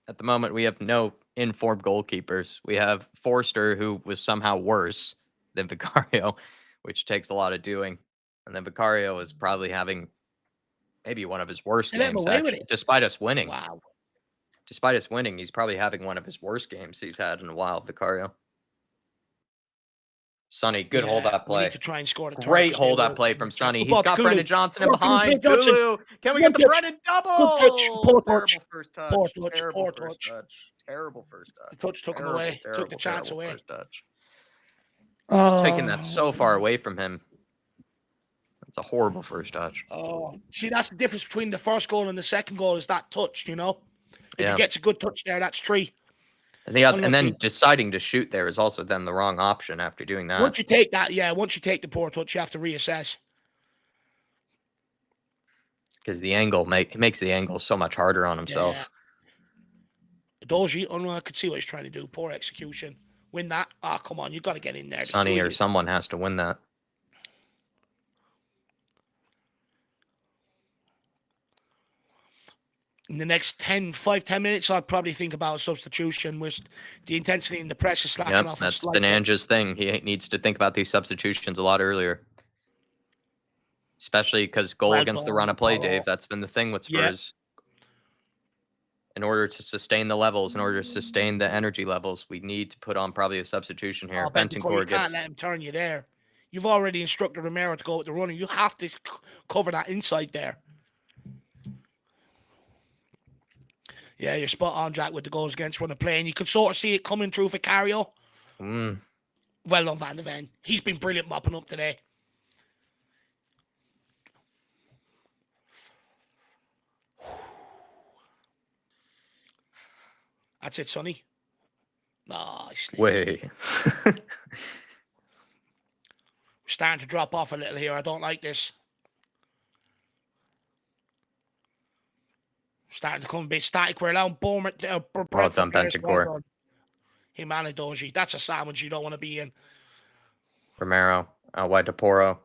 At the moment, we have no informed goalkeepers. We have Forster, who was somehow worse than Vicario, which takes a lot of doing. And then Vicario is probably having maybe one of his worst games, actually, despite us winning. Wow. Despite us winning, he's probably having one of his worst games he's had in a while, Vicario. Sonny, good hold-up play. We need to try and score Great hold-up play from Sonny. He's got Brennan Johnson in behind. Kulu. Can we get the Brennan double? Poor touch. First touch. Poor touch. Terrible first touch. The touch took him away. Took the chance away. First touch. Just taking that so far away from him. It's a horrible first touch. Oh, see, that's the difference between the first goal and the second goal is that touch, you know? If Yeah. he gets a good touch there, that's 3. And then deciding to shoot there is also then the wrong option after doing that. Once you take that, once you take the poor touch, you have to reassess. Because the angle makes the angle so much harder on himself. Yeah. Doji, I could see what he's trying to do. Poor execution. Win that. Ah, come on, you got to get in there. Sonny or someone has to win that. In the next 10 minutes, I'd probably think about a substitution with the intensity in the press is slacking off. That's been Ange's thing. He needs to think about these substitutions a lot earlier. Especially because goal against the run of play, Dave. That's been the thing with Spurs. In order to sustain the levels, in order to sustain the energy levels, we need to put on probably a substitution here. Bentancur, you can't let him turn you there. You've already instructed Romero to go with the runner. You have to cover that inside there. Yeah, you're spot on, Jack, with the goals against run of play. And you can sort of see it coming through for Cario. Well done, Van de Ven. He's been brilliant mopping up today. That's it, Sonny. Nice. Way. We're starting to drop off a little here. I don't like this. Starting to come a bit static. We're allowing Bournemouth. Well done, Bentancur. Himana Doji. That's a sandwich you don't want to be in. Romero. Out wide to Porro.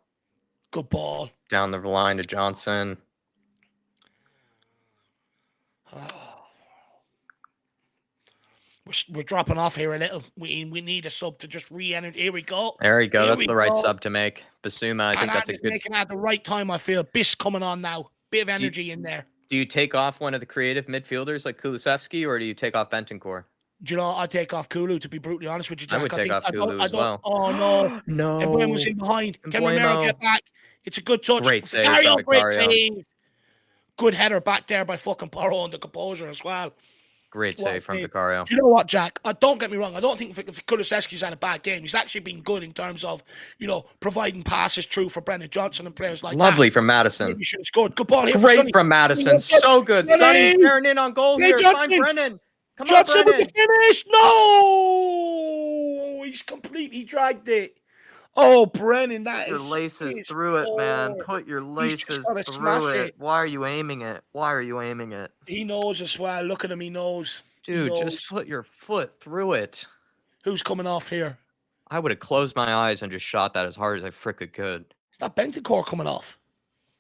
Good ball. Down the line to Johnson. We're dropping off here a little. We need a sub to just re-energy. Here we go. There we go. That's the right sub to make. Basuma, I think that's a good. Making at the right time. I feel Biss coming on now. Bit of energy in there. Do you take off one of the creative midfielders like Kulusevski, or do you take off Bentancur? Do you know, I'd take off Kulu, to be brutally honest with you, Jack. I would take off Kulu as well. Oh, no. No. Everyone was in behind. Can Romero get back? It's a good touch. Great save. Great save. Good header back there by fucking Porro under composure as well. Great save from Vicario. Do you know what, Jack? Don't get me wrong. I don't think Kulusevski's had a bad game. He's actually been good in terms of, providing passes through for Brennan Johnson and players like that. Lovely from Maddison. Maybe should have scored. Good ball here. Great from Maddison. So good. Sonny's staring in on goal here. Find Brennan. Come on, Johnson with the finish. No! He's completely dragged it. Oh, Brennan, Put your laces through it, man. Put your laces through it. Why are you aiming it? Why are you aiming it? He knows as well. Look at him. He knows. Dude, just put your foot through it. Who's coming off here? I would have closed my eyes and just shot that as hard as I frickin' could. Is that Bentancur coming off?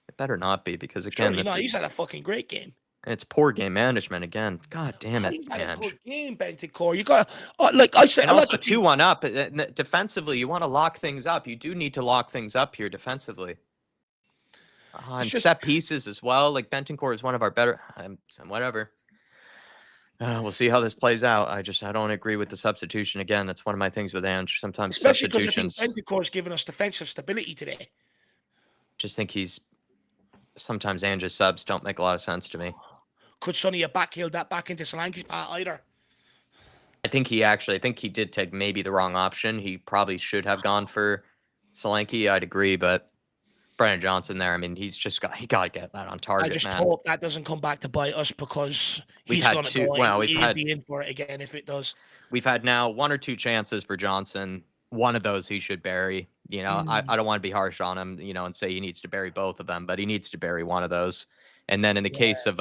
It better not be, because again, he's had a fucking great game. It's poor game management again. God damn it, He's had a good game, Bentancur. You got, like I said, and also 2-1 up. Defensively, you want to lock things up. You do need to lock things up here defensively. And set pieces as well. Like Bentancur is one of our better. Whatever. We'll see how this plays out. I don't agree with the substitution again. That's one of my things with Ange. Sometimes especially substitutions. Bentancur's given us defensive stability today. Just think sometimes Ange's subs don't make a lot of sense to me. Could Sonny have backheeled that back into Solanke's part either? I think he did take maybe the wrong option. He probably should have gone for Solanke. I'd agree, but Brennan Johnson there, I mean, he got to get that on target. I just hope that doesn't come back to bite us, because he's going to go. He'll be in for it again if it does. We've had now 1 or 2 chances for Johnson. One of those he should bury. I don't want to be harsh on him, and say he needs to bury both of them, but he needs to bury one of those. And then in the case of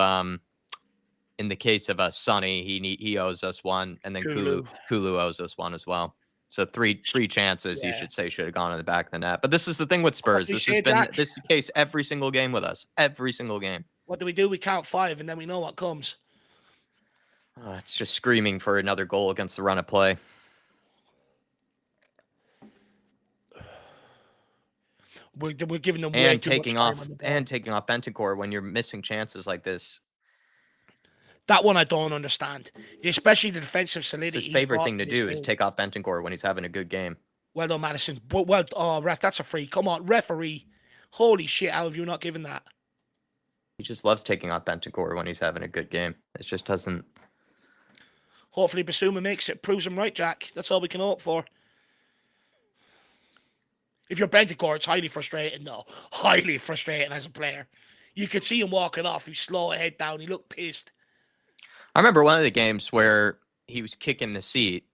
Sonny, he owes us one, and then Kulu owes us one as well. So three chances you should say should have gone in the back of the net. But this is the thing with Spurs. This is the case every single game with us. Every single game. What do? We count 5 and then we know what comes. It's just screaming for another goal against the run of play. We're giving them taking off Bentancur when you're missing chances like this. That one I don't understand, especially the defensive solidity. His favorite thing to do is take off Bentancur when he's having a good game. Well done, Maddison. Ref, that's a free. Come on, referee. Holy shit, how have you not given that? He just loves taking off Bentancur when he's having a good game. It just doesn't. Hopefully Basuma makes it, proves him right, Jack. That's all we can hope for. If you're Bentancur, it's highly frustrating, though. Highly frustrating as a player. You could see him walking off. He slowed head down. He looked pissed. I remember one of the games where he was kicking the seat.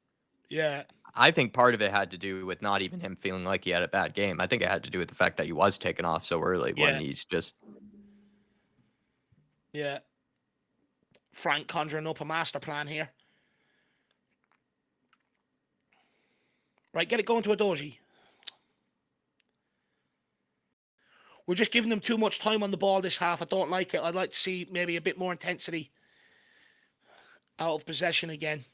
Yeah. I think part of it had to do with not even him feeling like he had a bad game. I think it had to do with the fact that he was taken off so early when he's just... Yeah. Frank conjuring up a master plan here. Right, get it going to a Doji. We're just giving them too much time on the ball this half. I don't like it. I'd like to see maybe a bit more intensity out of possession again.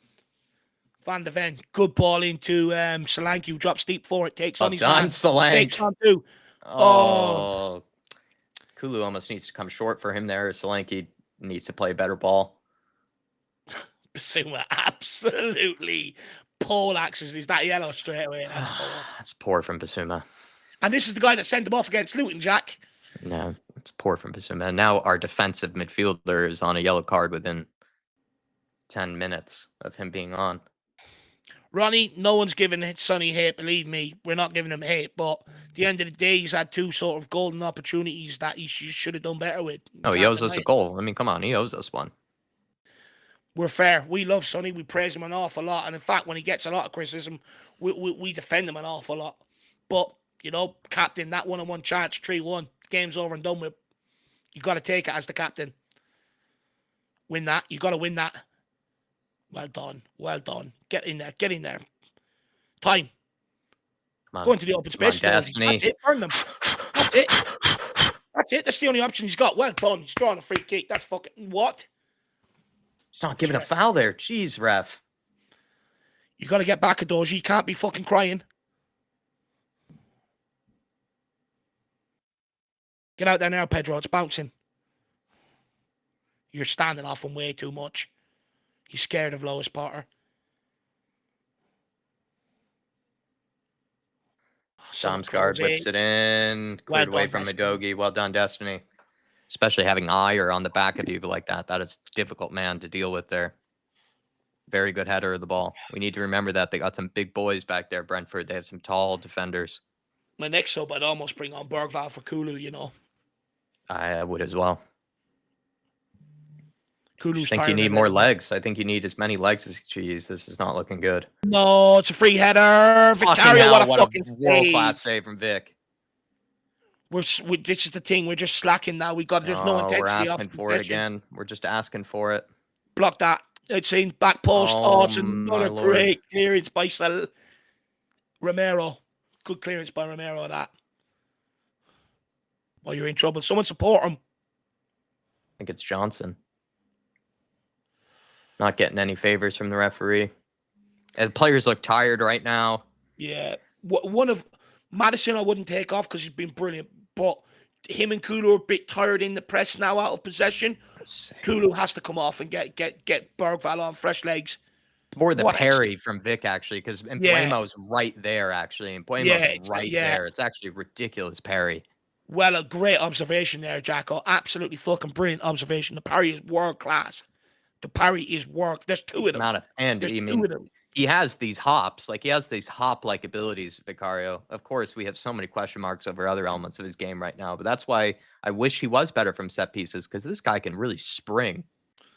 Van de Ven, good ball into Solanke, who drops deep for it. Takes on his man. Solanke. Takes on two. Oh. Kulu almost needs to come short for him there. Solanke needs to play a better ball. Basuma absolutely pole axes. Is that yellow straight away? That's poor. That's poor from Basuma. And this is the guy that sent him off against Luton, Jack. No, it's poor from Basuma. And now our defensive midfielder is on a yellow card within 10 minutes of him being on. Ronnie, no one's giving Sonny hate, believe me. We're not giving him hate, but at the end of the day, he's had two sort of golden opportunities that he should have done better with. Oh, he owes us a goal. I mean, come on, he owes us one. We're fair. We love Sonny. We praise him an awful lot. And in fact, when he gets a lot of criticism, we defend him an awful lot. But, you know, captain, that one-on-one chance, 3-1, game's over and done with. You got to take it as the captain. Win that. You got to win that. Well done. Well done. Get in there. Get in there. Time. Go into the open space. Destiny. That's it. Burn them. That's it. That's it. That's the only option he's got. Well done. He's drawing a free kick. That's fucking... What? He's not giving a foul there. Jeez, ref. You got to get back, Adoji. You can't be fucking crying. Get out there now, Pedro. It's bouncing. You're standing off him way too much. He's scared of Lois Potter. Damsgaard whips it in. Cleared away from Madogi. Well done, Destiny. Especially having Iyer on the back of you like that. That is difficult, man, to deal with there. Very good header of the ball. We need to remember that. They got some big boys back there, Brentford. They have some tall defenders. My next sub, I'd almost bring on Bergval for Kulu, you know. I would as well. Kulu's I think you need more legs. I think you need as many legs as Cheese. This is not looking good. No, it's a free header. Vicario, what a fucking world-class save from Vic. This is the thing. We're just slacking now. There's no intensity. We're asking for it again. We're just asking for it. Block that. It's in back post. Oh, it's another great clearance by Romero. Good clearance by Romero, that. Well, you're in trouble. Someone support him. I think it's Johnson. Not getting any favors from the referee. And the players look tired right now. Yeah. One of Maddison I wouldn't take off because he's been brilliant. But him and Kulu are a bit tired in the press now out of possession. Kulu has to come off and get Bergval on fresh legs. More the parry from Vic, actually, because Mbuemo's right there, actually. Mbuemo's right there. It's actually a ridiculous parry. Well, a great observation there, Jacko. Absolutely fucking brilliant observation. The parry is world class. The parry is work. There's two of them. He has these hops. Like, he has these hop-like abilities, Vicario. Of course, we have so many question marks over other elements of his game right now. But that's why I wish he was better from set pieces, because this guy can really spring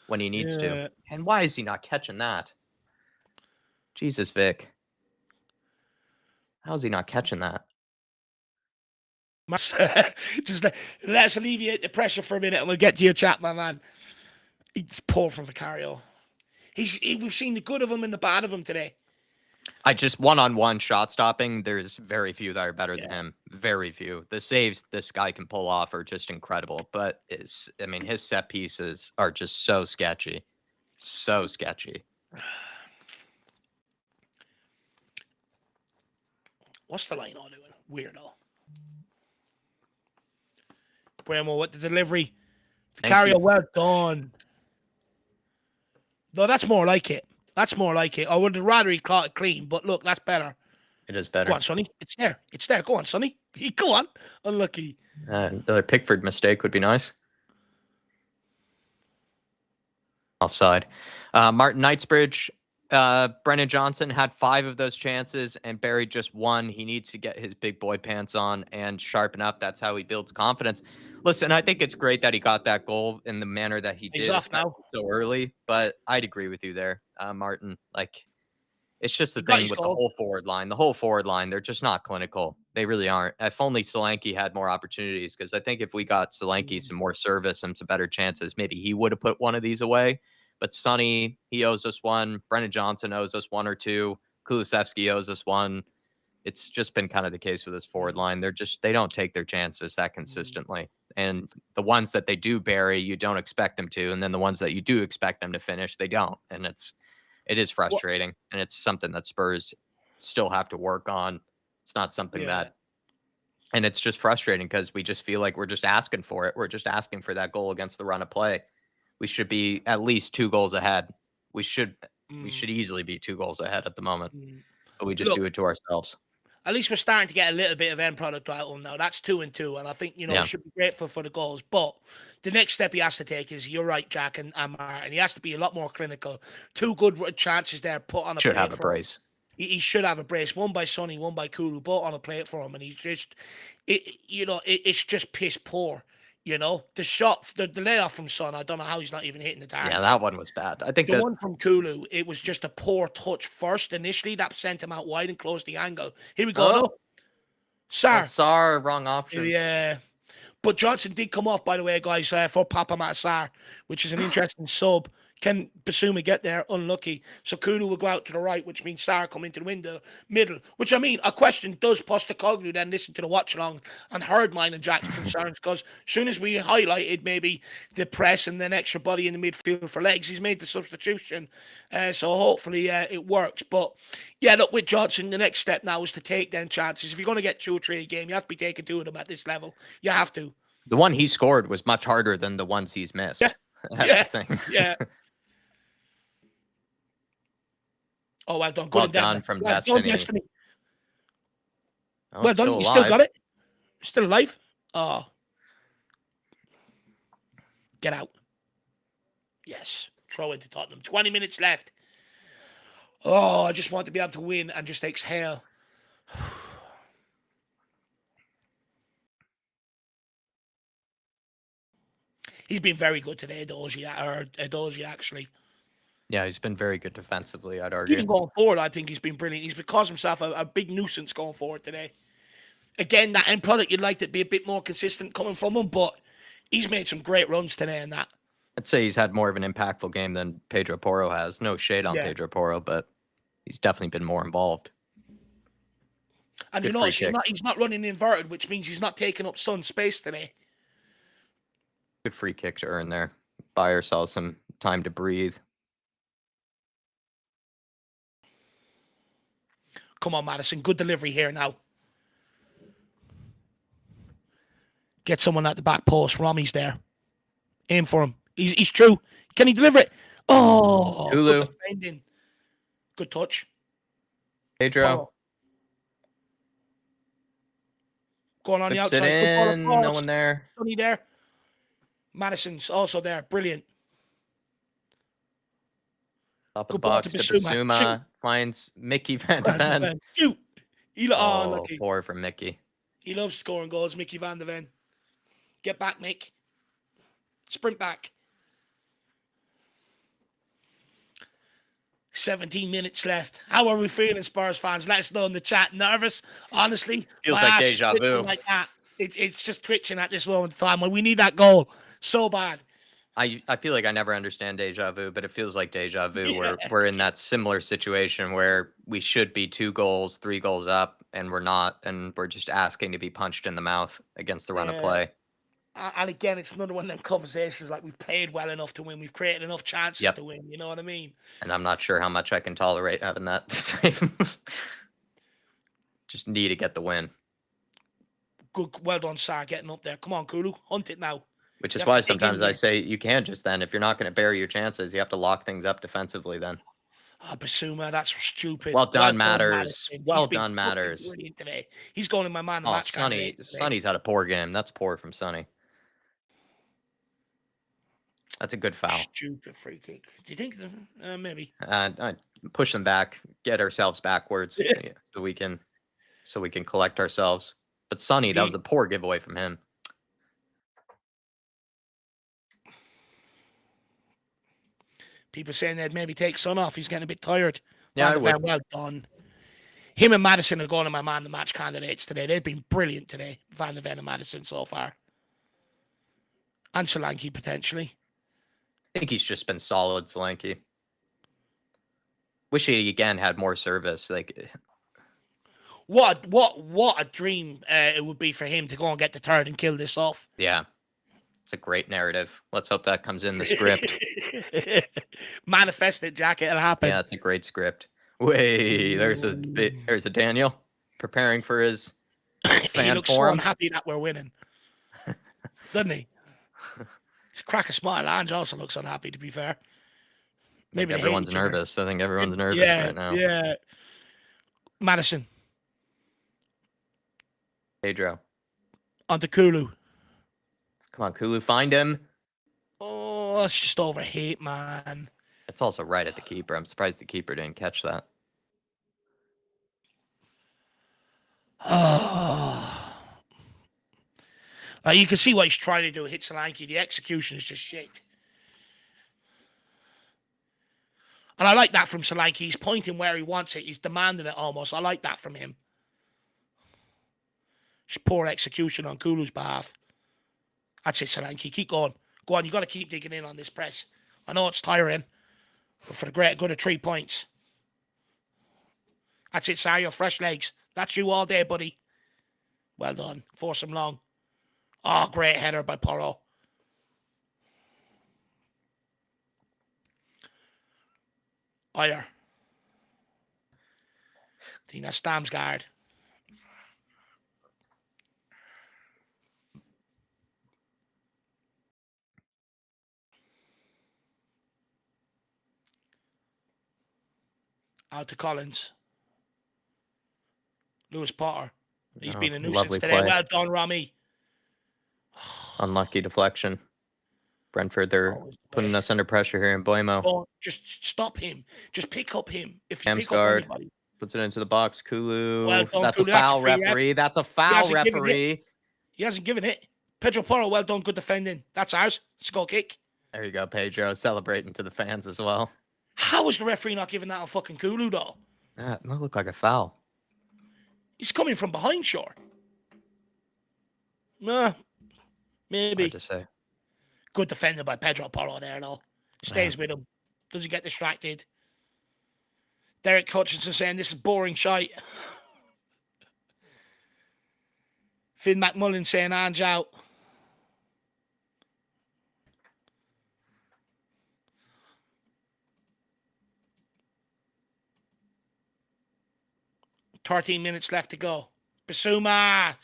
when he needs to. And why is he not catching that? Jesus, Vic. How is he not catching that? Just let's alleviate the pressure for a minute and we'll get to your chat, my man. It's poor from Vicario. We've seen the good of him and the bad of him today. I just one-on-one shot stopping. There's very few that are better than him. Very few. The saves this guy can pull off are just incredible. But his set pieces are just so sketchy. So sketchy. What's the line on doing? Weirdo. Bremo with the delivery. Vicario, well done. No, that's more like it. That's more like it. I would rather he caught it clean, but look, that's better. It is better. Go on, Sonny. It's there. It's there. Go on, Sonny. Go on. Unlucky. Another Pickford mistake would be nice. Offside. Martin Knightsbridge, Brennan Johnson had 5 of those chances and buried just 1. He needs to get his big boy pants on and sharpen up. That's how he builds confidence. Listen, I think it's great that he got that goal in the manner that he He's did, off especially now. so early, but I'd agree with you there, Martin. Like, it's just the He got thing his with the goal. whole forward line. The whole forward line, they're just not clinical. They really aren't. If only Solanke had more opportunities, because I think if we got Solanke some more service and some better chances, maybe he would have put one of these away. But Sonny, he owes us one. Brennan Johnson owes us 1 or 2. Kulusevski owes us 1. It's just been kind of the case with this forward line. They don't take their chances that consistently. And the ones that they do bury, you don't expect them to. And then the ones that you do expect them to finish, they don't. And it is Well, frustrating. And it's something that Spurs still have to work on. It's not something yeah. and it's just frustrating because we just feel like we're just asking for it. We're just asking for that goal against the run of play. We should be at least 2 goals ahead. We should easily be 2 goals ahead at the moment. But we just Look, do it to ourselves. at least we're starting to get a little bit of end product out of him now. That's 2-2, and I think, Yeah. should be grateful for the goals. But the next step he has to take is, you're right, Jack and Martin, he has to be a lot more clinical. 2 good chances there put on a Should plate have a for him. brace. He should have a brace. One by Sonny, one by Kulu, both on a plate for him, and he's just, it's just piss poor. The shot, the layoff from Son, I don't know how he's not even hitting the target. Yeah, that one was bad. I think The one from Kulu, it was just a poor touch first initially that sent him out wide and closed the angle. Here we go, though. Sarr, wrong option. Yeah. But Johnson did come off, by the way, guys, for Papa Sarr, which is an interesting sub. Can Basuma get there? Unlucky. So Kulu will go out to the right, which means Sarr come into the middle. Which, I mean, a question, does Postecoglou then listen to the watch along and heard mine and Jack's concerns? Because as soon as we highlighted maybe the press and then extra body in the midfield for legs, he's made the substitution. So hopefully it works. But yeah, look, with Johnson, the next step now is to take them chances. If you're going to get 2 or 3 a game, you have to be taking 2 of them at this level. You have to. The one he scored was much harder than the ones he's missed. Yeah. That's the thing. Yeah. Oh, well done. Good Well endeavor. done from Well Destiny. done, Destiny. Oh, Well it's done. still You still alive. got it. Still alive. Oh. Get out. Yes. Throw into Tottenham. 20 minutes left. Oh, I just want to be able to win and just exhale. He's been very good today, Edozie, actually. Yeah, he's been very good defensively, I'd argue. Even going forward, I think he's been brilliant. He's caused himself a big nuisance going forward today. Again, that end product, you'd like to be a bit more consistent coming from him, but he's made some great runs today in that. I'd say he's had more of an impactful game than Pedro Porro has. No shade on Pedro Porro, but he's definitely been more involved. And you notice he's not running inverted, which means he's not taking up Son's space today. Good free kick to earn there. Buy ourselves some time to breathe. Come on, Maddison. Good delivery here now. Get someone at the back post. Romy's there. Aim for him. He's true. Can he deliver it? Oh, Kulu. Good defending. Good touch. Pedro. Going on the Whips outside. it in. No one there. Sonny there. Maddison's also there. Brilliant. Top of the box to Basuma. Finds Mickey Van de Ven. Shoot. Lucky. Poor from Mickey. He loves scoring goals, Mickey Van de Ven. Get back, Mick. Sprint back. 17 minutes left. How are we feeling, Spurs fans? Let us know in the chat. Nervous? Honestly? Feels like deja vu. Like that. It's just twitching at this moment in time when we need that goal so bad. I feel like I never understand deja vu, but it feels like deja vu. Yeah. We're in that similar situation where we should be 2 goals, 3 goals up, and we're not, and we're just asking to be punched in the mouth against the run of play. And again, it's another one of them conversations like we've played well enough to win, we've created enough chances to win. You know what I mean? And I'm not sure how much I can tolerate having that the same. Just need to get the win. Good, well done, Sarr, getting up there. Come on, Kulu, hunt it now. Which is why sometimes I say you can't just then, if you're not going to bury your chances, you have to lock things up defensively then. Oh, Basuma, that's stupid. Well done, Matters. Well done, Matters. Today. He's going in my man. Oh, Sonny's had a poor game. That's poor from Sonny. That's a good foul. Stupid free kick. Do you think? Maybe. Push them back, get ourselves backwards, Yeah. so we can collect ourselves. But Sonny, that was a poor giveaway from him. People saying they'd maybe take Son off. He's getting a bit tired. Yeah, I would. Well done. Him and Maddison are going to my man the match candidates today. They've been brilliant today. Van der Ven and Maddison so far. And Solanke potentially. I think he's just been solid, Solanke. Wish he again had more service. Like, what a dream it would be for him to go and get the third and kill this off. Yeah, it's a great narrative. Let's hope that comes in the script. Manifest it, Jack. It'll happen. Yeah, it's a great script. Wait, there's a Daniel preparing for his fan he looks forum. so unhappy that we're winning, doesn't he? He's crack a smile. Ange also looks unhappy, to be fair. Maybe everyone's nervous. I think everyone's nervous right now. Yeah. Maddison. Pedro. On to Kulu. Come on, Kulu, find him. Oh, it's just overheat, man. It's also right at the keeper. I'm surprised the keeper didn't catch that. Oh. You can see what he's trying to do. Hit Solanke. The execution is just shit. And I like that from Solanke. He's pointing where he wants it. He's demanding it almost. I like that from him. Just poor execution on Kulu's behalf. That's it, Solanke. Keep going. Go on. You've got to keep digging in on this press. I know it's tiring, but for the great good of 3 points. That's it, Sario. Fresh legs. That's you all day, buddy. Well done. Force him long. Oh, great header by Porro. Iyer. I think that's Damsgaard. Out to Collins. Lewis Potter. He's been a nuisance today. Play. Well done, Rami. Unlucky deflection. Brentford, they're putting us under pressure here in Boimo. Oh, just stop him. Just pick up him. If you pick up anybody. Puts it into the box. Kulu. Well done, that's Kulu. A foul, referee. That's a foul, referee. He hasn't given it. Pedro Porro, well done. Good defending. That's ours. It's a goal kick. There you go, Pedro. Celebrating to the fans as well. How is the referee not giving that on fucking Kulu, though? That looked like a foul. He's coming from behind, sure. Nah, maybe. Hard to say. Good defender by Pedro Porro there, though. Stays with him. Doesn't get distracted. Derek Hutchinson saying this is boring shite. Finn McMullen saying Ange out. "13 minutes left to go. Basuma!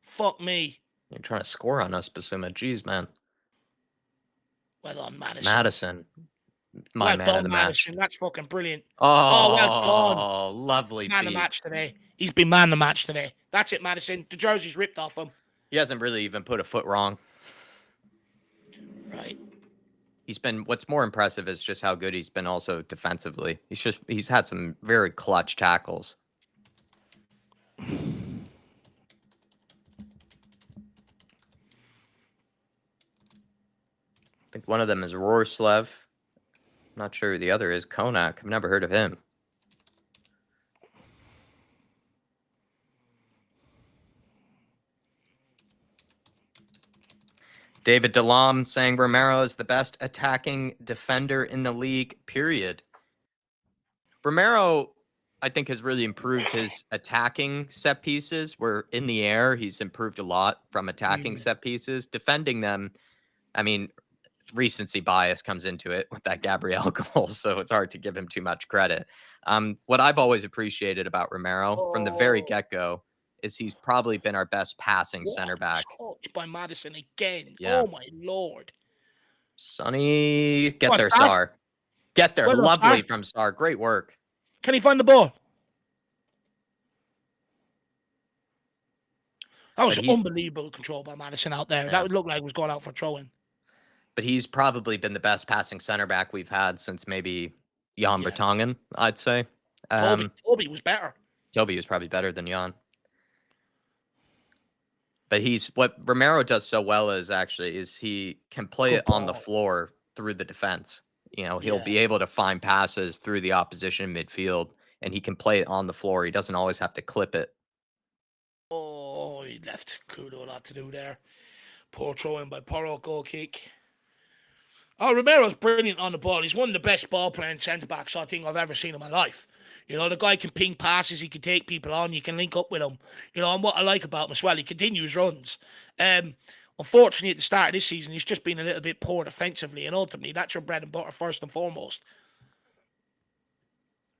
Fuck me." You're trying to score on us, Basuma. Jeez, man. Well done, Maddison. Maddison. Man of the match. That's fucking brilliant. Oh, well done. Lovely Man of beat. the match today. He's been man of the match today. That's it, Maddison. The jersey's ripped off him. He hasn't really even put a foot wrong. Right. What's more impressive is just how good he's been also defensively. He's had some very clutch tackles. I think one of them is Rorslev. Not sure who the other is. Konak. I've never heard of him. David Delam saying Romero is the best attacking defender in the league, period. Romero, I think, has really improved his attacking set pieces. Where in the air, he's improved a lot from attacking set pieces. Defending them, I mean, recency bias comes into it with that Gabriel goal, so it's hard to give him too much credit. What I've always appreciated about Romero from the very get-go is he's probably been our best passing center back. Touch by Maddison again. Yeah. Oh, my Lord. Sonny, get there, Sar. Get there. Lovely from Sar. Great work. Can he find the ball? That was unbelievable control by Maddison out there. That would look like it was going out for throwing. But he's probably been the best passing center back we've had since maybe Jan Yeah. Vertonghen, I'd say. Toby was better. Toby was probably better than Jan. But what Romero does so well is he can play Good it on the ball. floor through the defense. He'll Yeah. be able to find passes through the opposition midfield, and he can play it on the floor. He doesn't always have to clip it. Oh, he left Kulu a lot to do there. Poor throw in by Porro, goal kick. Oh, Romero's brilliant on the ball. He's one of the best ball playing centre backs I think I've ever seen in my life. The guy can ping passes, he can take people on, you can link up with him. And what I like about him as well, he continues runs. Unfortunately, at the start of this season, he's just been a little bit poor defensively, and ultimately, that's your bread and butter first and foremost.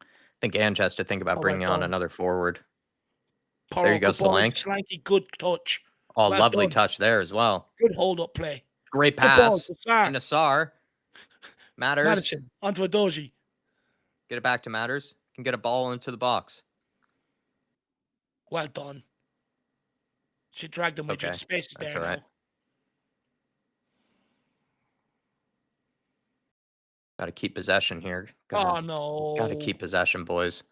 I think Ange has to think about bringing on another forward. Porro, there you go, Solanke. Solanke. Good touch. Oh, Well lovely done. touch there as well. Good hold-up play. Great Good ball pass. to Into Sarr. Matters. Maddison, onto a Doji. Get it back to Matters. Can get a ball into the box. Well done. She dragged him with you. Okay, The space is that's there all right. now. Got to keep possession here. Oh, no. Got to keep possession, boys.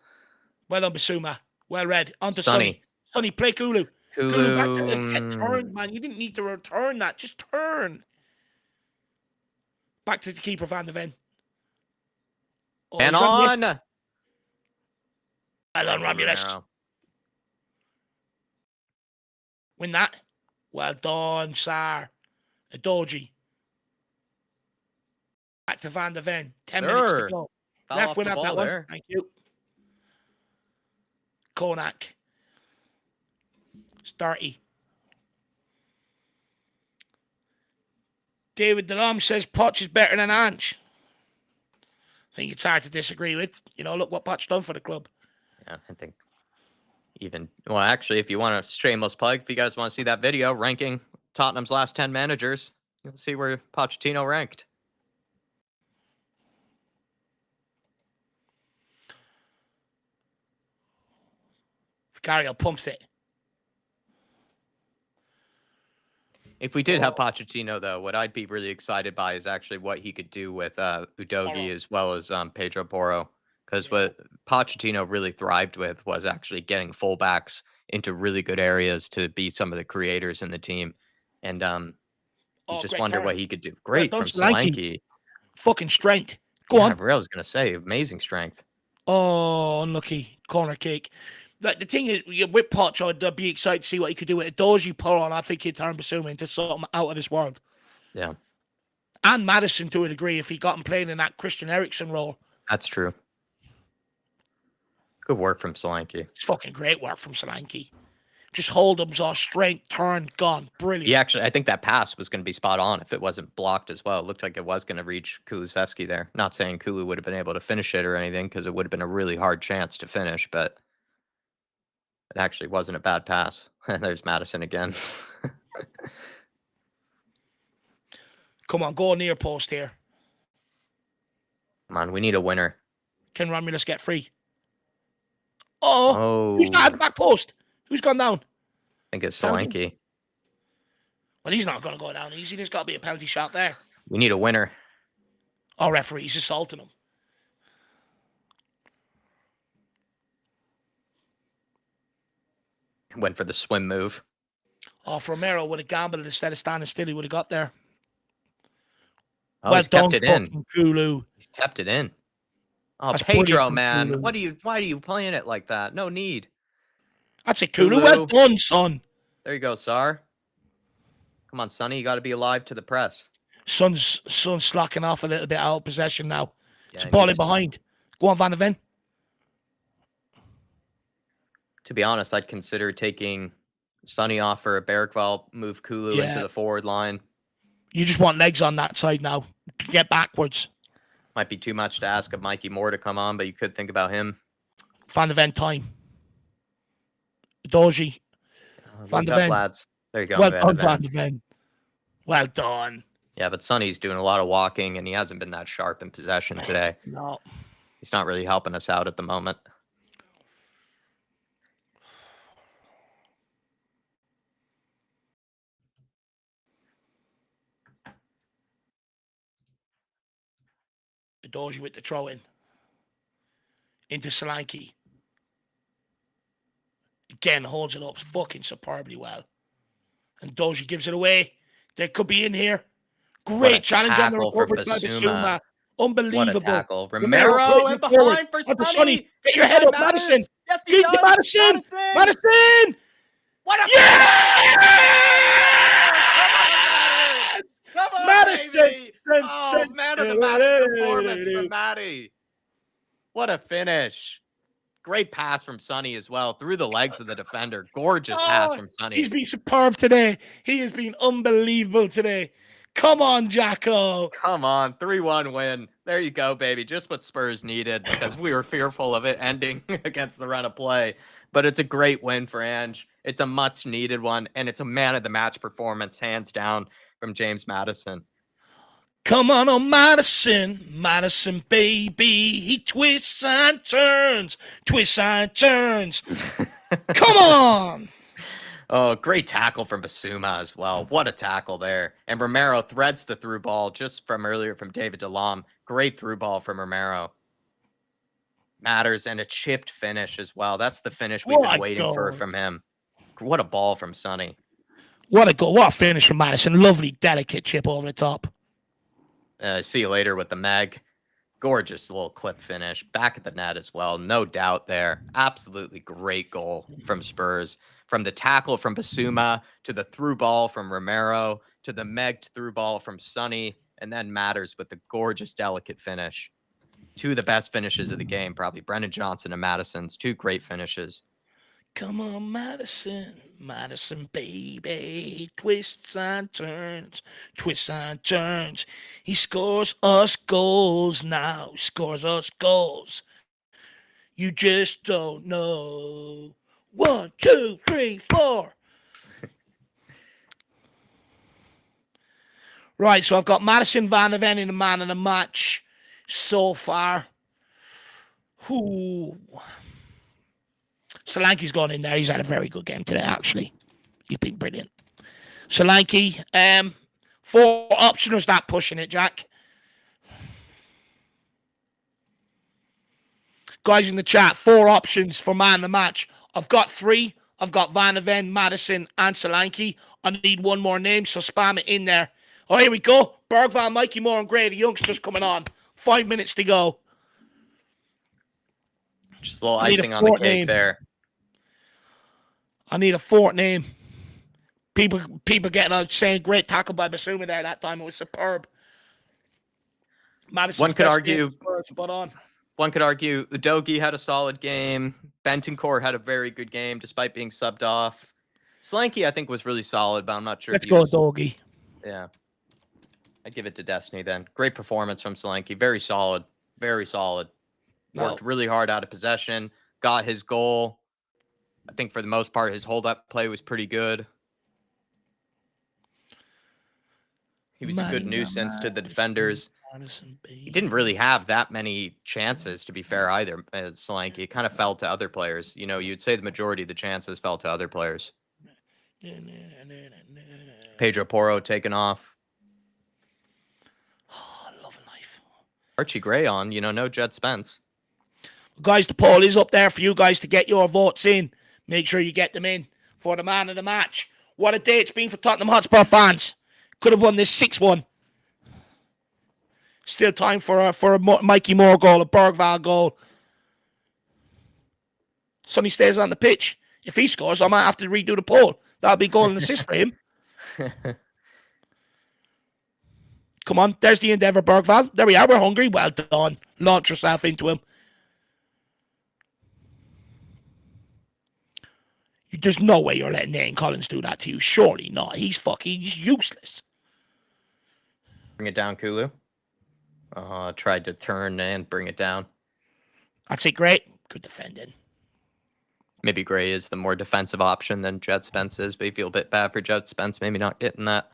Well done, Basuma. Well read. On to Sonny. Sonny. Sonny, play Kulu. Kulu. Back to get turned, man. You didn't need to return that. Just turn. Back to the keeper, Van de Ven. Oh, and on. Well done, Romulus. Romero. Win that. Well done, Sarr. A Doji. Back to Van de Ven. 10 minutes to go. Left wing up that one. There. Thank you. Konak. It's dirty. David DeLong says Poch is better than Ange. I think it's hard to disagree with. Look what Poch done for the club. Yeah, I think actually, if you want a shameless plug, if you guys want to see that video ranking Tottenham's last 10 managers, you'll see where Pochettino ranked. Vicario pumps it. If we did have Pochettino, though, what I'd be really excited by is actually what he could do with Udogie as well as Pedro Porro. Because what Pochettino really thrived with was actually getting fullbacks into really good areas to be some of the creators in the team. And you just wonder what he could do. Great from Solanke. Fucking strength. Go on. I was going to say, amazing strength. Oh, unlucky. Corner kick. Like, the thing is, with Poch, I'd be excited to see what he could do with a Doji Porro, and I think he'd turn Basuma into something out of this world. Yeah. And Maddison to a degree if he got him playing in that Christian Eriksen role. That's true. Good work from Solanke. It's fucking great work from Solanke. Just hold him, saw strength, turn, gone. Brilliant. I think that pass was going to be spot on if it wasn't blocked as well. It looked like it was going to reach Kulusevski there. Not saying Kulu would have been able to finish it or anything, because it would have been a really hard chance to finish, but it actually wasn't a bad pass. There's Maddison again. Come on, go near post here. Come on, we need a winner. Can Romulus get free? Oh. Who's not at the back post? Who's gone down? I think it's Solanke. Well, he's not going to go down easy. There's got to be a penalty shot there. We need a winner. Oh, referee's assaulting him. Went for the swim move. Oh, if Romero would have gambled instead of standing still, he would have got there. Oh, he's kept it in. Kulu. He's kept it in. Oh, That's Pedro, man. Kulu. Why are you playing it like that? No need. That's it, Kulu. Well done, son. There you go, Sarr. Come on, Sonny. You got to be alive to the press. Son's slacking off a little bit out of possession now. Yeah, it's a ball in behind. Go on, Van de Ven. To be honest, I'd consider taking Sonny off for a Bergvall, move Kulu into the forward line. You just want legs on that side now. Get backwards. Might be too much to ask of Mikey Moore to come on, but you could think about him. Van de Ven time. Doji. Van de Ven. Lads. There you go. Well done, Van de Ven. Well done. Yeah, but Sonny's doing a lot of walking, and he hasn't been that sharp in possession today. No. He's not really helping us out at the moment. Doji with the throw in. Into Solanke. Again, holds it up fucking superbly well. And Doji gives it away. They could be in here. Great challenge on the recovery by Basuma. Unbelievable. What a tackle. Romero Romero and behind for Sonny. Get your head up, Maddison. Yes, he Get does. Maddison. Maddison. What a Come on, Maddison. baby. Oh, man of the match performance from Maddie. What a finish. Great pass from Sonny as well. Through the legs of the defender. Gorgeous pass from Sonny. He's been superb today. He has been unbelievable today. Come on, Jacko. Come on. 3-1 win. There you go, baby. Just what Spurs needed because we were fearful of it ending against the run of play. But it's a great win for Ange. It's a much needed one. And it's a man of the match performance, hands down, from James Maddison. Come on, oh Maddison, Maddison, baby. He twists and turns, twists and turns. Come on. Oh, great tackle from Basuma as well. What a tackle there. And Romero threads the through ball just from earlier from David Delhomme. Great through ball from Romero. Matters and a chipped finish as well. That's the finish we've been waiting for from him. What a ball from Sonny. What a goal. What a finish from Maddison. Lovely, delicate chip over the top. See you later with the Meg. Gorgeous little clip finish. Back at the net as well. No doubt there. Absolutely great goal from Spurs. From the tackle from Basuma to the through ball from Romero to the Meg through ball from Sonny. And then Matters with the gorgeous, delicate finish. Two of the best finishes of the game, probably. Brennan Johnson and Maddison's. Two great finishes. Come on, Maddison, Maddison, baby. Twists and turns, twists and turns. He scores us goals now, scores us goals. You just don't know. 1, 2, 3, 4. Right, so I've got Maddison Van der Ven in the man of the match so far. Solanke's gone in there. He's had a very good game today, actually. He's been brilliant. Solanke, 4 option, or is that pushing it, Jack? Guys in the chat, 4 options for man of the match. I've got 3. I've got Van der Ven, Maddison, and Solanke. I need one more name, so spam it in there. Oh, here we go. Bergvall, Mikey Moore, and Gray, the youngsters coming on. 5 minutes to go. Just a little icing on the cake there. I need a 4th name. People getting out saying great tackle by Basuma there that time. It was superb. Maddison's one could argue Udogie had a solid game. Bentoncourt had a very good game despite being subbed off. Solanke, I think, was really solid, but I'm not sure. Let's go, Doggy. Yeah. I'd give it to Destiny then. Great performance from Solanke. Very solid. Very solid. Worked really hard out of possession. Got his goal. I think for the most part, his hold-up play was pretty good. He was a good nuisance to the defenders. He didn't really have that many chances, to be fair, either, Solanke. It kind of fell to other players. You know, you'd say the majority of the chances fell to other players. Pedro Porro taken off. Oh, love life. Archie Gray on, no Jed Spence. Guys, the poll is up there for you guys to get your votes in. Make sure you get them in for the man of the match. What a day it's been for Tottenham Hotspur fans. Could have won this 6-1. Still time for a Mikey Moore goal, a Bergvall goal. Sonny stays on the pitch. If he scores, I might have to redo the poll. That'll be goal and assist for him. Come on, there's the endeavour, Bergvall. There we are, we're hungry. Well done. Launch yourself into him. There's no way you're letting Nathan Collins do that to you. Surely not. He's useless. Bring it down, Kulu. Tried to turn and bring it down. That's it, great. Good defending. Maybe Gray is the more defensive option than Jed Spence is, but you feel a bit bad for Jed Spence maybe not getting that.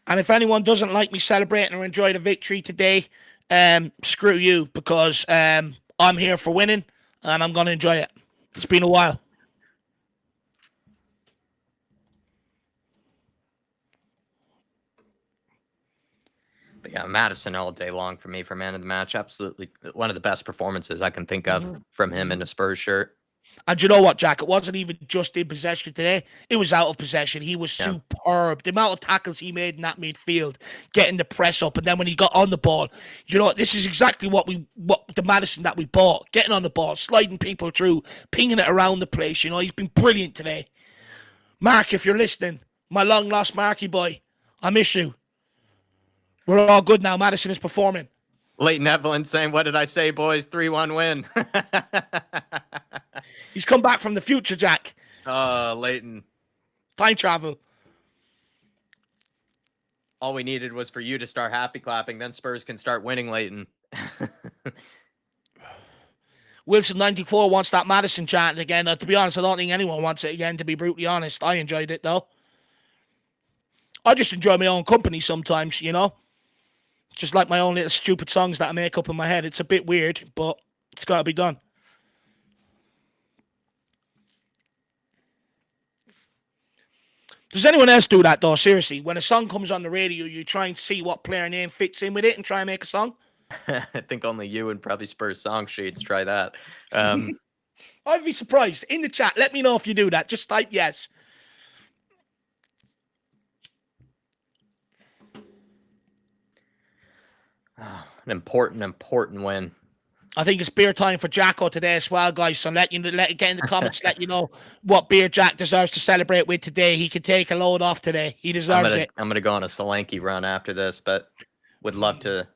And if anyone doesn't like me celebrating or enjoy the victory today, screw you, because I'm here for winning and I'm going to enjoy it. It's been a while. But Yeah, Maddison all day long for me for man of the match. Absolutely one of the best performances I can think of from him in a Spurs shirt. And you know what, Jack? It wasn't even just in possession today. It was out of possession. He was superb. The amount of tackles he made in that midfield, getting the press up, and then when he got on the ball, you know, this is exactly what the Maddison that we bought. Getting on the ball, sliding people through, pinging it around the place. You know, he's been brilliant today. Mark, if you're listening, my long lost Marky boy, I miss you. We're all good now. Maddison is performing. Leighton Evelyn saying, "What did I say, boys? 3-1 win." He's come back from the future, Jack. Leighton. Time travel. All we needed was for you to start happy clapping. Then Spurs can start winning, Leighton. Wilson94 wants that Maddison chant again. To be honest, I don't think anyone wants it again, to be brutally honest. I enjoyed it, though. I just enjoy my own company sometimes, you know? Just like my own little stupid songs that I make up in my head. It's a bit weird, but it's got to be done. Does anyone else do that, though? Seriously, when a song comes on the radio, you try and see what player name fits in with it and try and make a song? I think only you and probably Spurs song sheets try that. I'd be surprised. In the chat, let me know if you do that. Just type yes. An important win. I think it's beer time for Jacko today as well, guys. So let get in the comments, let you know what beer Jack deserves to celebrate with today. He can take a load off today. He deserves it. I'm gonna go on a Solanke run after this, but would love to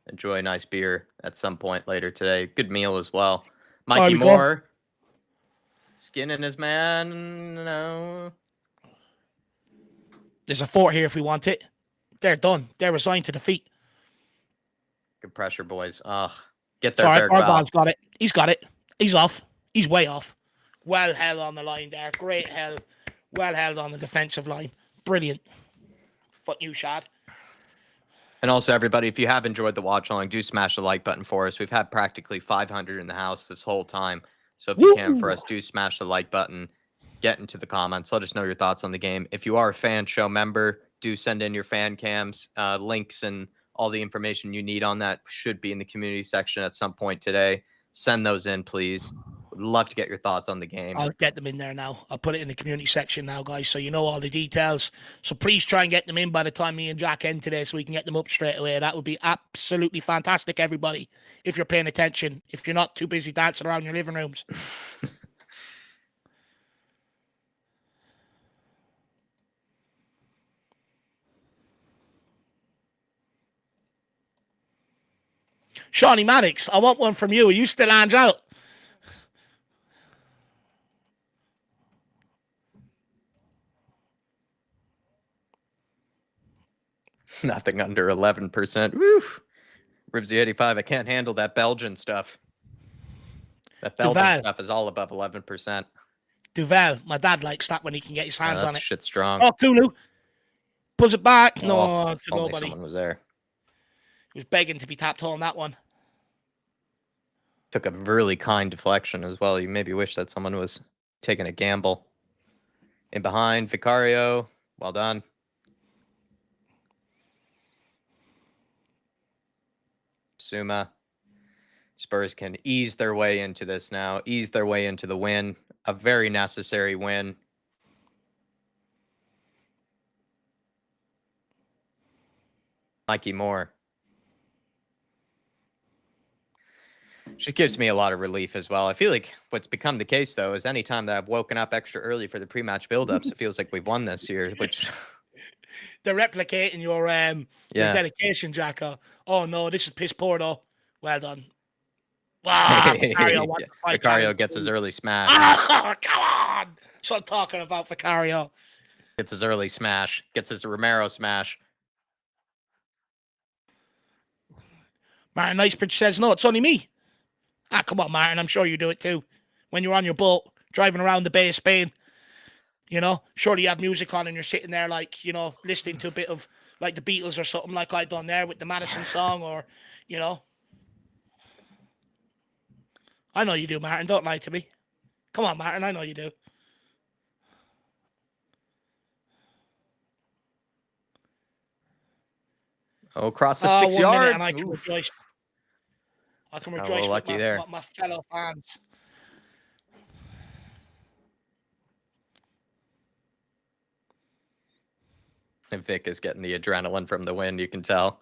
enjoy a nice beer at some point later today. Good meal as well. Mikey Moore, skinning his man. No. There's a fort here if we want it. They're done. They're resigned to defeat. Good pressure, boys. Get there, Sorry, Argyle's got it. He's got it. He's off. He's way off. Well held on the line there. Great held. Well held on the defensive line. Brilliant. Fuck you, Shad. And also, everybody, if you have enjoyed the watch along, do smash the like button for us. We've had practically 500 in the house this whole time. So if you can for us, do smash the like button. Get into the comments. Let us know your thoughts on the game. If you are a fan show member, do send in your fan cams. Links and all the information you need on that should be in the community section at some point today. Send those in, please. Would love to get your thoughts on the game. I'll get them in there now. I'll put it in the community section now, guys, so you know all the details. So please try and get them in by the time me and Jack end today so we can get them up straight away. That would be absolutely fantastic, everybody, if you're paying attention, if you're not too busy dancing around your living rooms. Shawnee Maddox, I want one from you. Are you still hands out? Nothing under 11%. Woo! Ribsy 85. I can't handle that Belgian stuff. That Belgian stuff is all above 11%. Duval, my dad likes that when he can get his hands on it. Shit strong. Oh, Kulu. Pulls it back. No, to only nobody. Someone was there. He was begging to be tapped home that one. Took a really kind deflection as well. You maybe wish that someone was taking a gamble. In behind, Vicario. Well done. Suma. Spurs can ease their way into this now. Ease their way into the win. A very necessary win. Mikey Moore. She gives me a lot of relief as well. I feel like what's become the case, though, is anytime that I've woken up extra early for the pre-match build-ups, it feels like we've won this year, which... They're replicating your dedication, Jacko. Oh, no, this is piss poor, though. Well done. Wow, Vicario gets his early smash. Oh, come on! So I'm talking about Vicario. Gets his early smash. Gets his Romero smash. Martin Nicebridge says, no, it's only me. Ah, come on, Martin. I'm sure you do it too. When you're on your boat, driving around the Bay of Spain, you know, surely you have music on and you're sitting there like, you know, listening to a bit of like the Beatles or something like I done there with the Maddison song or, you know. I know you do, Martin. Don't lie to me. Come on, Martin. I know you do. Oh, across the 1 minute, 6-yard. and I can Oof. rejoice. I can Got a little rejoice with lucky there. my fellow fans. And Vic is getting the adrenaline from the win, you can tell.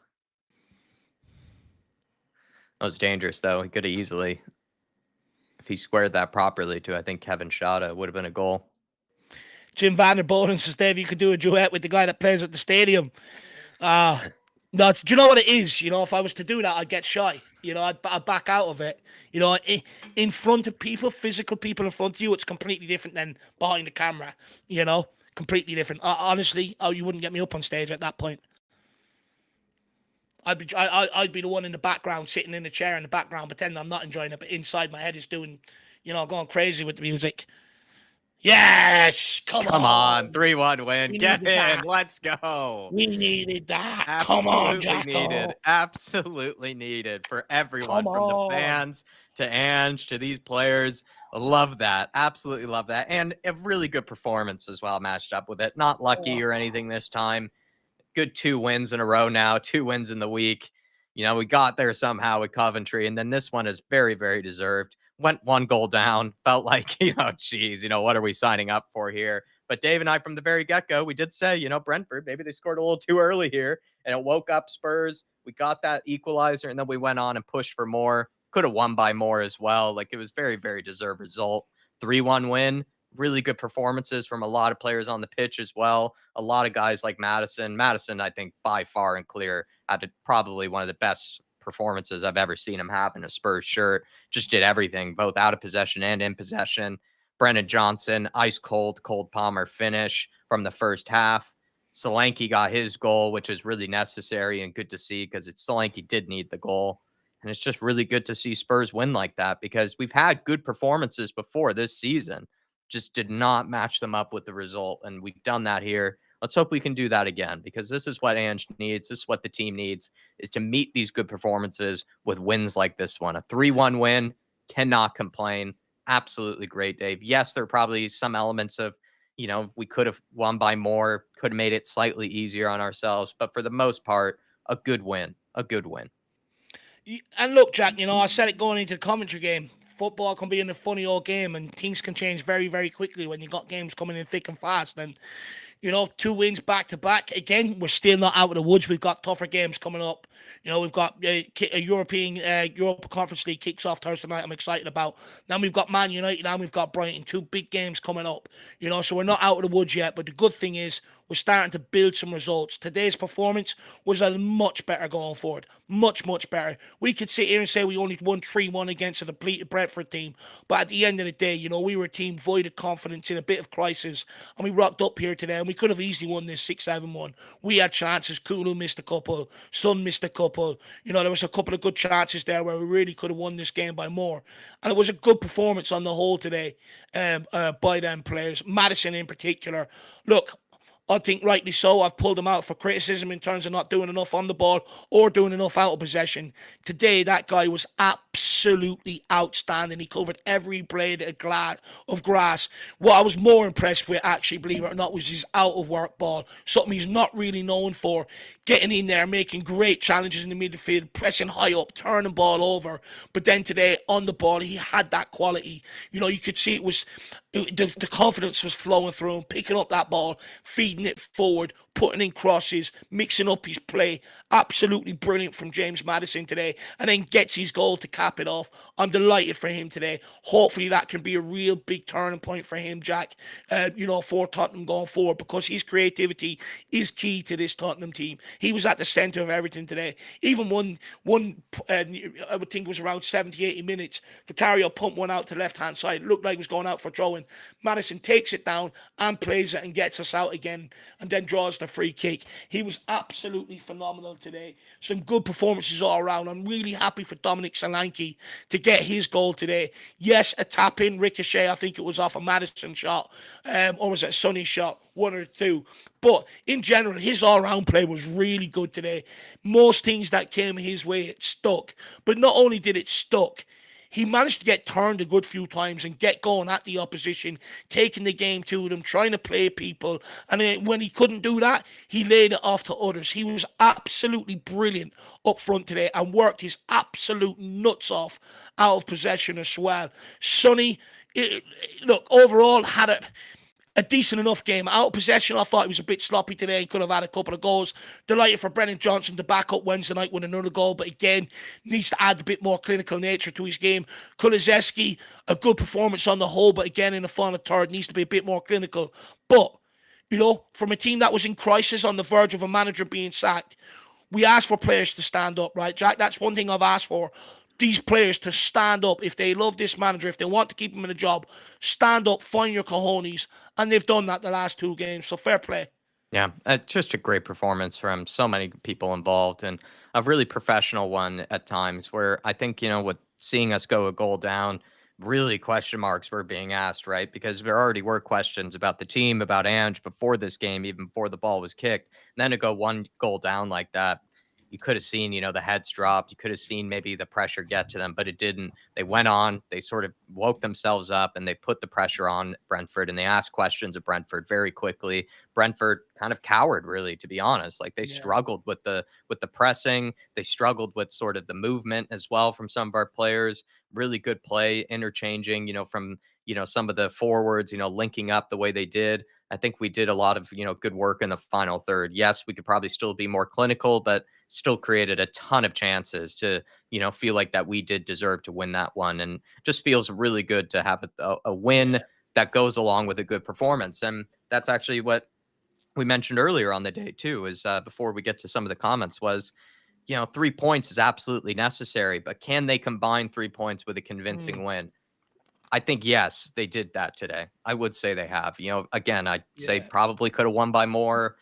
That was dangerous, though. He could have easily, if he squared that properly to, I think, Kevin Shada, would have been a goal. Jim Vanderboden says, Dave, you could do a duet with the guy that plays at the stadium. No, do you know what it is? You know, if I was to do that, I'd get shy. You know, I'd back out of it. You know, in front of people, physical people in front of you, it's completely different than behind the camera. You know, completely different. Honestly, you wouldn't get me up on stage at that point. I'd be the one in the background, sitting in the chair in the background, pretending I'm not enjoying it, but inside my head is doing, you know, going crazy with the music. Yes, come on. 3-1 win. Get in. That. Let's go. We needed that. Absolutely Come on, Jacko. needed. Absolutely needed for everyone, from the fans to Ange to these players. Love that. Absolutely love that. And a really good performance as well, matched up with it. Not lucky or anything this time. Good 2 wins in a row now, 2 wins in the week. You know, we got there somehow with Coventry, and then this one is very, very deserved. Went 1 goal down, felt like, geez, what are we signing up for here? But Dave and I, from the very get-go, we did say, Brentford, maybe they scored a little too early here, and it woke up Spurs. We got that equalizer, and then we went on and pushed for more. Could have won by more as well. Like, it was very, very deserved result. 3-1 win. Really good performances from a lot of players on the pitch as well. A lot of guys like Maddison. Maddison, I think, by far and clear, had probably one of the best performances I've ever seen him have in a Spurs shirt. Just did everything, both out of possession and in possession. Brennan Johnson, ice cold Palmer finish from the first half. Solanke got his goal, which is really necessary and good to see, because Solanke did need the goal. And it's just really good to see Spurs win like that, because we've had good performances before this season, just did not match them up with the result. And we've done that here. Let's hope we can do that again, because this is what Ange needs. This is what the team needs, is to meet these good performances with wins like this one. A 3-1 win, cannot complain. Absolutely great, Dave. Yes, there are probably some elements of, we could have won by more, could have made it slightly easier on ourselves. But for the most part, a good win. A good win. And look, Jack, I said it going into the Coventry game. Football can be in a funny old game, and things can change very, very quickly when you got games coming in thick and fast. And 2 wins back to back. Again, we're still not out of the woods. We've got tougher games coming up. We've got a Europa Conference League kicks off Thursday night. I'm excited about. Then we've got Man United, and we've got Brighton. 2 big games coming up. So we're not out of the woods yet. But the good thing is, we're starting to build some results. Today's performance was a much better going forward. Much, much better. We could sit here and say we only won 3-1 against a depleted Brentford team. But at the end of the day, we were a team void of confidence in a bit of crisis. And we rocked up here today, and we could have easily won this 6-7-1. We had chances. Kulu missed a couple. Son missed a couple. There was a couple of good chances there where we really could have won this game by more. And it was a good performance on the whole today by them players. Maddison in particular. Look, I think rightly so. I've pulled him out for criticism in terms of not doing enough on the ball or doing enough out of possession. Today, that guy was absolutely outstanding. He covered every blade of grass. What I was more impressed with, actually, believe it or not, was his out-of-work ball, something he's not really known for. Getting in there, making great challenges in the midfield, pressing high up, turning the ball over. But then today, on the ball, he had that quality. You could see it was... The confidence was flowing through him, picking up that ball, feeding it forward, putting in crosses, mixing up his play. Absolutely brilliant from James Maddison today, and then gets his goal to cap it off. I'm delighted for him today. Hopefully that can be a real big turning point for him, Jack, for Tottenham going forward, because his creativity is key to this Tottenham team. He was at the centre of everything today. Even one I would think it was around 70, 80 minutes, Vicario pumped one out to left-hand side. It looked like he was going out for throwing. Maddison takes it down and plays it and gets us out again, and then draws the free kick. He was absolutely phenomenal today. Some good performances all around. I'm really happy for Dominic Solanke to get his goal today. Yes, a tap-in ricochet. I think it was off a Maddison shot, or was it a Sonny shot? One or two. But in general, his all-round play was really good today. Most things that came his way, it stuck. But not only did it stuck, he managed to get turned a good few times and get going at the opposition, taking the game to them, trying to play people. And when he couldn't do that, he laid it off to others. He was absolutely brilliant up front today and worked his absolute nuts off out of possession as well. Sonny, look, overall had a decent enough game. Out of possession, I thought he was a bit sloppy today. He could have had a couple of goals. Delighted for Brennan Johnson to back up Wednesday night with another goal, but again, needs to add a bit more clinical nature to his game. Kulizeski, a good performance on the whole, but again, in the final third, needs to be a bit more clinical. But, from a team that was in crisis on the verge of a manager being sacked, we asked for players to stand up, right, Jack? That's one thing I've asked for. These players to stand up. If they love this manager, if they want to keep him in a job, stand up, find your cojones. And they've done that the last 2 games. So fair play. Yeah, just a great performance from so many people involved, and a really professional one at times where I think, with seeing us go a goal down, really question marks were being asked, right? Because there already were questions about the team, about Ange before this game, even before the ball was kicked. And then to go 1 goal down like that, you could have seen, the heads dropped. You could have seen maybe the pressure get to them, but it didn't. They went on, they sort of woke themselves up and they put the pressure on Brentford and they asked questions of Brentford very quickly. Brentford kind of cowered, really, to be honest. Like they struggled with the pressing. They struggled with sort of the movement as well from some of our players. Really good play, interchanging, from some of the forwards, linking up the way they did. I think we did a lot of, good work in the final third. Yes, we could probably still be more clinical, but still created a ton of chances to, feel like that we did deserve to win that one. And just feels really good to have a win that goes along with a good performance. And that's actually what we mentioned earlier on the day too, is before we get to some of the comments was, 3 points is absolutely necessary, but can they combine 3 points with a convincing win? I think, yes, they did that today. I would say they have. Again, I'd say probably could have won by more.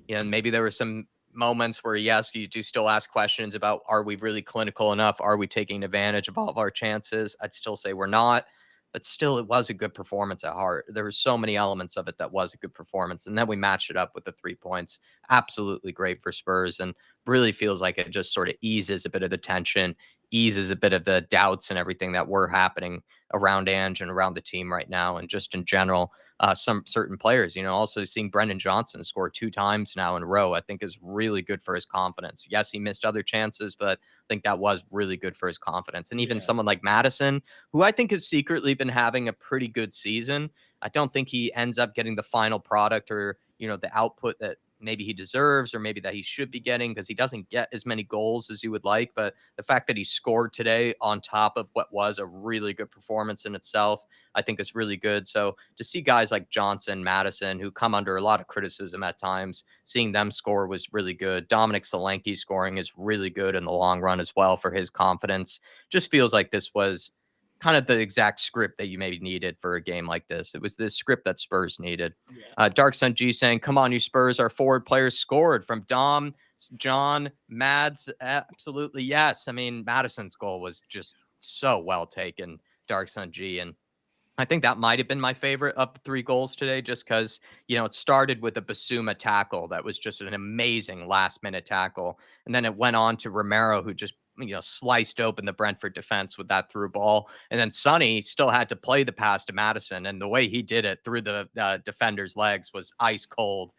Maybe there were some moments where, yes, you do still ask questions about, are we really clinical enough? Are we taking advantage of all of our chances? I'd still say we're not. But still, it was a good performance at heart. There were so many elements of it that was a good performance. And then we matched it up with the 3 points. Absolutely great for Spurs. And really feels like it just sort of eases a bit of the tension, eases a bit of the doubts and everything that were happening around Ange and around the team right now. And just in general, some certain players, also seeing Brendan Johnson score 2 times now in a row, I think is really good for his confidence. Yes, he missed other chances, but I think that was really good for his confidence. And even someone like Maddison, who I think has secretly been having a pretty good season. I don't think he ends up getting the final product or, the output that maybe he deserves or maybe that he should be getting because he doesn't get as many goals as you would like. But the fact that he scored today on top of what was a really good performance in itself, I think is really good. So to see guys like Johnson, Maddison, who come under a lot of criticism at times, seeing them score was really good. Dominic Solanke scoring is really good in the long run as well for his confidence. Just feels like this was kind of the exact script that you maybe needed for a game like this. It was the script that Spurs needed. Dark Sun G saying, come on, you Spurs, our forward players scored from Dom, John, Mads. Absolutely, yes. I mean, Maddison's goal was just so well taken, Dark Sun G. And I think that might have been my favorite of the 3 goals today, just because, it started with a Basuma tackle that was just an amazing last minute tackle. And then it went on to Romero, who just, sliced open the Brentford defense with that through ball. And then Sonny still had to play the pass to Maddison. And the way he did it through the defender's legs was ice cold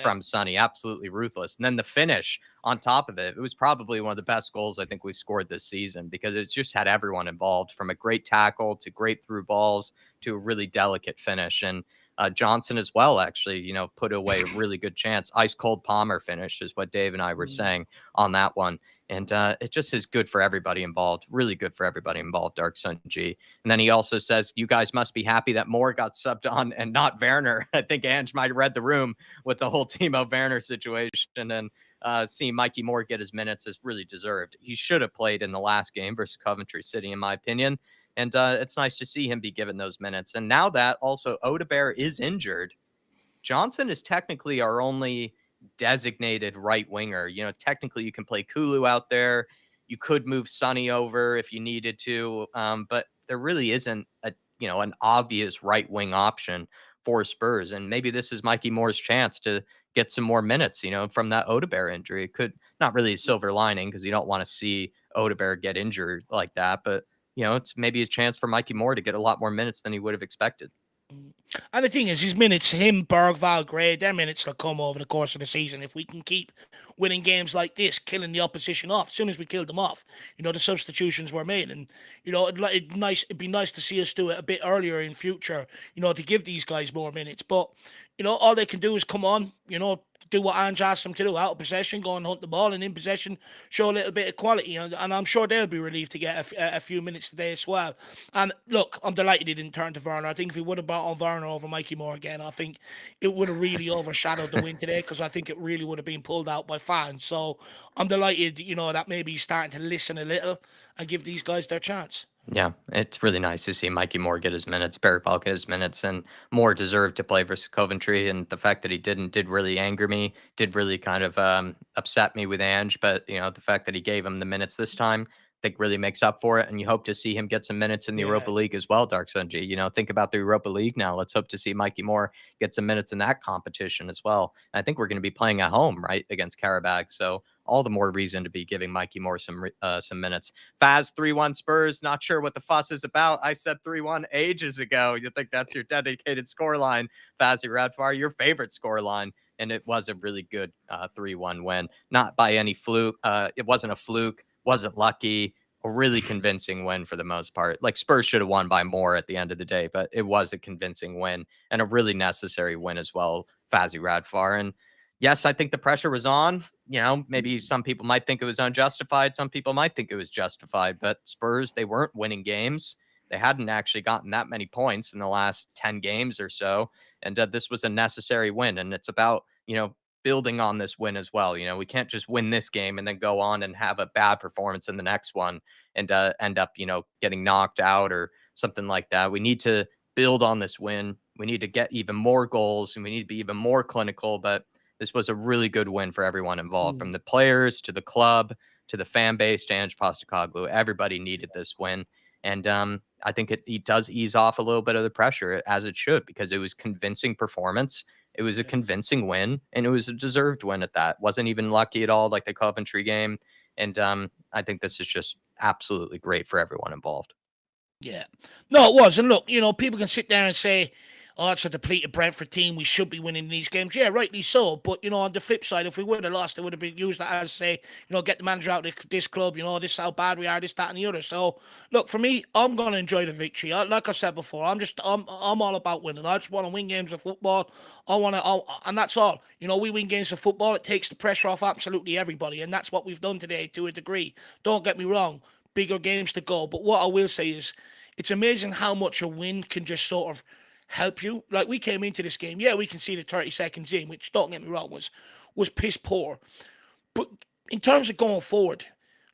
from Sonny, absolutely ruthless. And then the finish on top of it, it was probably one of the best goals I think we've scored this season because it's just had everyone involved from a great tackle to great through balls to a really delicate finish. And Johnson as well, actually, put away a really good chance. Ice cold Palmer finish is what Dave and I were saying on that one. And it just is good for everybody involved. Really good for everybody involved, Dark Sun G. And then he also says, you guys must be happy that Moore got subbed on and not Werner. I think Ange might have read the room with the whole Timo Werner situation. And seeing Mikey Moore get his minutes is really deserved. He should have played in the last game versus Coventry City, in my opinion. And it's nice to see him be given those minutes. And now that also Odebear is injured, Johnson is technically our only designated right winger. Technically you can play Kulu out there. You could move Sonny over if you needed to. But there really isn't an obvious right wing option for Spurs. And maybe this is Mikey Moore's chance to get some more minutes, from that Odebear injury. It could not really a silver lining because you don't want to see Odebear get injured like that. But it's maybe a chance for Mikey Moore to get a lot more minutes than he would have expected. And the thing is, his minutes, him, Bergvall, Gray, their minutes will come over the course of the season. If we can keep winning games like this, killing the opposition off, as soon as we killed them off, the substitutions were made. And, it'd be nice to see us do it a bit earlier in future, to give these guys more minutes. But, all they can do is come on, do what Ange asked them to do, out of possession, go and hunt the ball, and in possession, show a little bit of quality. And I'm sure they'll be relieved to get a few minutes today as well. And look, I'm delighted he didn't turn to Werner. I think if he would have brought on Werner over Mikey Moore again, I think it would have really overshadowed the win today, because I think it really would have been pulled out by fans. So I'm delighted, that maybe he's starting to listen a little and give these guys their chance. Yeah, it's really nice to see Mikey Moore get his minutes, Bergvall get his minutes, and Moore deserved to play versus Coventry. And the fact that he didn't did really anger me, did really kind of upset me with Ange. But, the fact that he gave him the minutes this time, I think really makes up for it. And you hope to see him get some minutes in the Yeah. Europa League as well, Dark Sun G. Think about the Europa League now. Let's hope to see Mikey Moore get some minutes in that competition as well. And I think we're going to be playing at home, right, against Karabakh. So all the more reason to be giving Mikey Moore some minutes. Faz 3-1 Spurs. Not sure what the fuss is about. I said 3-1 ages ago. You think that's your dedicated scoreline, Fazzy Radfar, your favorite scoreline. And it was a really good 3-1 win. Not by any fluke. It wasn't a fluke. Wasn't lucky. A really convincing win for the most part. Like, Spurs should have won by more at the end of the day, but it was a convincing win and a really necessary win as well, Fazzy Radfar. And yes, I think the pressure was on. Maybe some people might think it was unjustified. Some people might think it was justified. But Spurs, they weren't winning games. They hadn't actually gotten that many points in the last 10 games or so. And this was a necessary win. And it's about, building on this win as well. We can't just win this game and then go on and have a bad performance in the next one and end up, getting knocked out or something like that. We need to build on this win. We need to get even more goals and we need to be even more clinical. But this was a really good win for everyone involved, from the players to the club to the fan base to Ange Postecoglou. Everybody needed this win. And I think it does ease off a little bit of the pressure, as it should, because it was convincing performance. It was a convincing win, and it was a deserved win at that. Wasn't even lucky at all, like the Coventry game. And I think this is just absolutely great for everyone involved. Yeah. No, it was. And look, people can sit there and say, oh, it's a depleted Brentford team. We should be winning these games. Yeah, rightly so. But, on the flip side, if we would have lost, it would have been used as, say, get the manager out of this club, this is how bad we are, this, that, and the other. So, look, for me, I'm going to enjoy the victory. Like I said before, I'm all about winning. I just want to win games of football. And that's all. We win games of football. It takes the pressure off absolutely everybody. And that's what we've done today to a degree. Don't get me wrong. Bigger games to go. But what I will say is, it's amazing how much a win can just sort of help you. Like, we came into this game, we can see the 30 seconds in, which, don't get me wrong, was piss poor. But in terms of going forward,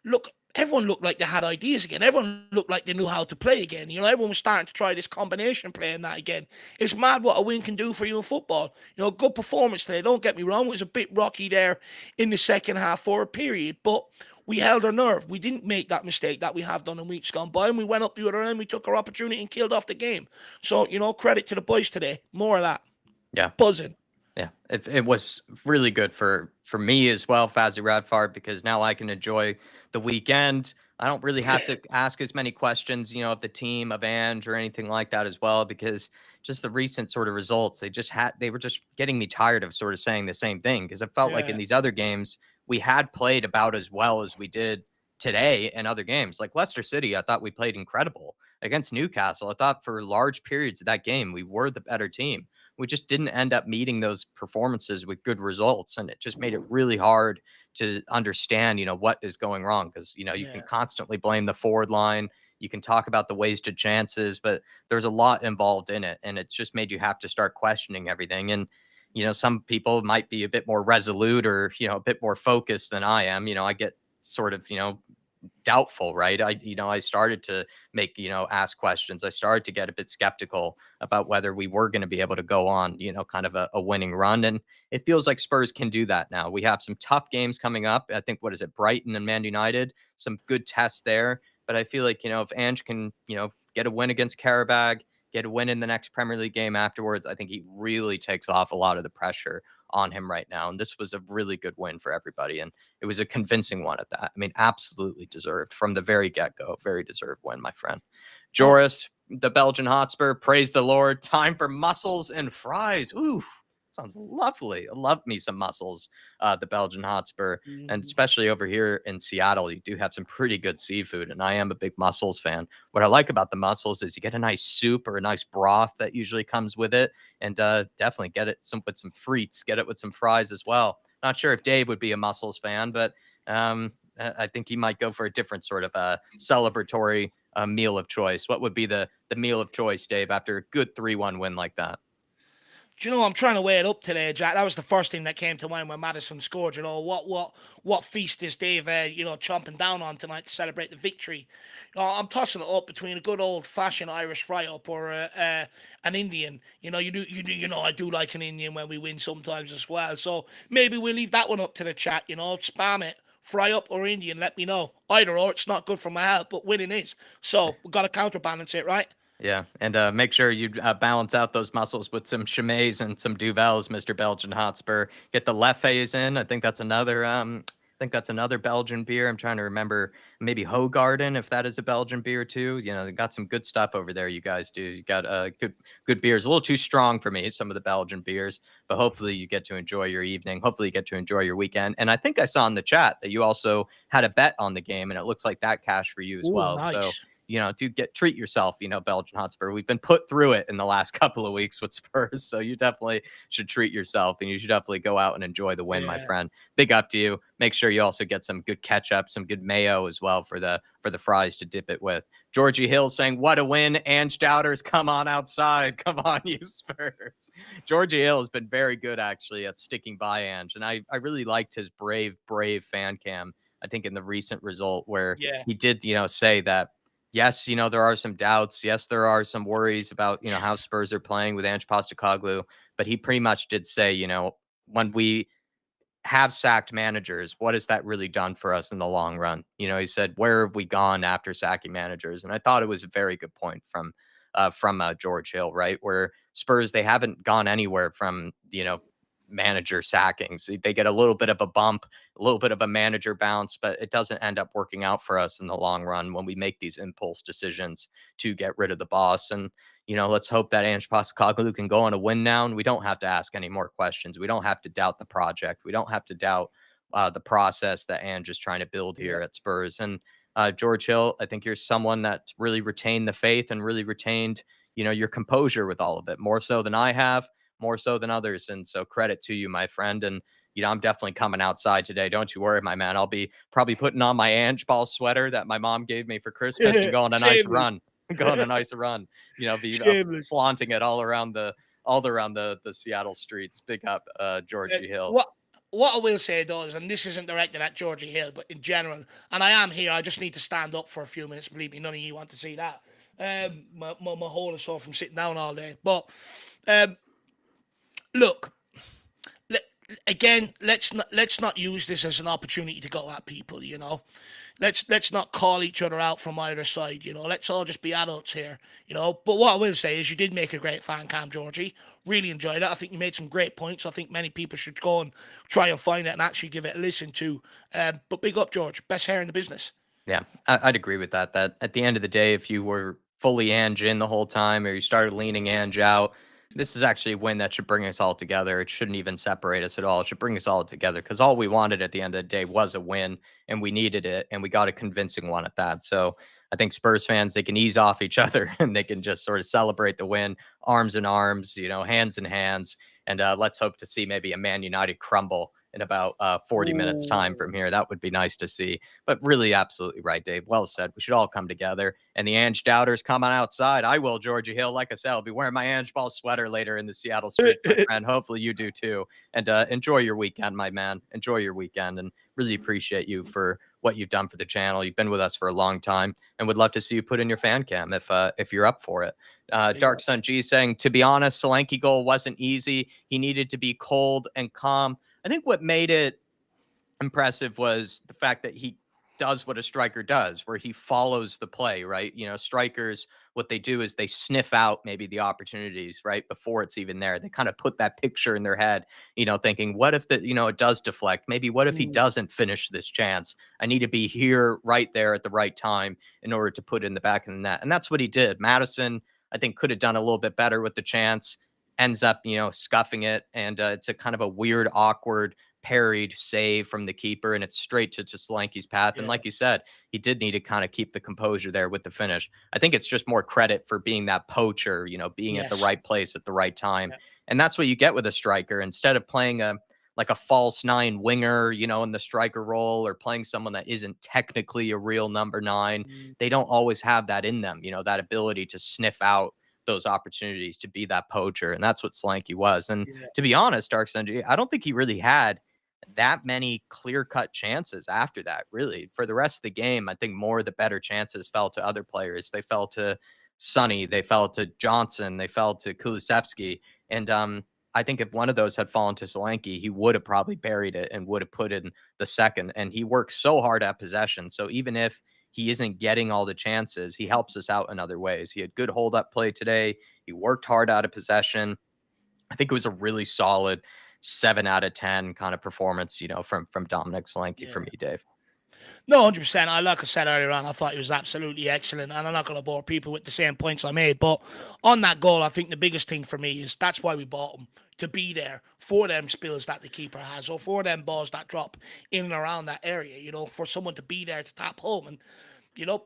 look, everyone looked like they had ideas again. Everyone looked like they knew how to play again. Everyone was starting to try this combination play and that again. It's mad what a win can do for you in football. Good performance today. Don't get me wrong. It was a bit rocky there in the second half for a period, but we held our nerve. We didn't make that mistake that we have done in weeks gone by, and we went up the other end. We took our opportunity and killed off the game. So, credit to the boys today. More of that. Yeah. Buzzing. Yeah, it was really good for me as well, Fazzy Radfar, because now I can enjoy the weekend. I don't really have to ask as many questions, of the team, of Ange, or anything like that as well, because just the recent sort of results, they were just getting me tired of sort of saying the same thing, because it felt like in these other games we had played about as well as we did today in other games. Like Leicester City, I thought we played incredible. Against Newcastle, I thought for large periods of that game we were the better team. We just didn't end up meeting those performances with good results, and it just made it really hard to understand, what is going wrong, because you can constantly blame the forward line. You can talk about the wasted chances, but there's a lot involved in it, and it's just made you have to start questioning everything. And some people might be a bit more resolute or a bit more focused than I am. I get sort of doubtful, right? I started to make, ask questions. I started to get a bit skeptical about whether we were going to be able to go on, kind of a winning run. And it feels like Spurs can do that now. We have some tough games coming up. I think, what is it, Brighton and Man United, some good tests there. But I feel like, if Ange can, get a win against Karabakh, get a win in the next Premier League game afterwards, I think he really takes off a lot of the pressure on him right now. And this was a really good win for everybody. And it was a convincing one at that. I mean, absolutely deserved from the very get-go. Very deserved win, my friend. Joris, the Belgian Hotspur, praise the Lord. Time for mussels and fries. Ooh, sounds lovely. I love me some mussels, the Belgian Hotspur. And especially over here in Seattle, you do have some pretty good seafood. And I am a big mussels fan. What I like about the mussels is you get a nice soup or a nice broth that usually comes with it. And definitely get it with some frites, get it with some fries as well. Not sure if Dave would be a mussels fan, but I think he might go for a different sort of celebratory meal of choice. What would be the meal of choice, Dave, after a good 3-1 win like that? Do you know, I'm trying to weigh it up today, Jack. That was the first thing that came to mind when Maddison scored. You know, what feast is Dave, chomping down on tonight to celebrate the victory? I'm tossing it up between a good old-fashioned Irish fry-up or an Indian. I do like an Indian when we win sometimes as well. So maybe we'll leave that one up to the chat. Spam it. Fry up or Indian, let me know. Either or, it's not good for my health, but winning is. So we've got to counterbalance it, right? Yeah, and make sure you balance out those muscles with some Chimets and some Duvels, Mr. Belgian Hotspur. Get the Leffes in. I think that's another Belgian beer. I'm trying to remember, maybe Hogarden, if that is a Belgian beer too. They got some good stuff over there. You guys do. You got good beers. A little too strong for me, some of the Belgian beers, but hopefully you get to enjoy your evening. Hopefully you get to enjoy your weekend. And I think I saw in the chat that you also had a bet on the game, and it looks like that cash for you as Oh, well. So nice. treat yourself, Belgian Hotspur. We've been put through it in the last couple of weeks with Spurs, so you definitely should treat yourself, and you should definitely go out and enjoy the win, my Yeah. friend. Big up to you. Make sure you also get some good ketchup, some good mayo as well for the fries to dip it with. Georgie Hill saying, "What a win, Ange Doubters, come on outside, come on, you Spurs." Georgie Hill has been very good actually at sticking by Ange, and I really liked his brave fan cam. I think in the recent result where Yeah. he did, say that yes, there are some doubts. Yes, there are some worries about, how Spurs are playing with Ange Postecoglou, but he pretty much did say, when we have sacked managers, what has that really done for us in the long run? He said, where have we gone after sacking managers? And I thought it was a very good point from George Hill, right? Where Spurs, they haven't gone anywhere from, manager sackings. They get a little bit of a bump, a little bit of a manager bounce, but it doesn't end up working out for us in the long run when we make these impulse decisions to get rid of the boss. And let's hope that Ange Postecoglou can go on a win now, and we don't have to ask any more questions. We don't have to doubt the project. We don't have to doubt the process that Ange is trying to build Yeah. here at Spurs. And George Hill, I think you're someone that's really retained the faith and really retained, your composure with all of it, more so than I have, more so than others. And so credit to you, my friend. And I'm definitely coming outside today. Don't you worry, my man. I'll be probably putting on my Ange ball sweater that my mom gave me for Christmas and going a nice Shameless. run. Going a nice run. Be Shameless. flaunting it all around the Seattle streets. Big up, Georgie Hill. What I will say though is, and this isn't directed at Georgie Hill, but in general, and I am here, I just need to stand up for a few minutes. Believe me, none of you want to see that. My whole is sore from sitting down all day. But look, again, let's not use this as an opportunity to go at people. Let's not call each other out from either side. Let's all just be adults here. But what I will say is, you did make a great fan cam, Georgie. Really enjoyed it. I think you made some great points. I think many people should go and try and find it and actually give it a listen to. But big up, George. Best hair in the business. Yeah, I'd agree with that. That at the end of the day, if you were fully Ange in the whole time, or you started leaning Ange out, this is actually a win that should bring us all together. It shouldn't even separate us at all. It should bring us all together, because all we wanted at the end of the day was a win, and we needed it, and we got a convincing one at that. So I think Spurs fans, they can ease off each other and they can just sort of celebrate the win, arms in arms, hands in hands, and let's hope to see maybe a Man United crumble in about 40 minutes time Ooh. from here. That would be nice to see. But really, absolutely right, Dave. Well said. We should all come together. And the Ange doubters, come on outside. I will, Georgie Hill. Like I said, I'll be wearing my Ange ball sweater later in the Seattle streets, my friend. Hopefully you do too. And enjoy your weekend, my man. Enjoy your weekend. And really appreciate you for what you've done for the channel. You've been with us for a long time, and would love to see you put in your fan cam if you're up for it. Dark Sun G saying, to be honest, Solanke goal wasn't easy. He needed to be cold and calm. I think what made it impressive was the fact that he does what a striker does, where he follows the play, right? Strikers, what they do is they sniff out maybe the opportunities, right? Before it's even there. They kind of put that picture in their head, thinking, what if it does deflect? Maybe what if he Mm, doesn't finish this chance? I need to be here right there at the right time in order to put it in the back of the net. And that's what he did. Maddison, I think, could have done a little bit better with the chance, ends up, scuffing it. And it's a kind of a weird, awkward, parried save from the keeper, and it's straight to Solanke's path. And yeah, like you said, he did need to kind of keep the composure there with the finish. I think it's just more credit for being that poacher, being at the yes, right place at the right time. yeah, And that's what you get with a striker. Instead of playing a false nine winger, in the striker role, or playing someone that isn't technically a real number nine, mm, they don't always have that in them, that ability to sniff out those opportunities to be that poacher. And that's what Solanke was. And yeah, to be honest, Dark Sunji, I don't think he really had that many clear-cut chances after that, really. For the rest of the game, I think more of the better chances fell to other players. They fell to Sonny, they fell to Johnson, they fell to Kulusevski. And I think if one of those had fallen to Solanke, he would have probably buried it and would have put in the second. And he works so hard at possession. So even if he isn't getting all the chances, he helps us out in other ways. He had good hold-up play today. He worked hard out of possession. I think it was a really solid 7 out of 10 kind of performance, from Dominic Solanke for yeah. me, Dave. No, 100%. Like I said earlier on, I thought he was absolutely excellent, and I'm not going to bore people with the same points I made. But on that goal, I think the biggest thing for me is that's why we bought him, to be there for them spills that the keeper has, or for them balls that drop in and around that area. For someone to be there to tap home, and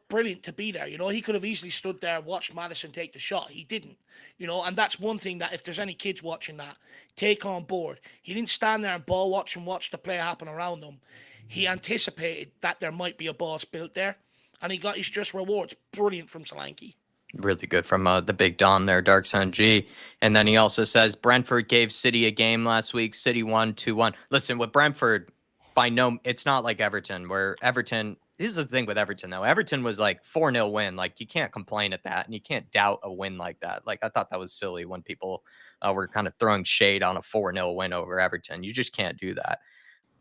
brilliant to be there. He could have easily stood there and watched Maddison take the shot. He didn't. And that's one thing that if there's any kids watching that, take on board. He didn't stand there and ball watch and watch the play happen around him. He anticipated that there might be a ball spilt there, and he got his just rewards. Brilliant from Solanke. Really good from the big Dom there, Dark Sun G. And then he also says Brentford gave City a game last week. City won 2-1. Listen, with Brentford, it's not like Everton, where Everton, this is the thing with Everton, though. Everton was like 4-0 win. Like, you can't complain at that, and you can't doubt a win like that. Like, I thought that was silly when people were kind of throwing shade on a 4-0 win over Everton. You just can't do that.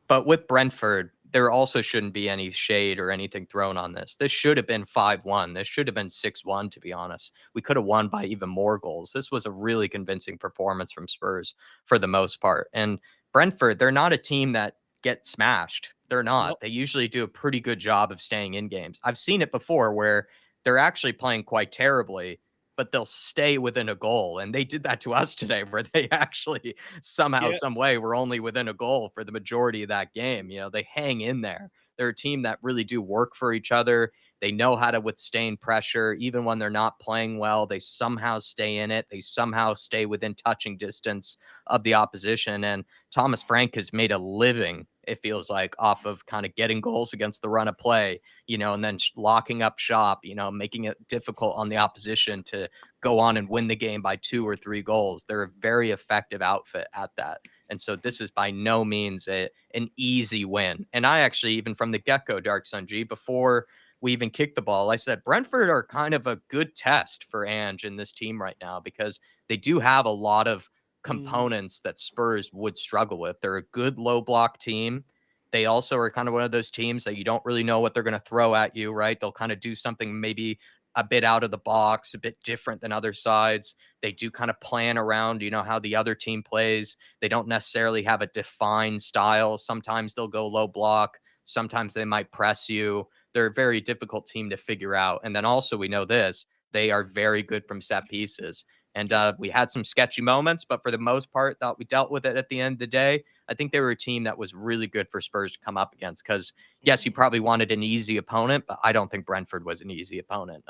But with Brentford, there also shouldn't be any shade or anything thrown on this. This should have been 5-1. This should have been 6-1, to be honest. We could have won by even more goals. This was a really convincing performance from Spurs for the most part. And Brentford, they're not a team that get smashed. They're not. Nope. They usually do a pretty good job of staying in games. I've seen it before where they're actually playing quite terribly, but they'll stay within a goal. And they did that to us today, where they actually somehow, Yeah. some way, were only within a goal for the majority of that game. They hang in there. They're a team that really do work for each other. They know how to withstand pressure. Even when they're not playing well, they somehow stay in it. They somehow stay within touching distance of the opposition. And Thomas Frank has made a living, it feels like, off of kind of getting goals against the run of play, and then locking up shop, making it difficult on the opposition to go on and win the game by 2 or 3 goals. They're a very effective outfit at that. And so this is by no means an easy win. And I actually, even from the get-go, Dark Sun G, before we even kicked the ball, I said Brentford are kind of a good test for Ange and this team right now, because they do have a lot of Mm, components that Spurs would struggle with. They're a good low block team. They also are kind of one of those teams that you don't really know what they're going to throw at you, right? They'll kind of do something maybe a bit out of the box, a bit different than other sides. They do kind of plan around, how the other team plays. They don't necessarily have a defined style. Sometimes they'll go low block. Sometimes they might press you. They're a very difficult team to figure out. And then also, we know this, they are very good from set pieces. And yeah. we had some sketchy moments, but for the most part, thought we dealt with it at the end of the day. I think they were a team that was really good for Spurs to come up against, because, yes, you probably wanted an easy opponent, but I don't think Brentford was an easy opponent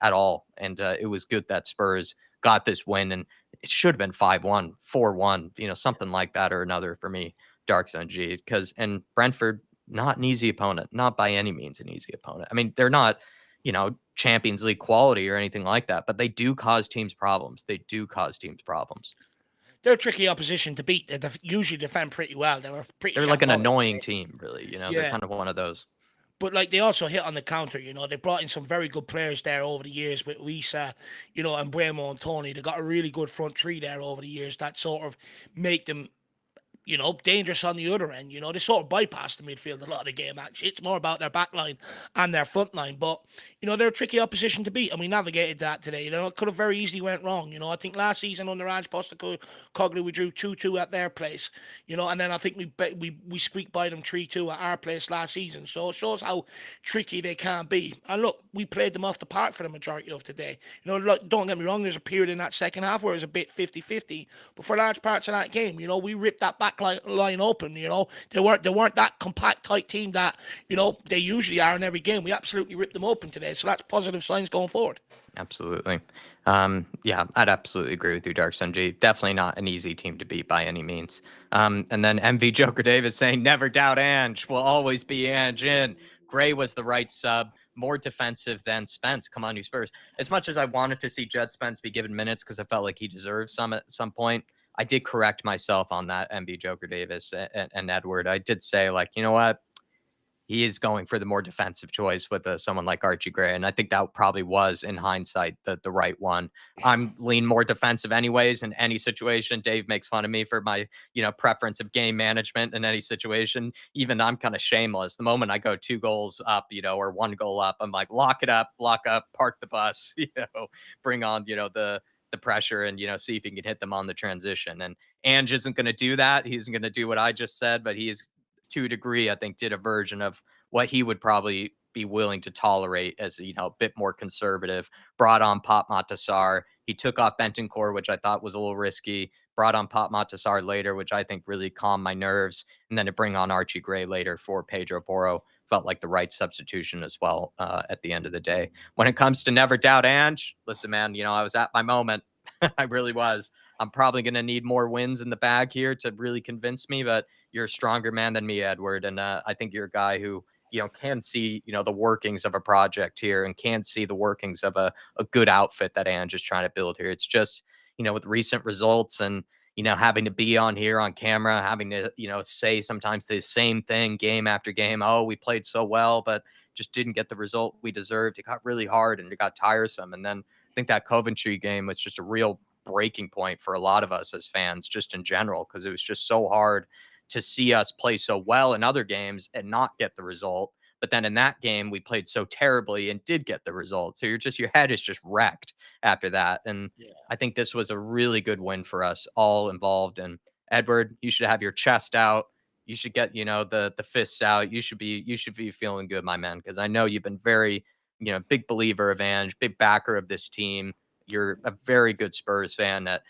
at all. And it was good that Spurs got this win, and it should have been 5-1, 4-1, something like that or another for me, Dark Sun G. And Brentford, not an easy opponent, not by any means an easy opponent. I mean, they're not, Champions League quality or anything like that, but they do cause teams problems. They do cause teams problems. They're a tricky opposition to beat. They usually defend pretty well. They were pretty They're like an shambolic annoying today. team, really. They're Yeah. kind of one of those. But like they also hit on the counter, they brought in some very good players there over the years with Lisa, and Bremo and Tony. They got a really good front three there over the years that sort of make them, dangerous on the other end. They sort of bypass the midfield a lot of the game, actually. It's more about their back line and their front line. But, they're a tricky opposition to beat, and we navigated that today. It could have very easily went wrong. I think last season under Ange Postecoglou, we drew 2-2 at their place, and then I think we squeaked by them 3-2 at our place last season. So it shows how tricky they can be. And look, we played them off the park for the majority of today. Look, don't get me wrong, there's a period in that second half where it was a bit 50-50, but for large parts of that game, we ripped that back line open. They weren't that compact, tight team that they usually are in every game. We absolutely ripped them open today, so that's positive signs going forward. Absolutely. Yeah, I'd absolutely agree with you, Dark Sun G. Definitely not an easy team to beat by any means. And then MV Joker Davis saying, never doubt Ange. Will always be Ange in. Gray was the right sub, more defensive than Spence. Come on, you Spurs. As much as I wanted to see Jed Spence be given minutes because I felt like he deserved some at some point, I did correct myself on that, MV Joker Davis and Edward. I did say, like, you know what? He is going for the more defensive choice with someone like Archie Gray. And I think that probably was, in hindsight, the right one. I'm lean more defensive anyways in any situation. Dave makes fun of me for my, preference of game management in any situation. Even I'm kind of shameless. The moment I go 2 goals up, or 1 goal up, I'm like, lock it up, lock up, park the bus, bring on, the pressure and, see if he can hit them on the transition. And Ange isn't going to do that. He isn't going to do what I just said, but he is, to a degree, I think, did a version of what he would probably be willing to tolerate as, a bit more conservative. Brought on Pop Matasar. He took off Bentancur, which I thought was a little risky. Brought on Pop Matasar later, which I think really calmed my nerves. And then to bring on Archie Gray later for Pedro Porro felt like the right substitution as well at the end of the day. When it comes to never doubt Ange, listen, man, I was at my moment. I really was. I'm probably going to need more wins in the bag here to really convince me, but you're a stronger man than me, Edward. And I think you're a guy who, can see, the workings of a project here and can see the workings of a good outfit that Ange is trying to build here. It's just, with recent results and, having to be on here on camera, having to, say sometimes the same thing game after game. Oh, we played so well, but just didn't get the result we deserved. It got really hard and it got tiresome. And then I think that Coventry game was just a real breaking point for a lot of us as fans, just in general, because it was just so hard to see us play so well in other games and not get the result. But then in that game, we played so terribly and did get the result. So your head is just wrecked after that. And I think this was a really good win for us all involved. And Edward, you should have your chest out. You should get, the fists out. You should be feeling good, my man, because I know you've been very, big believer of Ange, big backer of this team. You're a very good Spurs fan at,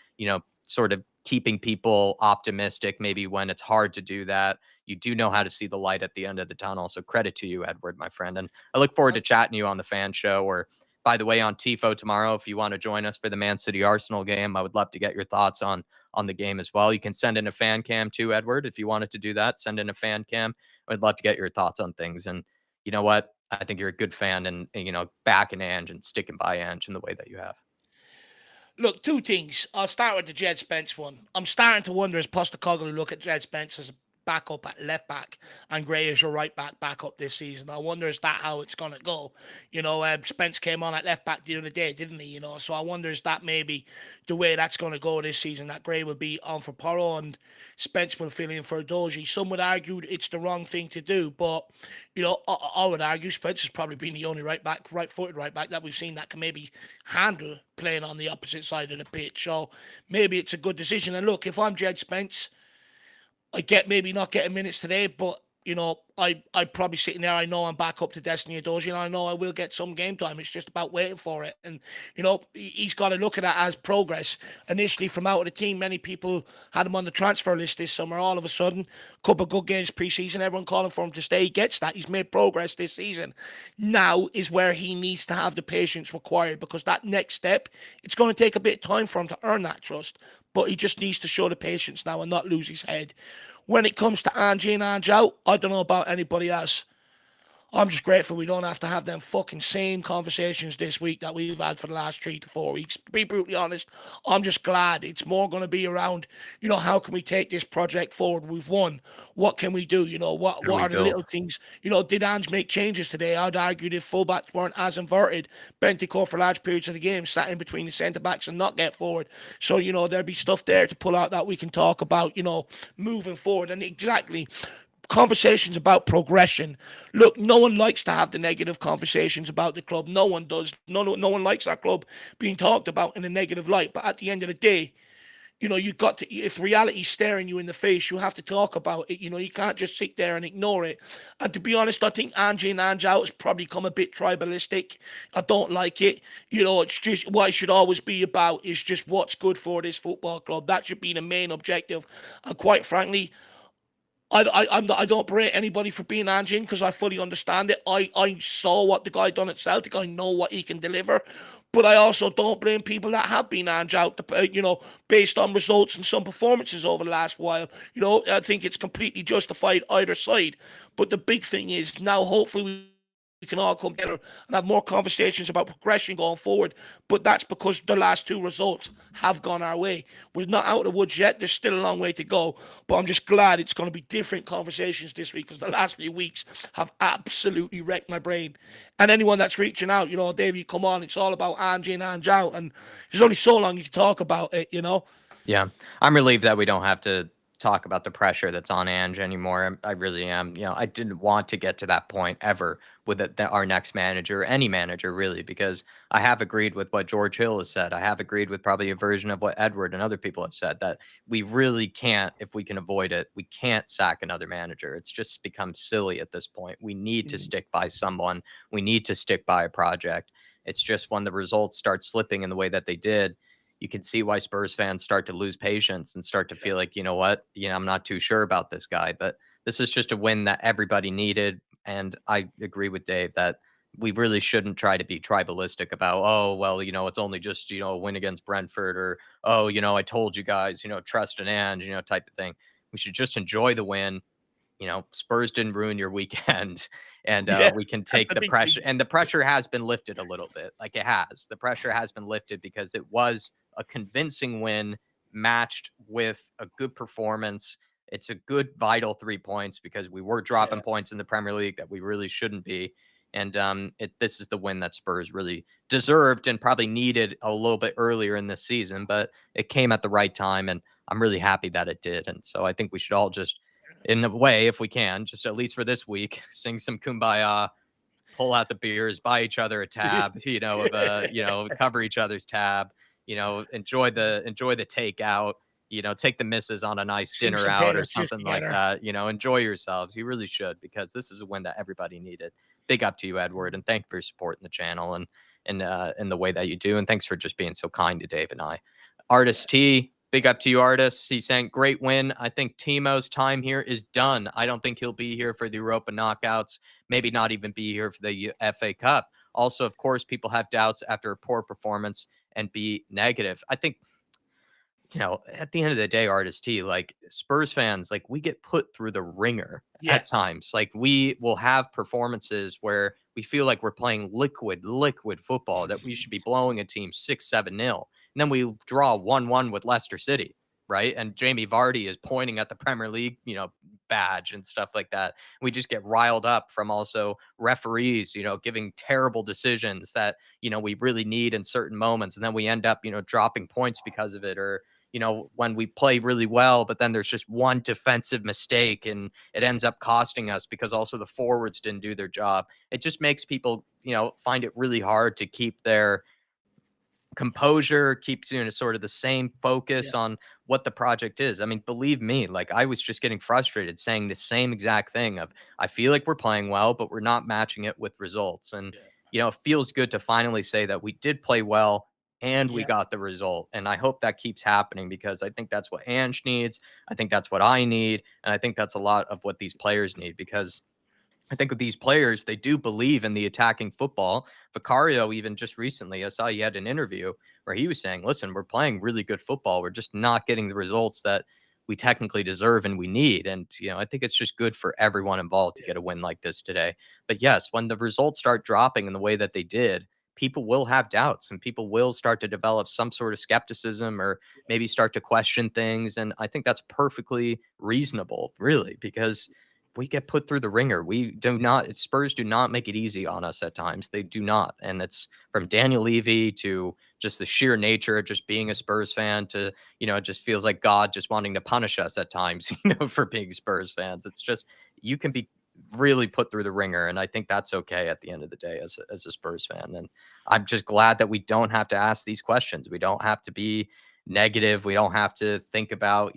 sort of keeping people optimistic, maybe when it's hard to do that. You do know how to see the light at the end of the tunnel. So credit to you, Edward, my friend. And I look forward to chatting to you on the fan show, or by the way, on TIFO tomorrow. If you want to join us for the Man City Arsenal game, I would love to get your thoughts on the game as well. You can send in a fan cam too, Edward, if you wanted to do that. Send in a fan cam. I'd love to get your thoughts on things. And you know what? I think you're a good fan and backing Ange and sticking by Ange in the way that you have. Look, 2 things. I'll start with the Jed Spence one. I'm starting to wonder, as Postecoglou look at Jed Spence as a backup at left back and Gray as your right back backup this season. I wonder, is that how it's going to go? Spence came on at left back the other day, didn't he? So I wonder, is that maybe the way that's going to go this season, that Gray will be on for Porro and Spence will fill in for Doji. Some would argue it's the wrong thing to do, but I would argue Spence has probably been the only right-footed right back that we've seen that can maybe handle playing on the opposite side of the pitch. So maybe it's a good decision. And look, if I'm Jed Spence, I get maybe not getting minutes today, but I'm probably sitting there. I know I'm back up to Destiny Adoji, and I know I will get some game time. It's just about waiting for it. And, he's got to look at that as progress. Initially, from out of the team, many people had him on the transfer list this summer. All of a sudden, a couple of good games pre-season, everyone calling for him to stay. He gets that. He's made progress this season. Now is where he needs to have the patience required, because that next step, it's going to take a bit of time for him to earn that trust. But he just needs to show the patience now and not lose his head. When it comes to Ange in, Ange out, I don't know about anybody else. I'm just grateful we don't have to have them fucking same conversations this week that we've had for the last 3 to 4 weeks. To be brutally honest, I'm just glad it's more going to be around, how can we take this project forward? We've won. What can we do? What How do we are the little build? things? Did Ange make changes today? I'd argue if fullbacks weren't as inverted, Bentancur for large periods of the game sat in between the centre backs and not get forward. So, there'll be stuff there to pull out that we can talk about, moving forward. And exactly, conversations about progression. Look, no one likes to have the negative conversations about the club. No one does. No one likes our club being talked about in a negative light. But at the end of the day, you got to, if reality's staring you in the face, you have to talk about it. You can't just sit there and ignore it. And to be honest, I think Ange and Ange out has probably come a bit tribalistic. I don't like it. It's just what it should always be about is just what's good for this football club. That should be the main objective. And quite frankly, I don't berate anybody for being Ange because I fully understand it. I saw what the guy done at Celtic. I know what he can deliver. But I also don't blame people that have been Ange out, based on results and some performances over the last while. I think it's completely justified either side. But the big thing is now, hopefully, we can all come together and have more conversations about progression going forward. But that's because the last 2 results have gone our way. We're not out of the woods yet. There's still a long way to go. But I'm just glad it's going to be different conversations this week because the last few weeks have absolutely wrecked my brain. And anyone that's reaching out, Davey, come on. It's all about Ange in, Ange out. And there's only so long you can talk about it, Yeah, I'm relieved that we don't have to talk about the pressure that's on Ange anymore. I really am. I didn't want to get to that point ever with our next manager, any manager really, because I have agreed with what George Hill has said. I have agreed with probably a version of what Edward and other people have said, that we really can't, if we can avoid it, we can't sack another manager. It's just become silly at this point. We need to stick by someone. We need to stick by a project. It's just when the results start slipping in the way that they did, you can see why Spurs fans start to lose patience and start to feel like, you know what, I'm not too sure about this guy. But this is just a win that everybody needed. And I agree with Dave that we really shouldn't try to be tribalistic about, oh, well, it's only just, a win against Brentford, or, oh, I told you guys, trust an Ange, type of thing. We should just enjoy the win. Spurs didn't ruin your weekend, and Yeah, we can that's take the the big thing. pressure. And the pressure has been lifted a little bit. Like, it has. The pressure has been lifted because it was a convincing win matched with a good performance. It's a good vital 3 points because we were dropping Yeah. points in the Premier League that we really shouldn't be. And this is the win that Spurs really deserved and probably needed a little bit earlier in this season, but it came at the right time, and I'm really happy that it did. And so I think we should all just, in a way, if we can, just at least for this week, sing some kumbaya, pull out the beers, buy each other a tab, cover each other's tab, enjoy the takeout, take the missus on a nice Sing dinner some out or Taylor Swift something like together. that. Enjoy yourselves. You really should, because this is a win that everybody needed. Big up to you, Edward, and thank you for supporting the channel and in the way that you do. And thanks for just being so kind to Dave and I. Yeah. Artist T, big up to you, Artist. He's saying, great win. I think Timo's time here is done. I don't think he'll be here for the Europa knockouts, maybe not even be here for the FA Cup. Also, of course, people have doubts after a poor performance and be negative. I think, at the end of the day, Artist T, like, Spurs fans, like, we get put through the ringer Yeah. at times. Like, we will have performances where we feel like we're playing liquid football, that we should be blowing a team 6-7-0. And then we draw 1-1 with Leicester City, right? And Jamie Vardy is pointing at the Premier League, badge and stuff like that. We just get riled up from also referees, giving terrible decisions that, we really need in certain moments. And then we end up, dropping points because of it. Or, when we play really well, but then there's just one defensive mistake and it ends up costing us because also the forwards didn't do their job. It just makes people, find it really hard to keep their composure, keeps sort of the same Yeah. focus on what the project is. I mean, believe me, like, I was just getting frustrated saying the same exact thing of, I feel like we're playing well, but we're not matching it with results. And, it feels good to finally say that we did play well and we Yeah. got the result. And I hope that keeps happening, because I think that's what Ange needs. I think that's what I need. And I think that's a lot of what these players need, because I think with these players, they do believe in the attacking football. Vicario, even just recently, I saw he had an interview where he was saying, listen, we're playing really good football. We're just not getting the results that we technically deserve and we need. And, I think it's just good for everyone involved to get a win like this today. But yes, when the results start dropping in the way that they did, people will have doubts and people will start to develop some sort of skepticism or maybe start to question things. And I think that's perfectly reasonable, really, because we get put through the ringer. Spurs do not make it easy on us at times. They do not. And it's from Daniel Levy to just the sheer nature of just being a Spurs fan to, it just feels like God just wanting to punish us at times, for being Spurs fans. It's just, you can be really put through the ringer. And I think that's okay at the end of the day as a Spurs fan. And I'm just glad that we don't have to ask these questions. We don't have to be negative. We don't have to think about,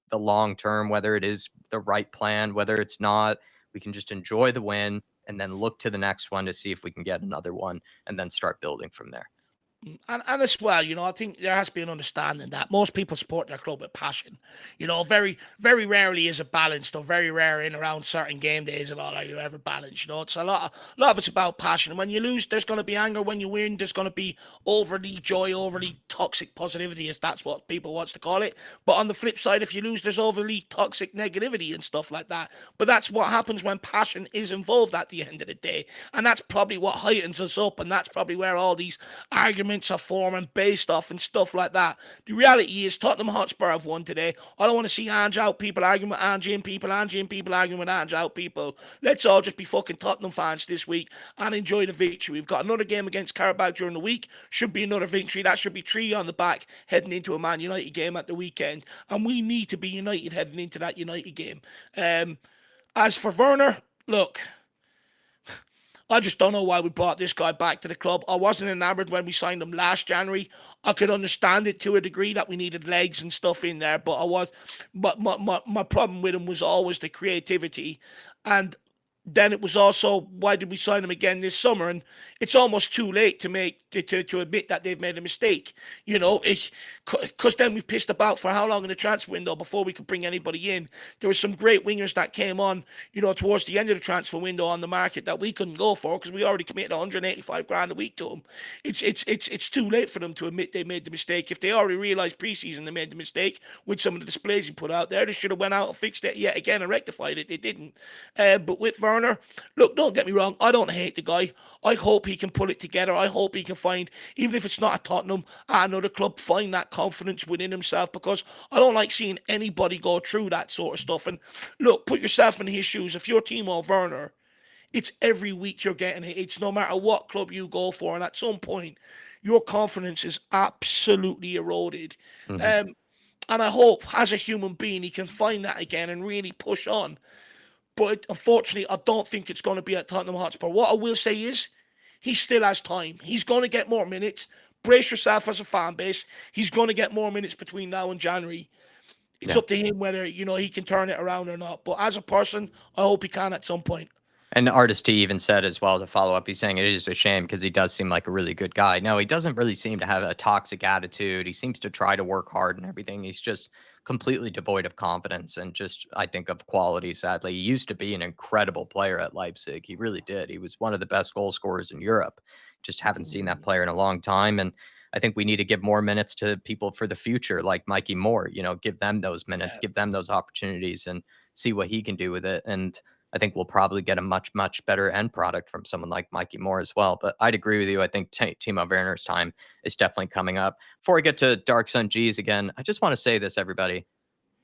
the long term, whether it is the right plan, whether it's not. We can just enjoy the win and then look to the next one to see if we can get another one and then start building from there. And as well, I think there has to be an understanding that most people support their club with passion. Very, very rarely is it balanced, or very rare in around certain game days and all are you ever balanced. It's a lot of it's about passion. When you lose, there's going to be anger. When you win, there's going to be overly joy, overly toxic positivity, if that's what people wants to call it. But on the flip side, if you lose, there's overly toxic negativity and stuff like that. But that's what happens when passion is involved at the end of the day. And that's probably what heightens us up. And that's probably where all these arguments are forming based off and stuff like that. The reality is Tottenham Hotspur have won today. I don't want to see Ange out people arguing with Ange and people arguing with Ange out people. Let's all just be fucking Tottenham fans this week and enjoy the victory. We've got another game against Carabao during the week. Should be another victory. That should be 3 on the back heading into a Man United game at the weekend. And we need to be united heading into that United game. As for Werner, look, I just don't know why we brought this guy back to the club. I wasn't enamored when we signed him last January. I could understand it to a degree that we needed legs and stuff in there, but my problem with him was always the creativity. And then it was also, why did we sign him again this summer? And it's almost too late to admit that they've made a mistake, because then we've pissed about for how long in the transfer window before we could bring anybody in. There were some great wingers that came on, towards the end of the transfer window on the market that we couldn't go for because we already committed 185 grand a week to them. It's too late for them to admit they made the mistake. If they already realised preseason they made the mistake with some of the displays he put out there, they should have went out and fixed it yet again and rectified it. They didn't. But with Werner, look, don't get me wrong, I don't hate the guy. I hope he can pull it together. I hope he can find, even if it's not at Tottenham, at another club, find that confidence within himself, because I don't like seeing anybody go through that sort of stuff. And look, put yourself in his shoes. If you're Timo Werner, it's every week you're getting it. It's no matter what club you go for. And at some point, your confidence is absolutely eroded. Mm-hmm. And I hope, as a human being, he can find that again and really push on. But unfortunately, I don't think it's going to be at Tottenham Hotspur. What I will say is, he still has time. He's going to get more minutes. Brace yourself as a fan base. He's going to get more minutes between now and January. It's up to him whether, he can turn it around or not. But as a person, I hope he can at some point. And Artist T even said as well, to follow up, he's saying it is a shame because he does seem like a really good guy. No, he doesn't really seem to have a toxic attitude. He seems to try to work hard and everything. He's just completely devoid of confidence and just, I think, of quality, sadly. He used to be an incredible player at Leipzig. He really did. He was one of the best goal scorers in Europe. Just haven't seen that player in a long time. And I think we need to give more minutes to people for the future, like Mikey Moore, give them those minutes, give them those opportunities and see what he can do with it. And I think we'll probably get a much, much better end product from someone like Mikey Moore as well. But I'd agree with you. I think Timo Werner's time is definitely coming up. Before I get to Dark Sun G's again, I just want to say this, everybody.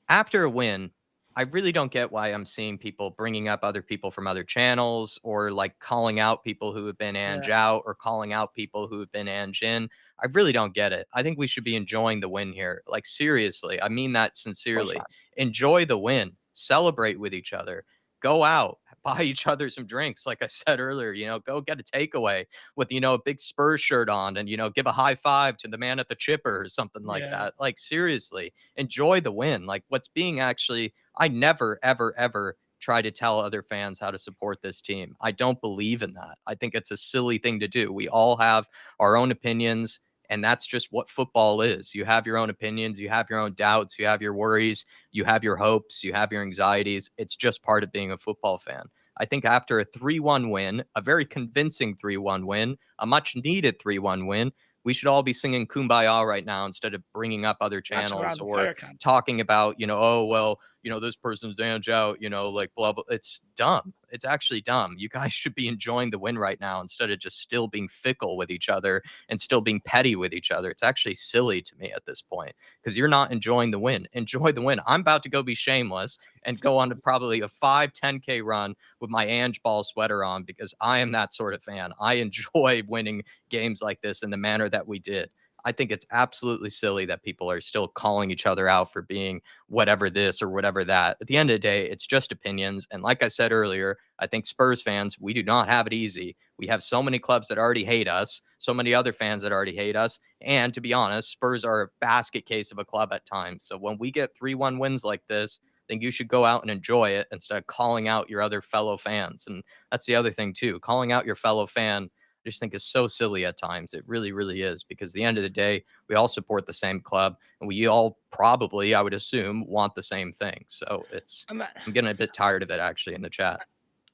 After a win, I really don't get why I'm seeing people bringing up other people from other channels or like calling out people who have been Ange out or calling out people who have been Ange in. I really don't get it. I think we should be enjoying the win here. Like, seriously, I mean that sincerely. Enjoy the win. Celebrate with each other. Go out, buy each other some drinks. Like I said earlier, go get a takeaway with, a big Spurs shirt on and, give a high five to the man at the chipper or something like that. Like, seriously, enjoy the win. Like, what's being actually, I never, ever, ever try to tell other fans how to support this team. I don't believe in that. I think it's a silly thing to do. We all have our own opinions. And that's just what football is. You have your own opinions, you have your own doubts, you have your worries, you have your hopes, you have your anxieties. It's just part of being a football fan. I think after a 3-1 win, a very convincing 3-1 win, a much needed 3-1 win, we should all be singing Kumbaya right now instead of bringing up other Marching channels around the or fire camp. talking about, oh, well, this person's Ange out, like blah, blah. It's dumb. It's actually dumb. You guys should be enjoying the win right now instead of just still being fickle with each other and still being petty with each other. It's actually silly to me at this point because you're not enjoying the win. Enjoy the win. I'm about to go be shameless and go on to probably a 5-10K run with my Ange ball sweater on because I am that sort of fan. I enjoy winning games like this in the manner that we did. I think it's absolutely silly that people are still calling each other out for being whatever this or whatever that. At the end of the day, it's just opinions. And like I said earlier, I think Spurs fans, we do not have it easy. We have so many clubs that already hate us, so many other fans that already hate us. And to be honest, Spurs are a basket case of a club at times. So when we get 3-1 wins like this, I think you should go out and enjoy it instead of calling out your other fellow fans. And that's the other thing, too. Calling out your fellow fan I just think is so silly at times. It really, really is, because at the end of the day, we all support the same club and we all probably, I would assume, want the same thing. So And that, I'm getting a bit tired of it actually in the chat.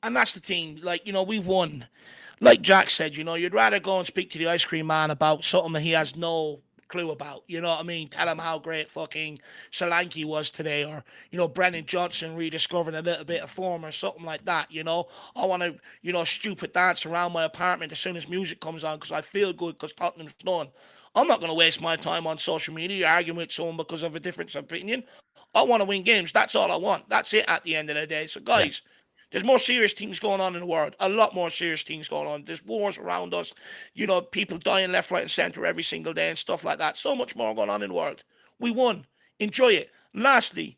and that's the thing. Like, we've won. Like Jack said, you'd rather go and speak to the ice cream man about something that he has no clue about. You know what I mean? Tell him how great fucking Solanke was today, or Brennan Johnson rediscovering a little bit of form or something like that. I want to stupid dance around my apartment as soon as music comes on because I feel good because Tottenham's done. I'm not going to waste my time on social media arguing with someone because of a difference of opinion. I want to win games. That's all I want. That's it at the end of the day. So, Yeah. guys, there's more serious things going on in the world. A lot more serious things going on. There's wars around us. People dying left, right, and centre every single day and stuff like that. So much more going on in the world. We won. Enjoy it. And lastly,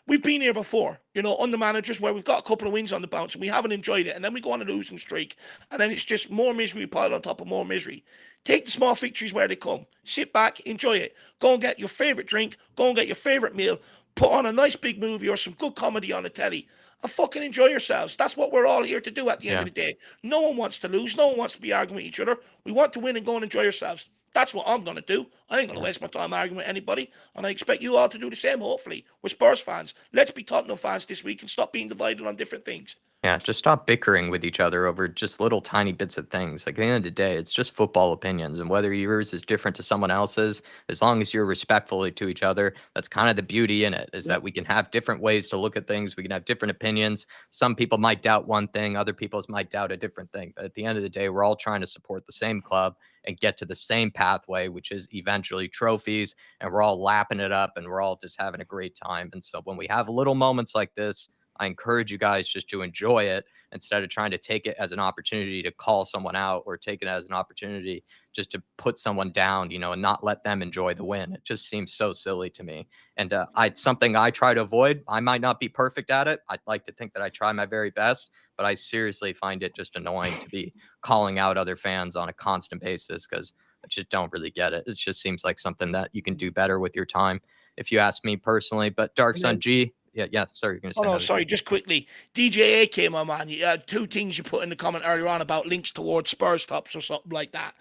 we've been here before, under managers where we've got a couple of wins on the bounce and we haven't enjoyed it. And then we go on a losing streak. And then it's just more misery piled on top of more misery. Take the small victories where they come. Sit back, enjoy it. Go and get your favourite drink. Go and get your favourite meal. Put on a nice big movie or some good comedy on the telly. And fucking enjoy yourselves. That's what we're all here to do at the end of the day. No one wants to lose. No one wants to be arguing with each other. We want to win and go and enjoy yourselves. That's what I'm going to do. I ain't going to waste my time arguing with anybody. And I expect you all to do the same, hopefully. We're Spurs fans. Let's be Tottenham fans this week and stop being divided on different things. Yeah, just stop bickering with each other over just little tiny bits of things. Like at the end of the day, it's just football opinions. And whether yours is different to someone else's, as long as you're respectful to each other, that's kind of the beauty in it, is that we can have different ways to look at things. We can have different opinions. Some people might doubt one thing, other people might doubt a different thing. But at the end of the day, we're all trying to support the same club and get to the same pathway, which is eventually trophies. And we're all lapping it up and we're all just having a great time. And so when we have little moments like this, I encourage you guys just to enjoy it instead of trying to take it as an opportunity to call someone out or take it as an opportunity just to put someone down, and not let them enjoy the win. It just seems so silly to me. And it's something I try to avoid. I might not be perfect at it. I'd like to think that I try my very best, but I seriously find it just annoying to be calling out other fans on a constant basis because I just don't really get it. It just seems like something that you can do better with your time, if you ask me personally. But Dark Sun G, yeah. Sorry, you're going to say. Oh, no, sorry. Just quickly. DJA came on, man. You had two things you put in the comment earlier on about links towards Spurs tops or something like that.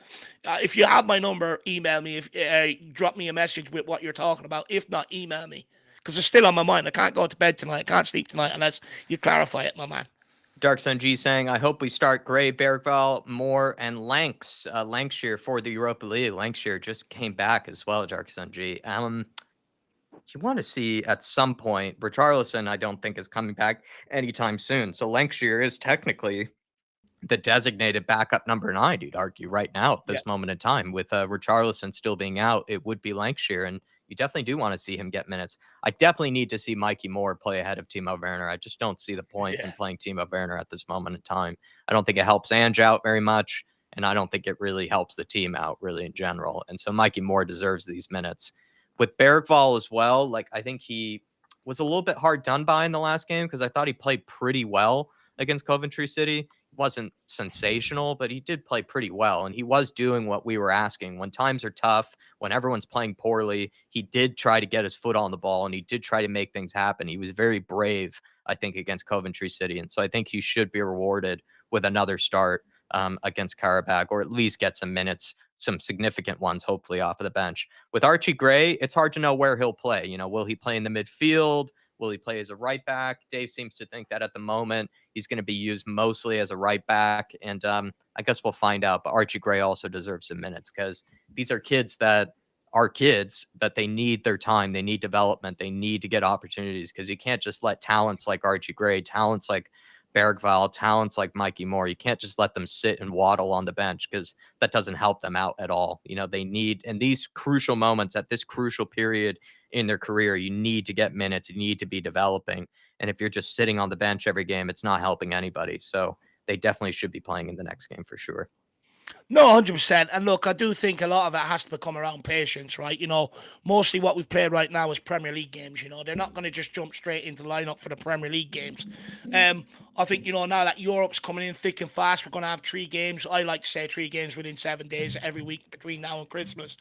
If you have my number, email me. If drop me a message with what you're talking about. If not, email me. Because it's still on my mind. I can't go to bed tonight. I can't sleep tonight unless you clarify it, my man. Dark Sun G saying, I hope we start Gray, Bergvall, Moore, and Lancashire for the Europa League. Lancashire just came back as well, Dark Sun G. You want to see at some point, Richarlison, I don't think is coming back anytime soon. So Lancashire is technically the designated backup number 9, you'd argue, right now at this moment in time. With Richarlison still being out, it would be Lancashire, and you definitely do want to see him get minutes. I definitely need to see Mikey Moore play ahead of Timo Werner. I just don't see the point in playing Timo Werner at this moment in time. I don't think it helps Ange out very much, and I don't think it really helps the team out really in general. And so Mikey Moore deserves these minutes. With Bergvall as well, like I think he was a little bit hard done by in the last game because I thought he played pretty well against Coventry City. Wasn't sensational, but he did play pretty well. And he was doing what we were asking. When times are tough, when everyone's playing poorly, he did try to get his foot on the ball and he did try to make things happen. He was very brave, I think, against Coventry City. And so I think he should be rewarded with another start against Karabakh, or at least get some minutes, some significant ones, hopefully off of the bench. With Archie Gray, it's hard to know where he'll play. Will he play in the midfield? Will he play as a right back? Dave seems to think that at the moment he's going to be used mostly as a right back. And I guess we'll find out. But Archie Gray also deserves some minutes because these are kids that they need their time. They need development. They need to get opportunities because you can't just let talents like Archie Gray, talents like Bergvall, talents like Mikey Moore, you can't just let them sit and waddle on the bench because that doesn't help them out at all. They need, in these crucial moments at this crucial period in their career, you need to get minutes. You need to be developing. And if you're just sitting on the bench every game, it's not helping anybody. So they definitely should be playing in the next game for sure. No, 100%. And look, I do think a lot of it has to become around patience, right? Mostly what we've played right now is Premier League games. They're not going to just jump straight into the lineup for the Premier League games. I think, now that Europe's coming in thick and fast, we're going to have 3 games. I like to say 3 games within 7 days every week between now and Christmas.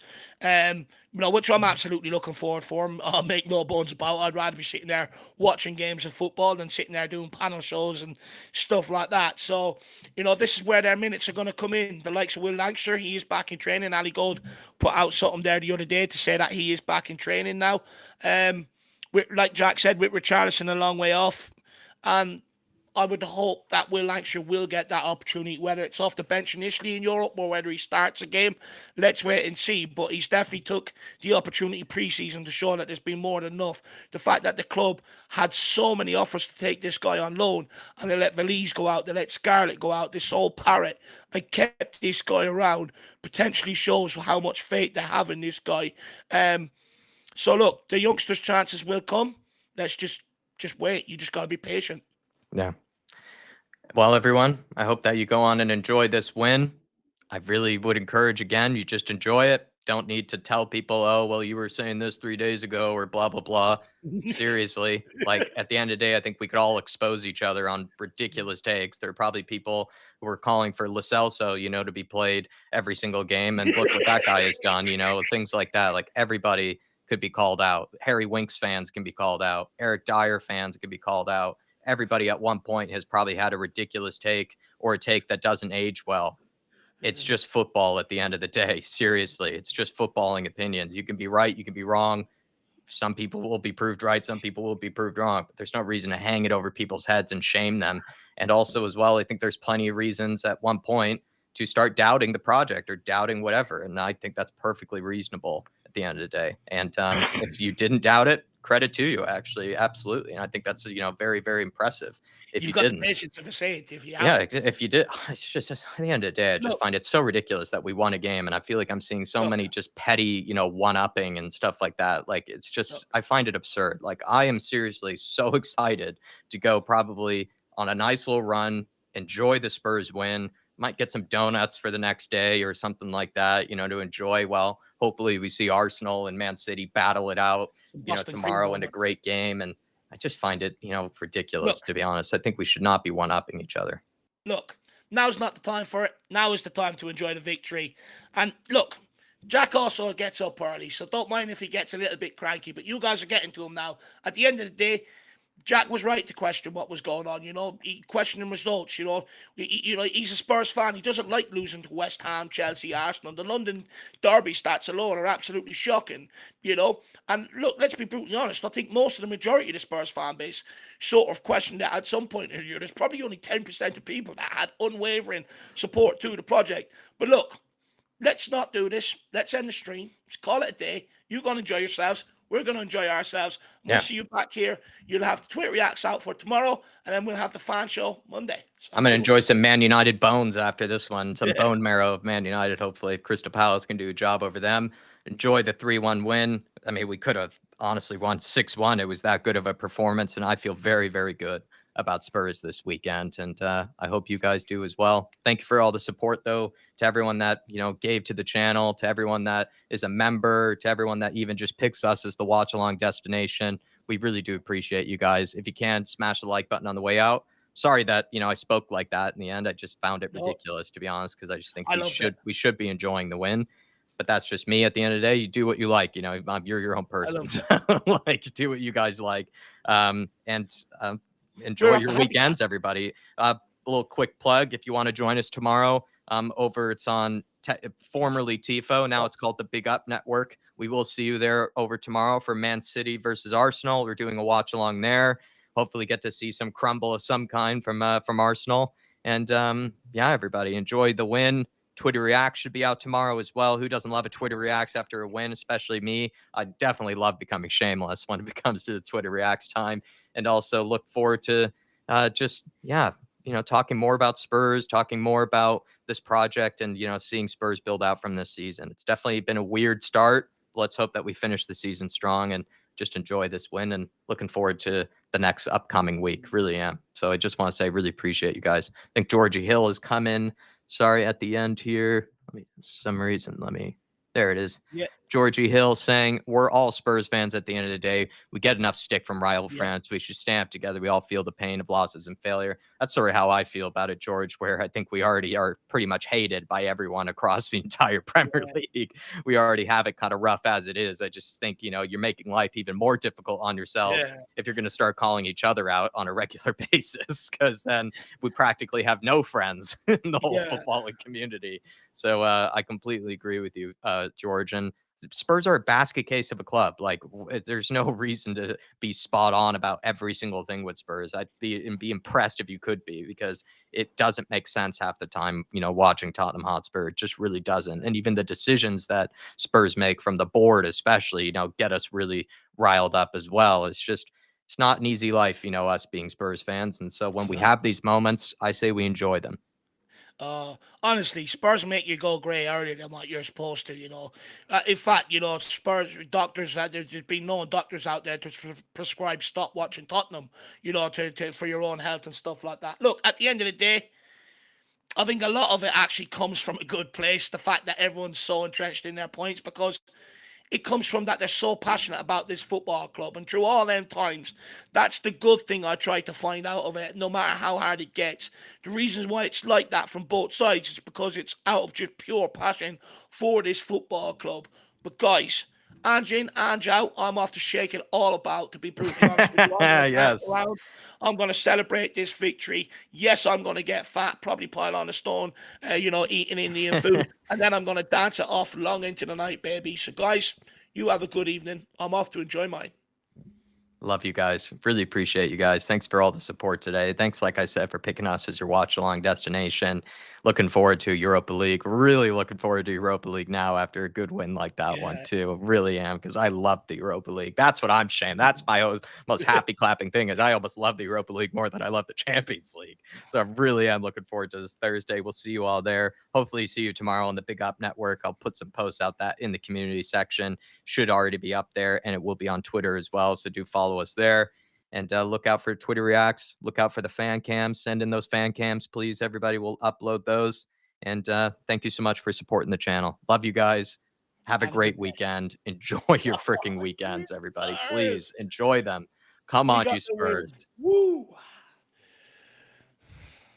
Which I'm absolutely looking forward for. I'll make no bones about. I'd rather be sitting there watching games of football than sitting there doing panel shows and stuff like that. So, this is where their minutes are going to come in. The likes of Will Lancashire, he is back in training. Ali Gold put out something there the other day to say that he is back in training now. Like Jack said, with Richarlison a long way off. And I would hope that Will Lancashire will get that opportunity, whether it's off the bench initially in Europe or whether he starts a game. Let's wait and see. But he's definitely took the opportunity pre-season to show that there's been more than enough. The fact that the club had so many offers to take this guy on loan, and they let Valise go out, they let Scarlett go out, this old parrot, and kept this guy around, potentially shows how much faith they have in this guy. So look, the youngsters' chances will come. Let's just wait. You just got to be patient. Yeah. Well, everyone, I hope that you go on and enjoy this win. I really would encourage, again, you just enjoy it. Don't need to tell people, oh, well, you were saying this 3 days ago or blah, blah, blah. Seriously, like at the end of the day, I think we could all expose each other on ridiculous takes. There are probably people who are calling for Lo Celso, to be played every single game. And look what that guy has done, things like that. Like everybody could be called out. Harry Winks fans can be called out. Eric Dyer fans can be called out. Everybody at one point has probably had a ridiculous take or a take that doesn't age well. It's just football at the end of the day. Seriously, it's just footballing opinions. You can be right. You can be wrong. Some people will be proved right. Some people will be proved wrong. But there's no reason to hang it over people's heads and shame them. And also as well, I think there's plenty of reasons at one point to start doubting the project or doubting whatever. And I think that's perfectly reasonable at the end of the day. And if you didn't doubt it, credit to you, actually. Absolutely. And I think that's, very, very impressive. If You've you got didn't, the patience of a saint. If you if you did, it's just at the end of the day, I just find it so ridiculous that we won a game. And I feel like I'm seeing so many just petty, one-upping and stuff like that. Like, it's just, I find it absurd. Like, I am seriously so excited to go probably on a nice little run, enjoy the Spurs win, might get some donuts for the next day or something like that, to enjoy. Well, hopefully we see Arsenal and Man City battle it out, tomorrow in a great game. And I just find it, ridiculous, to be honest. I think we should not be one-upping each other. Look, now's not the time for it. Now is the time to enjoy the victory. And look, Jack also gets up early, so don't mind if he gets a little bit cranky, but you guys are getting to him now. At the end of the day, Jack was right to question what was going on. He questioning results. He's a Spurs fan. He doesn't like losing to West Ham, Chelsea, Arsenal. The London derby stats alone are absolutely shocking. And look, let's be brutally honest. I think most of the majority of the Spurs fan base sort of questioned it at some point in the year. There's probably only 10% of people that had unwavering support to the project. But look, let's not do this. Let's end the stream. Let's call it a day. You're going to enjoy yourselves. We're going to enjoy ourselves. We'll see you back here. You'll have the Twitter reacts out for tomorrow, and then we'll have the fan show Monday. So I'm going to enjoy some Man United bones after this one, some bone marrow of Man United. Hopefully, if Crystal Palace can do a job over them. Enjoy the 3-1 win. I mean, we could have honestly won 6-1. It was that good of a performance, and I feel very, very good about Spurs this weekend, and I hope you guys do as well. Thank you for all the support, though, to everyone that gave to the channel, to everyone that is a member, to everyone that even just picks us as the watch along destination. We really do appreciate you guys. If you can, smash the like button on the way out. Sorry that I spoke like that in the end. I just found it ridiculous, to be honest, because I just think we should be enjoying the win. But that's just me. At the end of the day, you do what you like. You're your own person. So, like, do what you guys like. Enjoy your weekends, everybody. A little quick plug. If you want to join us tomorrow, it's on formerly TIFO. Now it's called the Big Up Network. we will see you there over tomorrow for Man City versus Arsenal. We're doing a watch along there. Hopefully get to see some crumble of some kind from Arsenal. And yeah, everybody enjoy the win. Twitter Reacts should be out tomorrow as well. Who doesn't love a Twitter Reacts after a win, especially me? I definitely love becoming shameless when it comes to the Twitter Reacts time. And also look forward to talking more about Spurs, talking more about this project, and, seeing Spurs build out from this season. It's definitely been a weird start. Let's hope that we finish the season strong and just enjoy this win, and looking forward to the next upcoming week. Really am. So I just want to say, really appreciate you guys. I think Georgie Hill has come in. Sorry, at the end here. There it is. Yeah. Georgie Hill saying, we're all Spurs fans at the end of the day. We get enough stick from rival fans. We should stand up together. We all feel the pain of losses and failure. That's sort of how I feel about it, George, where I think we already are pretty much hated by everyone across the entire Premier League. We already have it kind of rough as it is. I just think, you're making life even more difficult on yourselves if you're going to start calling each other out on a regular basis, because then we practically have no friends in the whole footballing community. So I completely agree with you, George. And Spurs are a basket case of a club. Like, there's no reason to be spot on about every single thing with Spurs. I'd be impressed if you could be, because it doesn't make sense half the time, watching Tottenham Hotspur. It just really doesn't. And even the decisions that Spurs make from the board, especially, get us really riled up as well. It's not an easy life, us being Spurs fans. And so when we have these moments, I say we enjoy them. Honestly, Spurs make you go grey earlier than what you're supposed to, in fact, Spurs doctors, there's been known doctors out there to prescribe stop watching Tottenham, for your own health and stuff like that. Look, at the end of the day, I think a lot of it actually comes from a good place. The fact that everyone's so entrenched in their points, because it comes from that they're so passionate about this football club. And through all them times, that's the good thing I try to find out of it, no matter how hard it gets. The reasons why it's like that from both sides is because it's out of just pure passion for this football club. But guys, Ange in, Ange out, I'm off to shake it all about, to be brutally honest with you. Yes. I'm going to celebrate this victory. Yes, I'm going to get fat, probably pile on a stone, eating Indian food. And then I'm going to dance it off long into the night, baby. So, guys, you have a good evening. I'm off to enjoy mine. Love you guys. Really appreciate you guys. Thanks for all the support today. Thanks, like I said, for picking us as your watch along destination. Looking forward to Europa League. Really looking forward to Europa League now after a good win like that one too. Really am, because I love the Europa League. That's what I'm saying. That's my most happy clapping thing, is I almost love the Europa League more than I love the Champions League. So I really am looking forward to this Thursday. We'll see you all there. Hopefully see you tomorrow on the Big Up Network. I'll put some posts out that in the community section. Should already be up there, and it will be on Twitter as well. So do follow us there. And look out for Twitter Reacts. Look out for the fan cams. Send in those fan cams, please. Everybody will upload those. And thank you so much for supporting the channel. Love you guys. Have a great weekend. Enjoy your freaking weekends, everybody. Please enjoy them. Come on, you Spurs. Woo!